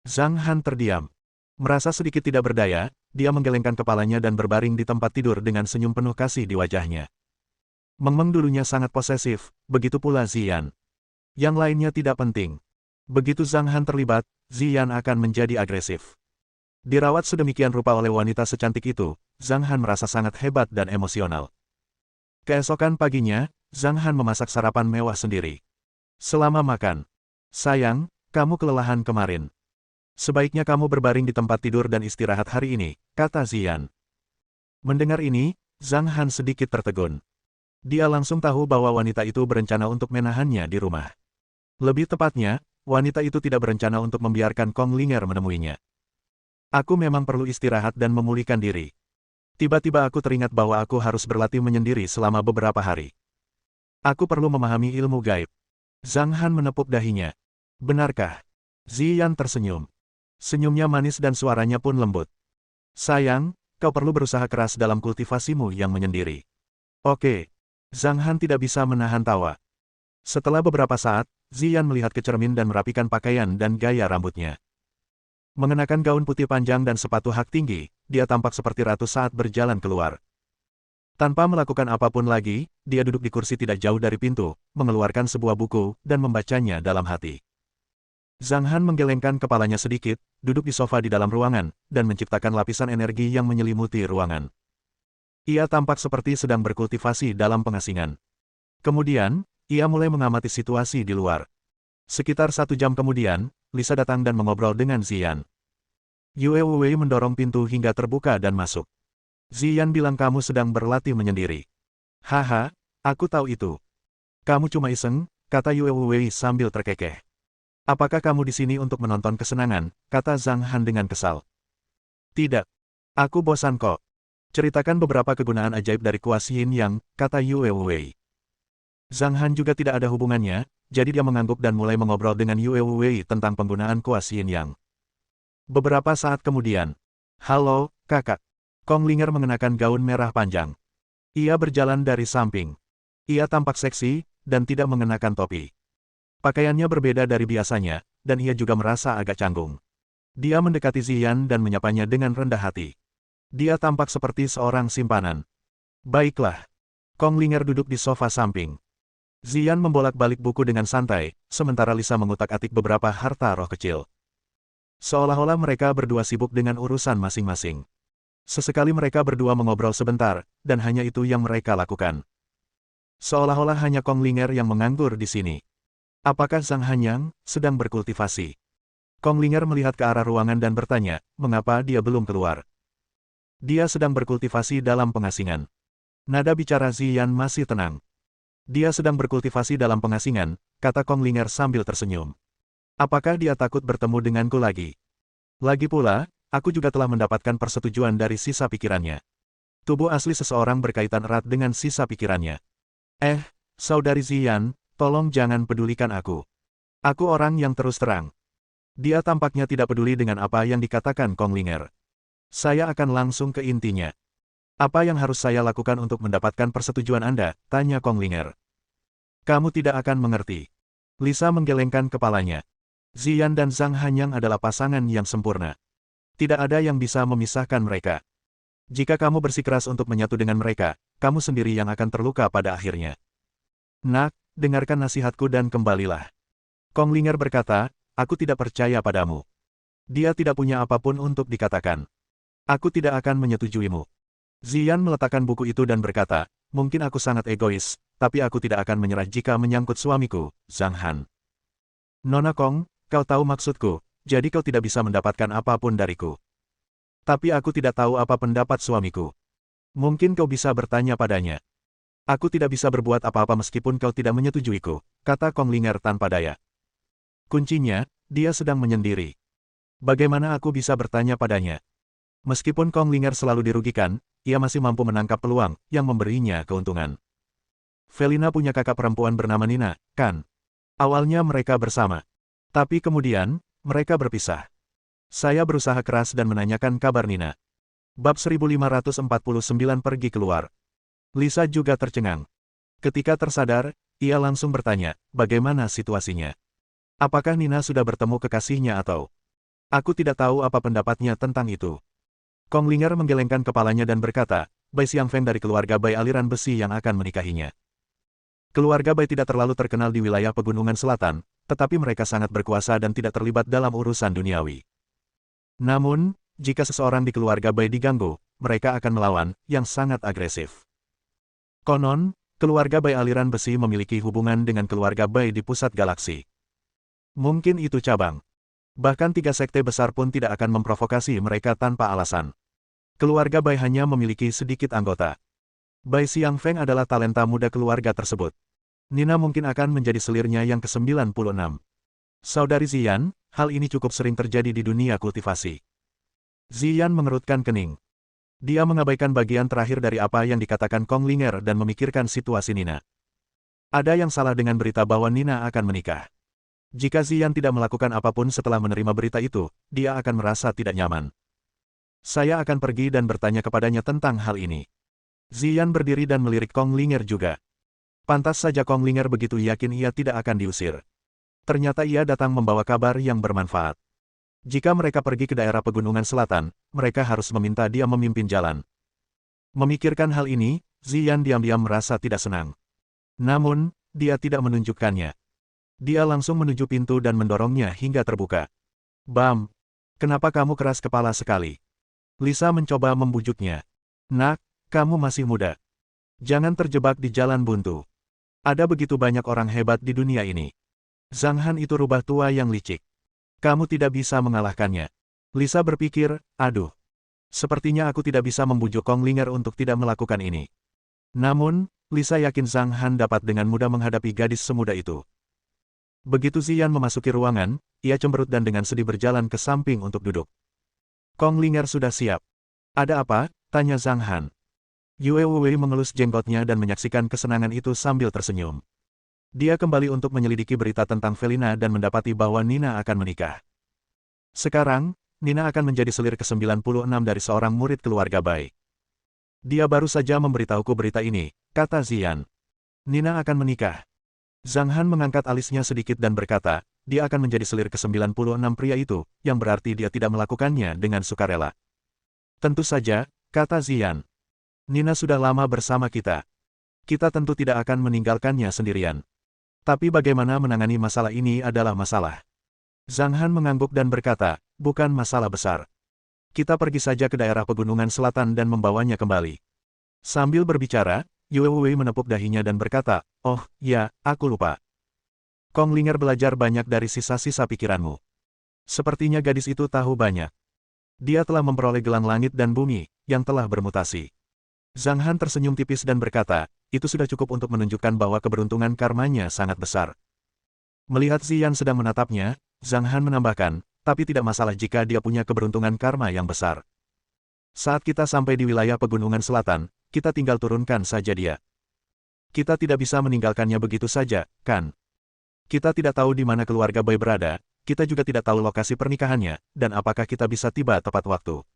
Zhang Han terdiam. Merasa sedikit tidak berdaya, dia menggelengkan kepalanya dan berbaring di tempat tidur dengan senyum penuh kasih di wajahnya. Meng Meng dulunya sangat posesif, begitu pula Ziyan. Yang lainnya tidak penting. Begitu Zhang Han terlibat, Ziyan akan menjadi agresif. Dirawat sedemikian rupa oleh wanita secantik itu, Zhang Han merasa sangat hebat dan emosional. Keesokan paginya, Zhang Han memasak sarapan mewah sendiri. Selama makan, sayang, kamu kelelahan kemarin. Sebaiknya kamu berbaring di tempat tidur dan istirahat hari ini, kata Ziyan. Mendengar ini, Zhang Han sedikit tertegun. Dia langsung tahu bahwa wanita itu berencana untuk menahannya di rumah. Lebih tepatnya, wanita itu tidak berencana untuk membiarkan Kong Linger menemuinya. Aku memang perlu istirahat dan memulihkan diri. Tiba-tiba aku teringat bahwa aku harus berlatih menyendiri selama beberapa hari. Aku perlu memahami ilmu gaib. Zhang Han menepuk dahinya. Benarkah? Ziyan tersenyum. Senyumnya manis dan suaranya pun lembut. Sayang, kau perlu berusaha keras dalam kultivasimu yang menyendiri. Oke. Zhang Han tidak bisa menahan tawa. Setelah beberapa saat, Ziyan melihat ke cermin dan merapikan pakaian dan gaya rambutnya. Mengenakan gaun putih panjang dan sepatu hak tinggi, dia tampak seperti ratu saat berjalan keluar. Tanpa melakukan apapun lagi, dia duduk di kursi tidak jauh dari pintu, mengeluarkan sebuah buku, dan membacanya dalam hati. Zhang Han menggelengkan kepalanya sedikit, duduk di sofa di dalam ruangan, dan menciptakan lapisan energi yang menyelimuti ruangan. Ia tampak seperti sedang berkultivasi dalam pengasingan. Kemudian, ia mulai mengamati situasi di luar. Sekitar 1 jam kemudian, Lisa datang dan mengobrol dengan Ziyan. Yue Wei mendorong pintu hingga terbuka dan masuk. Ziyan bilang kamu sedang berlatih menyendiri. Haha, aku tahu itu. Kamu cuma iseng, kata Yue Wei sambil terkekeh. Apakah kamu di sini untuk menonton kesenangan, kata Zhang Han dengan kesal. Tidak. Aku bosan kok. Ceritakan beberapa kegunaan ajaib dari kuas Yin Yang, kata Yue Wei. Zhang Han juga tidak ada hubungannya, jadi dia mengangguk dan mulai mengobrol dengan Yue Wei tentang penggunaan kuas Yin Yang. Beberapa saat kemudian. Halo, kakak. Kong Linger mengenakan gaun merah panjang. Ia berjalan dari samping. Ia tampak seksi, dan tidak mengenakan topi. Pakaiannya berbeda dari biasanya, dan ia juga merasa agak canggung. Dia mendekati Ziyan dan menyapanya dengan rendah hati. Dia tampak seperti seorang simpanan. Baiklah. Kong Linger duduk di sofa samping. Ziyan membolak-balik buku dengan santai, sementara Lisa mengutak-atik beberapa harta roh kecil. Seolah-olah mereka berdua sibuk dengan urusan masing-masing. Sesekali mereka berdua mengobrol sebentar, dan hanya itu yang mereka lakukan. Seolah-olah hanya Kong Linger yang menganggur di sini. Apakah Zhang Hanyang sedang berkultivasi? Kong Linger melihat ke arah ruangan dan bertanya, mengapa dia belum keluar? Dia sedang berkultivasi dalam pengasingan. Nada bicara Ziyan masih tenang. Dia sedang berkultivasi dalam pengasingan, kata Kong Linger sambil tersenyum. Apakah dia takut bertemu denganku lagi? Lagi pula, aku juga telah mendapatkan persetujuan dari sisa pikirannya. Tubuh asli seseorang berkaitan erat dengan sisa pikirannya. Saudari Ziyan, tolong jangan pedulikan aku. Aku orang yang terus terang. Dia tampaknya tidak peduli dengan apa yang dikatakan Kong Linger. Saya akan langsung ke intinya. Apa yang harus saya lakukan untuk mendapatkan persetujuan Anda? Tanya Kong Linger. Kamu tidak akan mengerti. Lisa menggelengkan kepalanya. Ziyan dan Zhang Hanyang adalah pasangan yang sempurna. Tidak ada yang bisa memisahkan mereka. Jika kamu bersikeras untuk menyatu dengan mereka, kamu sendiri yang akan terluka pada akhirnya. Nak, dengarkan nasihatku dan kembalilah. Kong Linger berkata, aku tidak percaya padamu. Dia tidak punya apapun untuk dikatakan. Aku tidak akan menyetujuimu. Ziyan meletakkan buku itu dan berkata, mungkin aku sangat egois, tapi aku tidak akan menyerah jika menyangkut suamiku, Zhang Han. Nona Kong, kau tahu maksudku, jadi kau tidak bisa mendapatkan apapun dariku. Tapi aku tidak tahu apa pendapat suamiku. Mungkin kau bisa bertanya padanya. Aku tidak bisa berbuat apa-apa meskipun kau tidak menyetujuiku, kata Kong Linger tanpa daya. Kuncinya, dia sedang menyendiri. Bagaimana aku bisa bertanya padanya? Meskipun Kong Linger selalu dirugikan, ia masih mampu menangkap peluang yang memberinya keuntungan. Felina punya kakak perempuan bernama Nina, kan? Awalnya mereka bersama. Tapi kemudian, mereka berpisah. Saya berusaha keras dan menanyakan kabar Nina. Bab 1549 pergi keluar. Lisa juga tercengang. Ketika tersadar, ia langsung bertanya, bagaimana situasinya? Apakah Nina sudah bertemu kekasihnya atau? Aku tidak tahu apa pendapatnya tentang itu. Kong Linger menggelengkan kepalanya dan berkata, Bai Xiangfeng dari keluarga Bai aliran besi yang akan menikahinya. Keluarga Bai tidak terlalu terkenal di wilayah pegunungan selatan, tetapi mereka sangat berkuasa dan tidak terlibat dalam urusan duniawi. Namun, jika seseorang di keluarga Bai diganggu, mereka akan melawan, yang sangat agresif. Konon, keluarga Bai aliran besi memiliki hubungan dengan keluarga Bai di pusat galaksi. Mungkin itu cabang. Bahkan 3 sekte besar pun tidak akan memprovokasi mereka tanpa alasan. Keluarga Bai hanya memiliki sedikit anggota. Bai Xiangfeng adalah talenta muda keluarga tersebut. Nina mungkin akan menjadi selirnya yang ke-96. Saudari Ziyan, hal ini cukup sering terjadi di dunia kultivasi. Ziyan mengerutkan kening. Dia mengabaikan bagian terakhir dari apa yang dikatakan Kong Linger dan memikirkan situasi Nina. Ada yang salah dengan berita bahwa Nina akan menikah. Jika Ziyan tidak melakukan apapun setelah menerima berita itu, dia akan merasa tidak nyaman. Saya akan pergi dan bertanya kepadanya tentang hal ini. Ziyan berdiri dan melirik Kong Linger juga. Pantas saja Kong Linger begitu yakin ia tidak akan diusir. Ternyata ia datang membawa kabar yang bermanfaat. Jika mereka pergi ke daerah pegunungan selatan, mereka harus meminta dia memimpin jalan. Memikirkan hal ini, Ziyan diam-diam merasa tidak senang. Namun, dia tidak menunjukkannya. Dia langsung menuju pintu dan mendorongnya hingga terbuka. Bam! Kenapa kamu keras kepala sekali? Lisa mencoba membujuknya. Nak, kamu masih muda. Jangan terjebak di jalan buntu. Ada begitu banyak orang hebat di dunia ini. Zhang Han itu rubah tua yang licik. Kamu tidak bisa mengalahkannya. Lisa berpikir, aduh. Sepertinya aku tidak bisa membujuk Kong Linger untuk tidak melakukan ini. Namun, Lisa yakin Zhang Han dapat dengan mudah menghadapi gadis semuda itu. Begitu Ziyan memasuki ruangan, ia cemberut dan dengan sedih berjalan ke samping untuk duduk. Kong Linger sudah siap. Ada apa? Tanya Zhang Han. Yue Wei mengelus jenggotnya dan menyaksikan kesenangan itu sambil tersenyum. Dia kembali untuk menyelidiki berita tentang Felina dan mendapati bahwa Nina akan menikah. Sekarang, Nina akan menjadi selir ke-96 dari seorang murid keluarga Bai. Dia baru saja memberitahuku berita ini, kata Ziyan. Nina akan menikah. Zhang Han mengangkat alisnya sedikit dan berkata, dia akan menjadi selir ke-96 pria itu, yang berarti dia tidak melakukannya dengan sukarela. Tentu saja, kata Ziyan. Nina sudah lama bersama kita. Kita tentu tidak akan meninggalkannya sendirian. Tapi bagaimana menangani masalah ini adalah masalah. Zhang Han mengangguk dan berkata, bukan masalah besar. Kita pergi saja ke daerah pegunungan selatan dan membawanya kembali. Sambil berbicara, Yue Wei menepuk dahinya dan berkata, oh, ya, aku lupa. Kong Linger belajar banyak dari sisa-sisa pikiranmu. Sepertinya gadis itu tahu banyak. Dia telah memperoleh gelang langit dan bumi, yang telah bermutasi. Zhang Han tersenyum tipis dan berkata, itu sudah cukup untuk menunjukkan bahwa keberuntungan karmanya sangat besar. Melihat Ziyan sedang menatapnya, Zhang Han menambahkan, tapi tidak masalah jika dia punya keberuntungan karma yang besar. Saat kita sampai di wilayah pegunungan selatan, kita tinggal turunkan saja dia. Kita tidak bisa meninggalkannya begitu saja, kan? Kita tidak tahu di mana keluarga Bai berada, kita juga tidak tahu lokasi pernikahannya, dan apakah kita bisa tiba tepat waktu.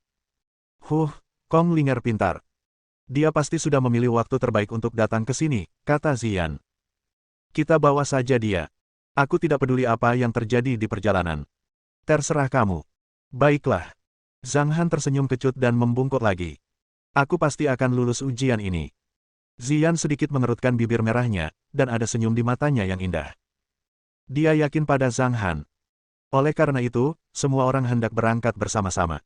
Kong Linger pintar. Dia pasti sudah memilih waktu terbaik untuk datang ke sini, kata Ziyan. Kita bawa saja dia. Aku tidak peduli apa yang terjadi di perjalanan. Terserah kamu. Baiklah. Zhang Han tersenyum kecut dan membungkuk lagi. Aku pasti akan lulus ujian ini. Ziyan sedikit mengerutkan bibir merahnya, dan ada senyum di matanya yang indah. Dia yakin pada Zhang Han. Oleh karena itu, semua orang hendak berangkat bersama-sama.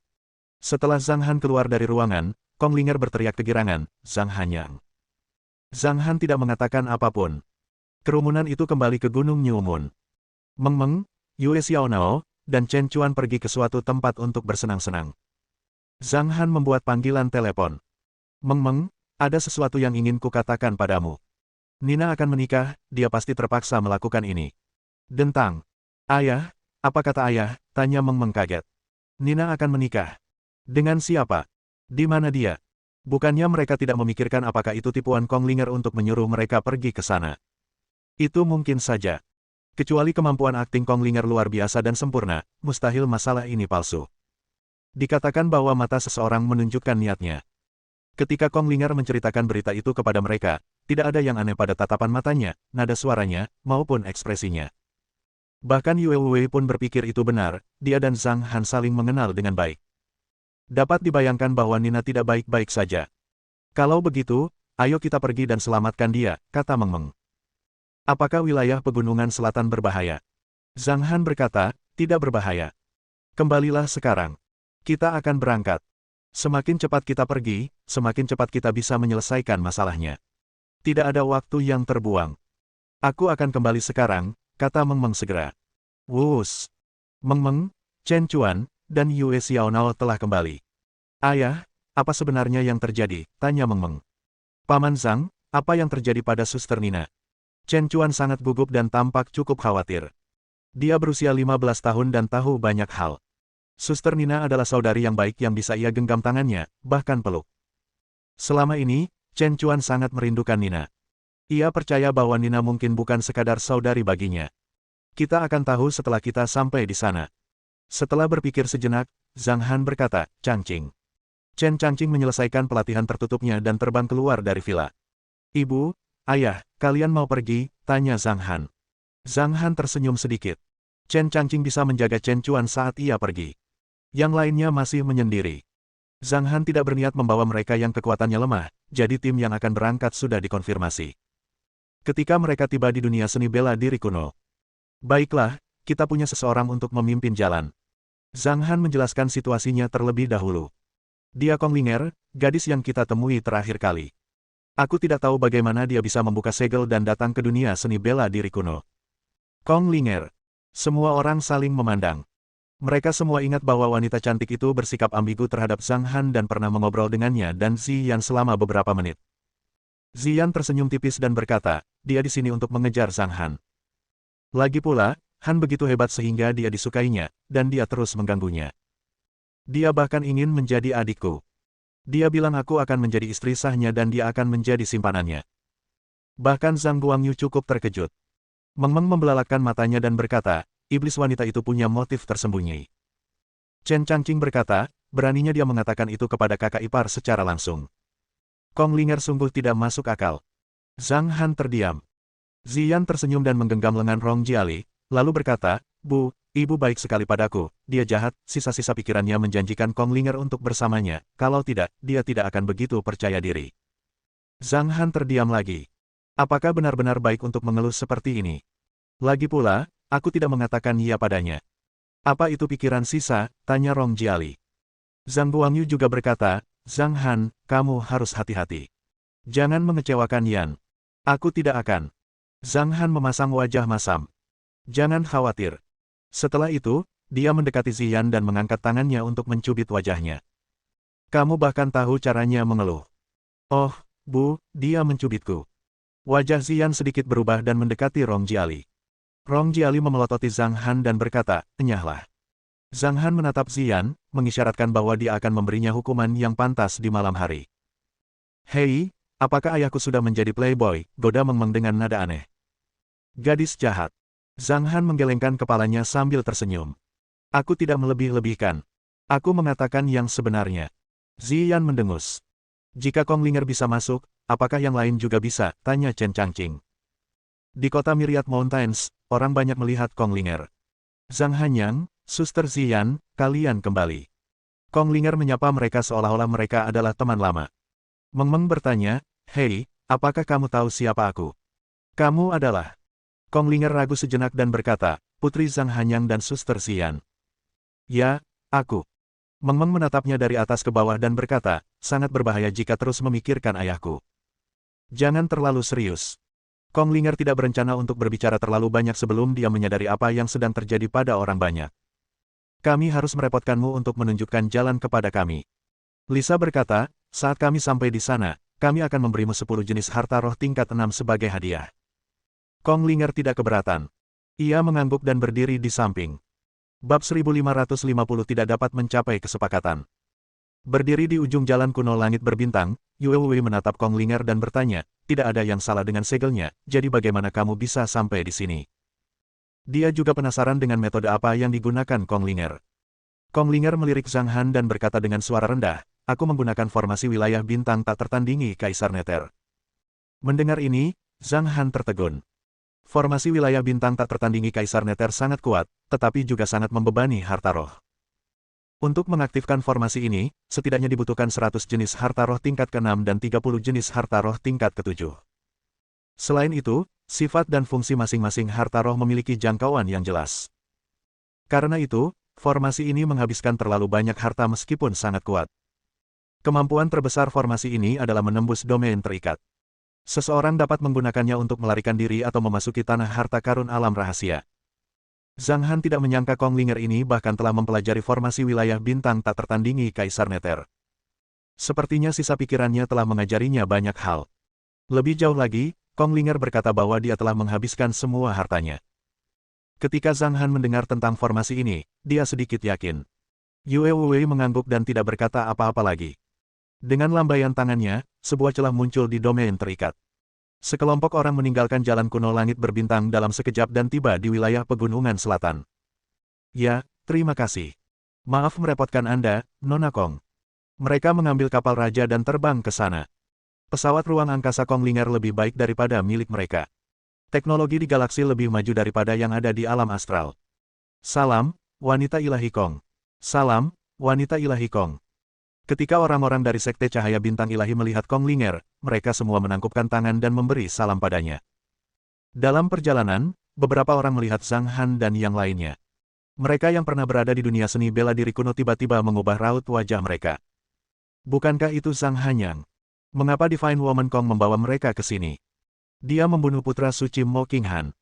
Setelah Zhang Han keluar dari ruangan, Kong Linger berteriak kegirangan, Zhang Han yang. Zhang Han tidak mengatakan apapun. Kerumunan itu kembali ke Gunung Nyumun. Meng Meng, Yue Xiaonao, dan Chen Chuan pergi ke suatu tempat untuk bersenang-senang. Zhang Han membuat panggilan telepon. Meng Meng, ada sesuatu yang ingin kukatakan padamu. Nina akan menikah, dia pasti terpaksa melakukan ini. Dentang. Ayah, apa kata ayah? Tanya Meng Meng kaget. Nina akan menikah. Dengan siapa? Di mana dia? Bukannya mereka tidak memikirkan apakah itu tipuan Kong Linger untuk menyuruh mereka pergi ke sana. Itu mungkin saja. Kecuali kemampuan akting Kong Linger luar biasa dan sempurna, mustahil masalah ini palsu. Dikatakan bahwa mata seseorang menunjukkan niatnya. Ketika Kong Linger menceritakan berita itu kepada mereka, tidak ada yang aneh pada tatapan matanya, nada suaranya, maupun ekspresinya. Bahkan Yue Wei pun berpikir itu benar, dia dan Zhang Han saling mengenal dengan baik. Dapat dibayangkan bahwa Nina tidak baik-baik saja. Kalau begitu, ayo kita pergi dan selamatkan dia, kata Meng Meng. Apakah wilayah pegunungan selatan berbahaya? Zhang Han berkata, tidak berbahaya. Kembalilah sekarang. Kita akan berangkat. Semakin cepat kita pergi, semakin cepat kita bisa menyelesaikan masalahnya. Tidak ada waktu yang terbuang. Aku akan kembali sekarang, kata Meng Meng segera. Wus. Meng Meng, Chen Chuan, dan Yue Xiaonao telah kembali. Ayah, apa sebenarnya yang terjadi? Tanya Meng Meng. Paman Zhang, apa yang terjadi pada Suster Nina? Chen Chuan sangat gugup dan tampak cukup khawatir. Dia berusia 15 tahun dan tahu banyak hal. Suster Nina adalah saudari yang baik yang bisa ia genggam tangannya, bahkan peluk. Selama ini, Chen Chuan sangat merindukan Nina. Ia percaya bahwa Nina mungkin bukan sekadar saudari baginya. Kita akan tahu setelah kita sampai di sana. Setelah berpikir sejenak, Zhang Han berkata, Changqing. Chen Changqing menyelesaikan pelatihan tertutupnya dan terbang keluar dari villa. Ibu, ayah, kalian mau pergi? Tanya Zhang Han. Zhang Han tersenyum sedikit. Chen Changqing bisa menjaga Chen Chuan saat ia pergi. Yang lainnya masih menyendiri. Zhang Han tidak berniat membawa mereka yang kekuatannya lemah, jadi tim yang akan berangkat sudah dikonfirmasi. Ketika mereka tiba di dunia seni bela diri kuno, Baiklah, kita punya seseorang untuk memimpin jalan. Zhang Han menjelaskan situasinya terlebih dahulu. Dia Kong Linger, gadis yang kita temui terakhir kali. Aku tidak tahu bagaimana dia bisa membuka segel dan datang ke dunia seni bela diri kuno. Kong Linger. Semua orang saling memandang. Mereka semua ingat bahwa wanita cantik itu bersikap ambigu terhadap Zhang Han dan pernah mengobrol dengannya dan Ziyan selama beberapa menit. Ziyan tersenyum tipis dan berkata, dia di sini untuk mengejar Zhang Han. Lagi pula, Han begitu hebat sehingga dia disukainya, dan dia terus mengganggunya. Dia bahkan ingin menjadi adikku. Dia bilang aku akan menjadi istri sahnya dan dia akan menjadi simpanannya. Bahkan Zhang Guangyu cukup terkejut. Meng Meng membelalakan matanya dan berkata, iblis wanita itu punya motif tersembunyi. Chen Changqing berkata, beraninya dia mengatakan itu kepada kakak ipar secara langsung. Kong Linger sungguh tidak masuk akal. Zhang Han terdiam. Ziyan tersenyum dan menggenggam lengan Rong Jiali, lalu berkata, Bu, ibu baik sekali padaku, dia jahat, sisa-sisa pikirannya menjanjikan Kong Linger untuk bersamanya, kalau tidak, dia tidak akan begitu percaya diri. Zhang Han terdiam lagi. Apakah benar-benar baik untuk mengelus seperti ini? Lagi pula, aku tidak mengatakan iya padanya. Apa itu pikiran sisa? Tanya Rong Jiali. Zhang Guangyu juga berkata, Zhang Han, kamu harus hati-hati. Jangan mengecewakan Yan. Aku tidak akan. Zhang Han memasang wajah masam. Jangan khawatir. Setelah itu, dia mendekati Ziyan dan mengangkat tangannya untuk mencubit wajahnya. Kamu bahkan tahu caranya mengeluh. Oh, Bu, dia mencubitku. Wajah Ziyan sedikit berubah dan mendekati Rong Jiali. Rong Jiali memelototi Zhang Han dan berkata, enyahlah. Zhang Han menatap Ziyan, mengisyaratkan bahwa dia akan memberinya hukuman yang pantas di malam hari. Hei, apakah ayahku sudah menjadi playboy? Goda Meng Meng dengan nada aneh. Gadis jahat. Zhang Han menggelengkan kepalanya sambil tersenyum. Aku tidak melebih-lebihkan. Aku mengatakan yang sebenarnya. Ziyan mendengus. Jika Kong Linger bisa masuk, apakah yang lain juga bisa? Tanya Chen Changqing. Di kota Myriad Mountains, orang banyak melihat Kong Linger. Zhang Hanyang, Suster Ziyan, kalian kembali. Kong Linger menyapa mereka seolah-olah mereka adalah teman lama. Meng Meng bertanya, hei, apakah kamu tahu siapa aku? Kamu adalah... Kong Linger ragu sejenak dan berkata, Putri Zhang Hanyang dan Suster Ziyan. Ya, aku. Meng Meng menatapnya dari atas ke bawah dan berkata, sangat berbahaya jika terus memikirkan ayahku. Jangan terlalu serius. Kong Linger tidak berencana untuk berbicara terlalu banyak sebelum dia menyadari apa yang sedang terjadi pada orang banyak. Kami harus merepotkanmu untuk menunjukkan jalan kepada kami. Lisa berkata, saat kami sampai di sana, kami akan memberimu 10 jenis harta roh tingkat 6 sebagai hadiah. Kong Linger tidak keberatan. Ia mengangguk dan berdiri di samping. Bab 1550 tidak dapat mencapai kesepakatan. Berdiri di ujung jalan kuno langit berbintang, Yue Wei menatap Kong Linger dan bertanya, tidak ada yang salah dengan segelnya, jadi bagaimana kamu bisa sampai di sini? Dia juga penasaran dengan metode apa yang digunakan Kong Linger. Kong Linger melirik Zhang Han dan berkata dengan suara rendah, aku menggunakan formasi wilayah bintang tak tertandingi Kaisar Nether. Mendengar ini, Zhang Han tertegun. Formasi wilayah bintang tak tertandingi Kaisar Nether sangat kuat, tetapi juga sangat membebani harta roh. Untuk mengaktifkan formasi ini, setidaknya dibutuhkan 100 jenis harta roh tingkat ke-6 dan 30 jenis harta roh tingkat ke-7. Selain itu, sifat dan fungsi masing-masing harta roh memiliki jangkauan yang jelas. Karena itu, formasi ini menghabiskan terlalu banyak harta meskipun sangat kuat. Kemampuan terbesar formasi ini adalah menembus domain terikat. Seseorang dapat menggunakannya untuk melarikan diri atau memasuki tanah harta karun alam rahasia. Zhang Han tidak menyangka Kong Linger ini bahkan telah mempelajari formasi wilayah bintang tak tertandingi Kaisar Nether. Sepertinya sisa pikirannya telah mengajarinya banyak hal. Lebih jauh lagi, Kong Linger berkata bahwa dia telah menghabiskan semua hartanya. Ketika Zhang Han mendengar tentang formasi ini, dia sedikit yakin. Yue Wei mengangguk dan tidak berkata apa-apa lagi. Dengan lambaian tangannya, sebuah celah muncul di domain terikat. Sekelompok orang meninggalkan jalan kuno langit berbintang dalam sekejap dan tiba di wilayah pegunungan selatan. Ya, terima kasih. Maaf merepotkan Anda, Nona Kong. Mereka mengambil kapal raja dan terbang ke sana. Pesawat ruang angkasa Kong Linger lebih baik daripada milik mereka. Teknologi di galaksi lebih maju daripada yang ada di alam astral. Salam, wanita ilahi Kong. Salam, wanita ilahi Kong. Ketika orang-orang dari Sekte Cahaya Bintang Ilahi melihat Kong Linger, mereka semua menangkupkan tangan dan memberi salam padanya. Dalam perjalanan, beberapa orang melihat Zhang Han dan yang lainnya. Mereka yang pernah berada di dunia seni bela diri kuno tiba-tiba mengubah raut wajah mereka. Bukankah itu Zhang Hanyang? Mengapa Divine Woman Kong membawa mereka ke sini? Dia membunuh putra suci Mo Qinghan.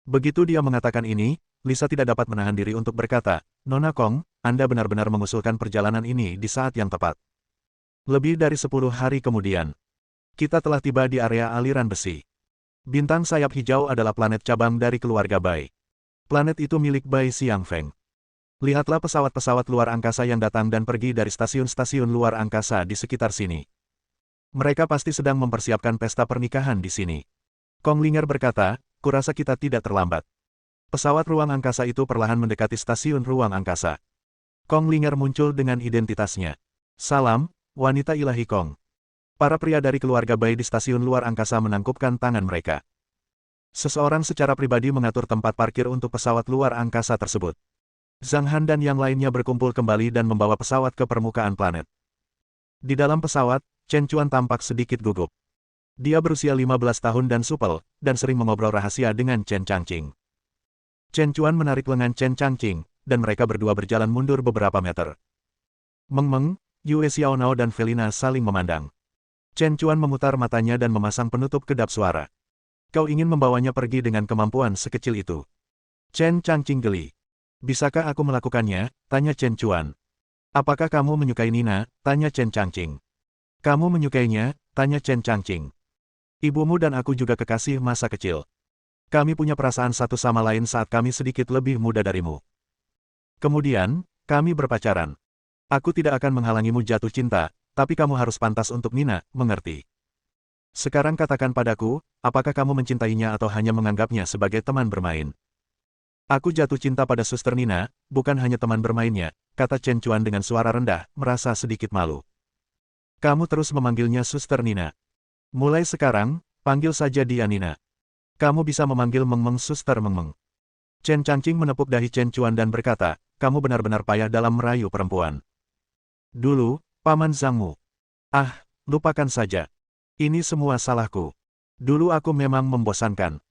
Begitu dia mengatakan ini, Lisa tidak dapat menahan diri untuk berkata, Nona Kong, Anda benar-benar mengusulkan perjalanan ini di saat yang tepat. Lebih dari 10 hari kemudian, kita telah tiba di area aliran besi. Bintang sayap hijau adalah planet cabang dari keluarga Bai. Planet itu milik Bai Xiangfeng. Lihatlah pesawat-pesawat luar angkasa yang datang dan pergi dari stasiun-stasiun luar angkasa di sekitar sini. Mereka pasti sedang mempersiapkan pesta pernikahan di sini. Kong Linger berkata, kurasa kita tidak terlambat. Pesawat ruang angkasa itu perlahan mendekati stasiun ruang angkasa. Kong Linger muncul dengan identitasnya. Salam, wanita ilahi Kong. Para pria dari keluarga Bai di stasiun luar angkasa menangkupkan tangan mereka. Seseorang secara pribadi mengatur tempat parkir untuk pesawat luar angkasa tersebut. Zhang Han dan yang lainnya berkumpul kembali dan membawa pesawat ke permukaan planet. Di dalam pesawat, Chen Chuan tampak sedikit gugup. Dia berusia 15 tahun dan supel, dan sering mengobrol rahasia dengan Chen Changqing. Chen Chuan menarik lengan Chen Changqing, dan mereka berdua berjalan mundur beberapa meter. Meng Meng, Yue Xiaonao dan Felina saling memandang. Chen Chuan memutar matanya dan memasang penutup kedap suara. Kau ingin membawanya pergi dengan kemampuan sekecil itu? Chen Changqing geli. Bisakah aku melakukannya? Tanya Chen Chuan. Apakah kamu menyukai Nina? Tanya Chen Changqing. Kamu menyukainya? Tanya Chen Changqing. Ibumu dan aku juga kekasih masa kecil. Kami punya perasaan satu sama lain saat kami sedikit lebih muda darimu. Kemudian, kami berpacaran. Aku tidak akan menghalangimu jatuh cinta, tapi kamu harus pantas untuk Nina, mengerti? Sekarang katakan padaku, apakah kamu mencintainya atau hanya menganggapnya sebagai teman bermain? Aku jatuh cinta pada Suster Nina, bukan hanya teman bermainnya, kata Chen Chuan dengan suara rendah, merasa sedikit malu. Kamu terus memanggilnya Suster Nina. Mulai sekarang, panggil saja dia Nina. Kamu bisa memanggil Meng Meng Suster Meng Meng. Chen Changqing menepuk dahi Chen Chuan dan berkata, kamu benar-benar payah dalam merayu perempuan. Dulu, Paman Zhangmu. Ah, lupakan saja. Ini semua salahku. Dulu aku memang membosankan.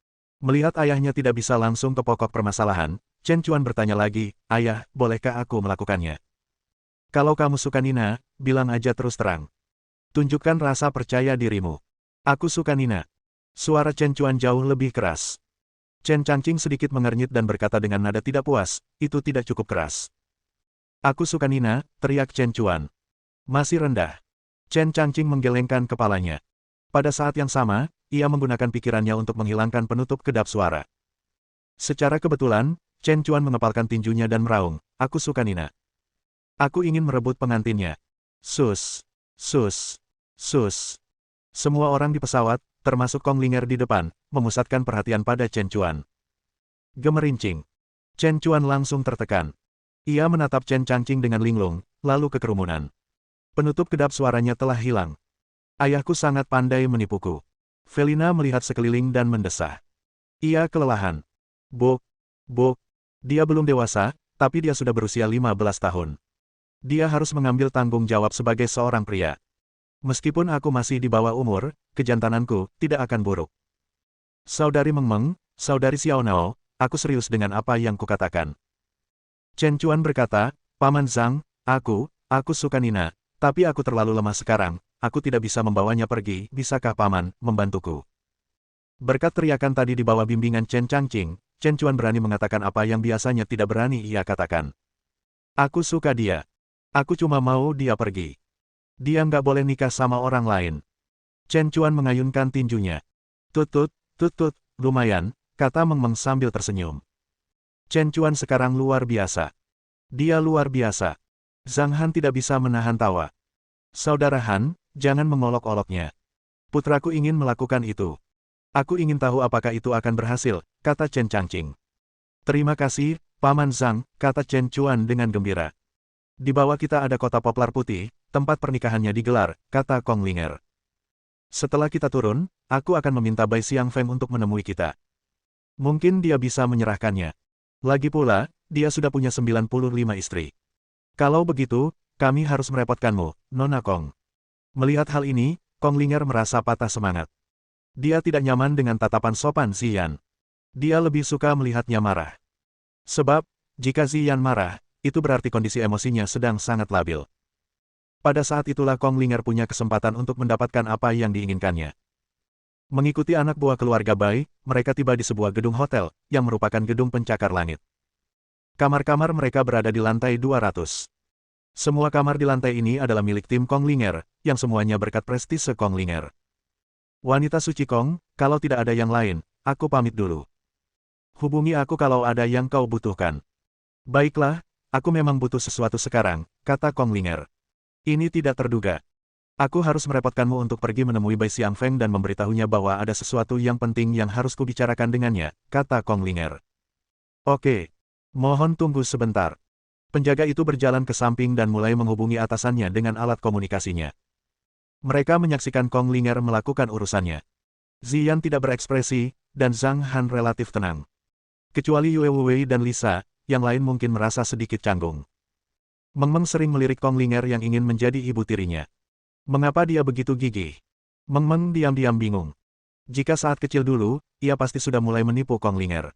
Melihat ayahnya tidak bisa langsung ke pokok permasalahan, Chen Chuan bertanya lagi, ayah, bolehkah aku melakukannya? Kalau kamu suka Nina, bilang aja terus terang. Tunjukkan rasa percaya dirimu. Aku suka Nina. Suara Chen Chuan jauh lebih keras. Chen Changqing sedikit mengernyit dan berkata dengan nada tidak puas, itu tidak cukup keras. Aku suka Nina, teriak Chen Chuan. Masih rendah. Chen Changqing menggelengkan kepalanya. Pada saat yang sama, ia menggunakan pikirannya untuk menghilangkan penutup kedap suara. Secara kebetulan, Chen Chuan mengepalkan tinjunya dan meraung, aku suka Nina. Aku ingin merebut pengantinnya. Sus. Sus. Sus. Semua orang di pesawat, termasuk Kong Linger di depan, memusatkan perhatian pada Chen Chuan. Gemerincing. Chen Chuan langsung tertekan. Ia menatap Chen Changqing dengan linglung, lalu ke kerumunan. Penutup kedap suaranya telah hilang. Ayahku sangat pandai menipuku. Felina melihat sekeliling dan mendesah. Ia kelelahan. Bok. Bok. Dia belum dewasa, tapi dia sudah berusia 15 tahun. Dia harus mengambil tanggung jawab sebagai seorang pria. Meskipun aku masih di bawah umur, kejantananku tidak akan buruk. Saudari Meng Meng, Saudari Xiaonao, aku serius dengan apa yang kukatakan. Chen Chuan berkata, Paman Zhang, aku suka Nina, tapi aku terlalu lemah sekarang, aku tidak bisa membawanya pergi, bisakah Paman membantuku? Berkat teriakan tadi di bawah bimbingan Chen Changqing, Chen Chuan berani mengatakan apa yang biasanya tidak berani ia katakan. Aku suka dia. Aku cuma mau dia pergi. Dia nggak boleh nikah sama orang lain. Chen Chuan mengayunkan tinjunya. Tutut, tutut, lumayan, kata Meng Meng sambil tersenyum. Chen Chuan sekarang luar biasa. Dia luar biasa. Zhang Han tidak bisa menahan tawa. Saudara Han, jangan mengolok-oloknya. Putraku ingin melakukan itu. Aku ingin tahu apakah itu akan berhasil, kata Chen Changqing. Terima kasih, Paman Zhang, kata Chen Chuan dengan gembira. Di bawah kita ada kota poplar putih, tempat pernikahannya digelar, kata Kong Linger. Setelah kita turun, aku akan meminta Bai Xiangfeng untuk menemui kita. Mungkin dia bisa menyerahkannya. Lagi pula, dia sudah punya 95 istri. Kalau begitu, kami harus merepotkanmu, Nona Kong. Melihat hal ini, Kong Linger merasa patah semangat. Dia tidak nyaman dengan tatapan sopan Ziyan. Dia lebih suka melihatnya marah. Sebab, jika Ziyan marah, itu berarti kondisi emosinya sedang sangat labil. Pada saat itulah Kong Linger punya kesempatan untuk mendapatkan apa yang diinginkannya. Mengikuti anak buah keluarga Bai, mereka tiba di sebuah gedung hotel, yang merupakan gedung pencakar langit. Kamar-kamar mereka berada di lantai 200. Semua kamar di lantai ini adalah milik tim Kong Linger, yang semuanya berkat prestise Kong Linger. Wanita suci Kong, kalau tidak ada yang lain, aku pamit dulu. Hubungi aku kalau ada yang kau butuhkan. Baiklah, aku memang butuh sesuatu sekarang, kata Kong Linger. Ini tidak terduga. Aku harus merepotkanmu untuk pergi menemui Bai Xiangfeng dan memberitahunya bahwa ada sesuatu yang penting yang harus kubicarakan dengannya, kata Kong Linger. Oke. Mohon tunggu sebentar. Penjaga itu berjalan ke samping dan mulai menghubungi atasannya dengan alat komunikasinya. Mereka menyaksikan Kong Linger melakukan urusannya. Ziyan tidak berekspresi, dan Zhang Han relatif tenang. Kecuali Yue Wei dan Lisa, yang lain mungkin merasa sedikit canggung. Meng Meng sering melirik Kong Linger yang ingin menjadi ibu tirinya. Mengapa dia begitu gigih? Meng Meng diam-diam bingung. Jika saat kecil dulu, ia pasti sudah mulai menipu Kong Linger.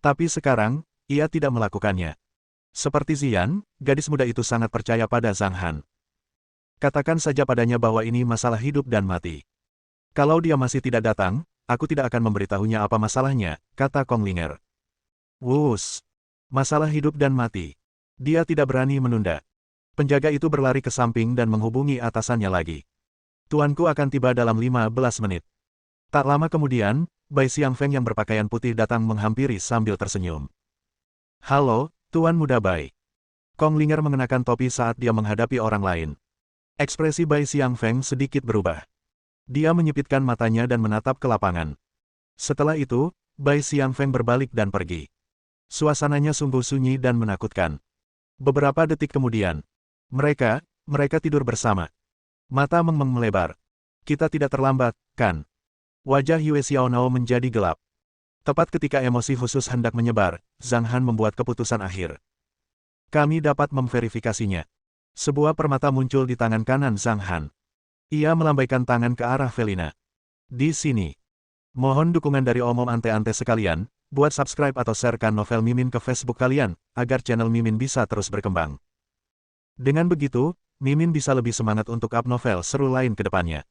Tapi sekarang, ia tidak melakukannya. Seperti Ziyan, gadis muda itu sangat percaya pada Zhang Han. Katakan saja padanya bahwa ini masalah hidup dan mati. Kalau dia masih tidak datang, aku tidak akan memberitahunya apa masalahnya, kata Kong Linger. Wus! Masalah hidup dan mati. Dia tidak berani menunda. Penjaga itu berlari ke samping dan menghubungi atasannya lagi. Tuanku akan tiba dalam 15 menit. Tak lama kemudian, Bai Xiangfeng yang berpakaian putih datang menghampiri sambil tersenyum. Halo, Tuan Muda Bai. Kong Linger mengenakan topi saat dia menghadapi orang lain. Ekspresi Bai Xiangfeng sedikit berubah. Dia menyipitkan matanya dan menatap ke lapangan. Setelah itu, Bai Xiangfeng berbalik dan pergi. Suasananya sungguh sunyi dan menakutkan. Beberapa detik kemudian, mereka tidur bersama. Mata Meng Meng melebar. Kita tidak terlambat, kan? Wajah Yue Xiaonao menjadi gelap. Tepat ketika emosi khusus hendak menyebar, Zhang Han membuat keputusan akhir. Kami dapat memverifikasinya. Sebuah permata muncul di tangan kanan Zhang Han. Ia melambaikan tangan ke arah Felina. Di sini. Mohon dukungan dari omom ante-ante sekalian, buat subscribe atau sharekan novel Mimin ke Facebook kalian, agar channel Mimin bisa terus berkembang. Dengan begitu, Mimin bisa lebih semangat untuk up novel seru lain ke depannya.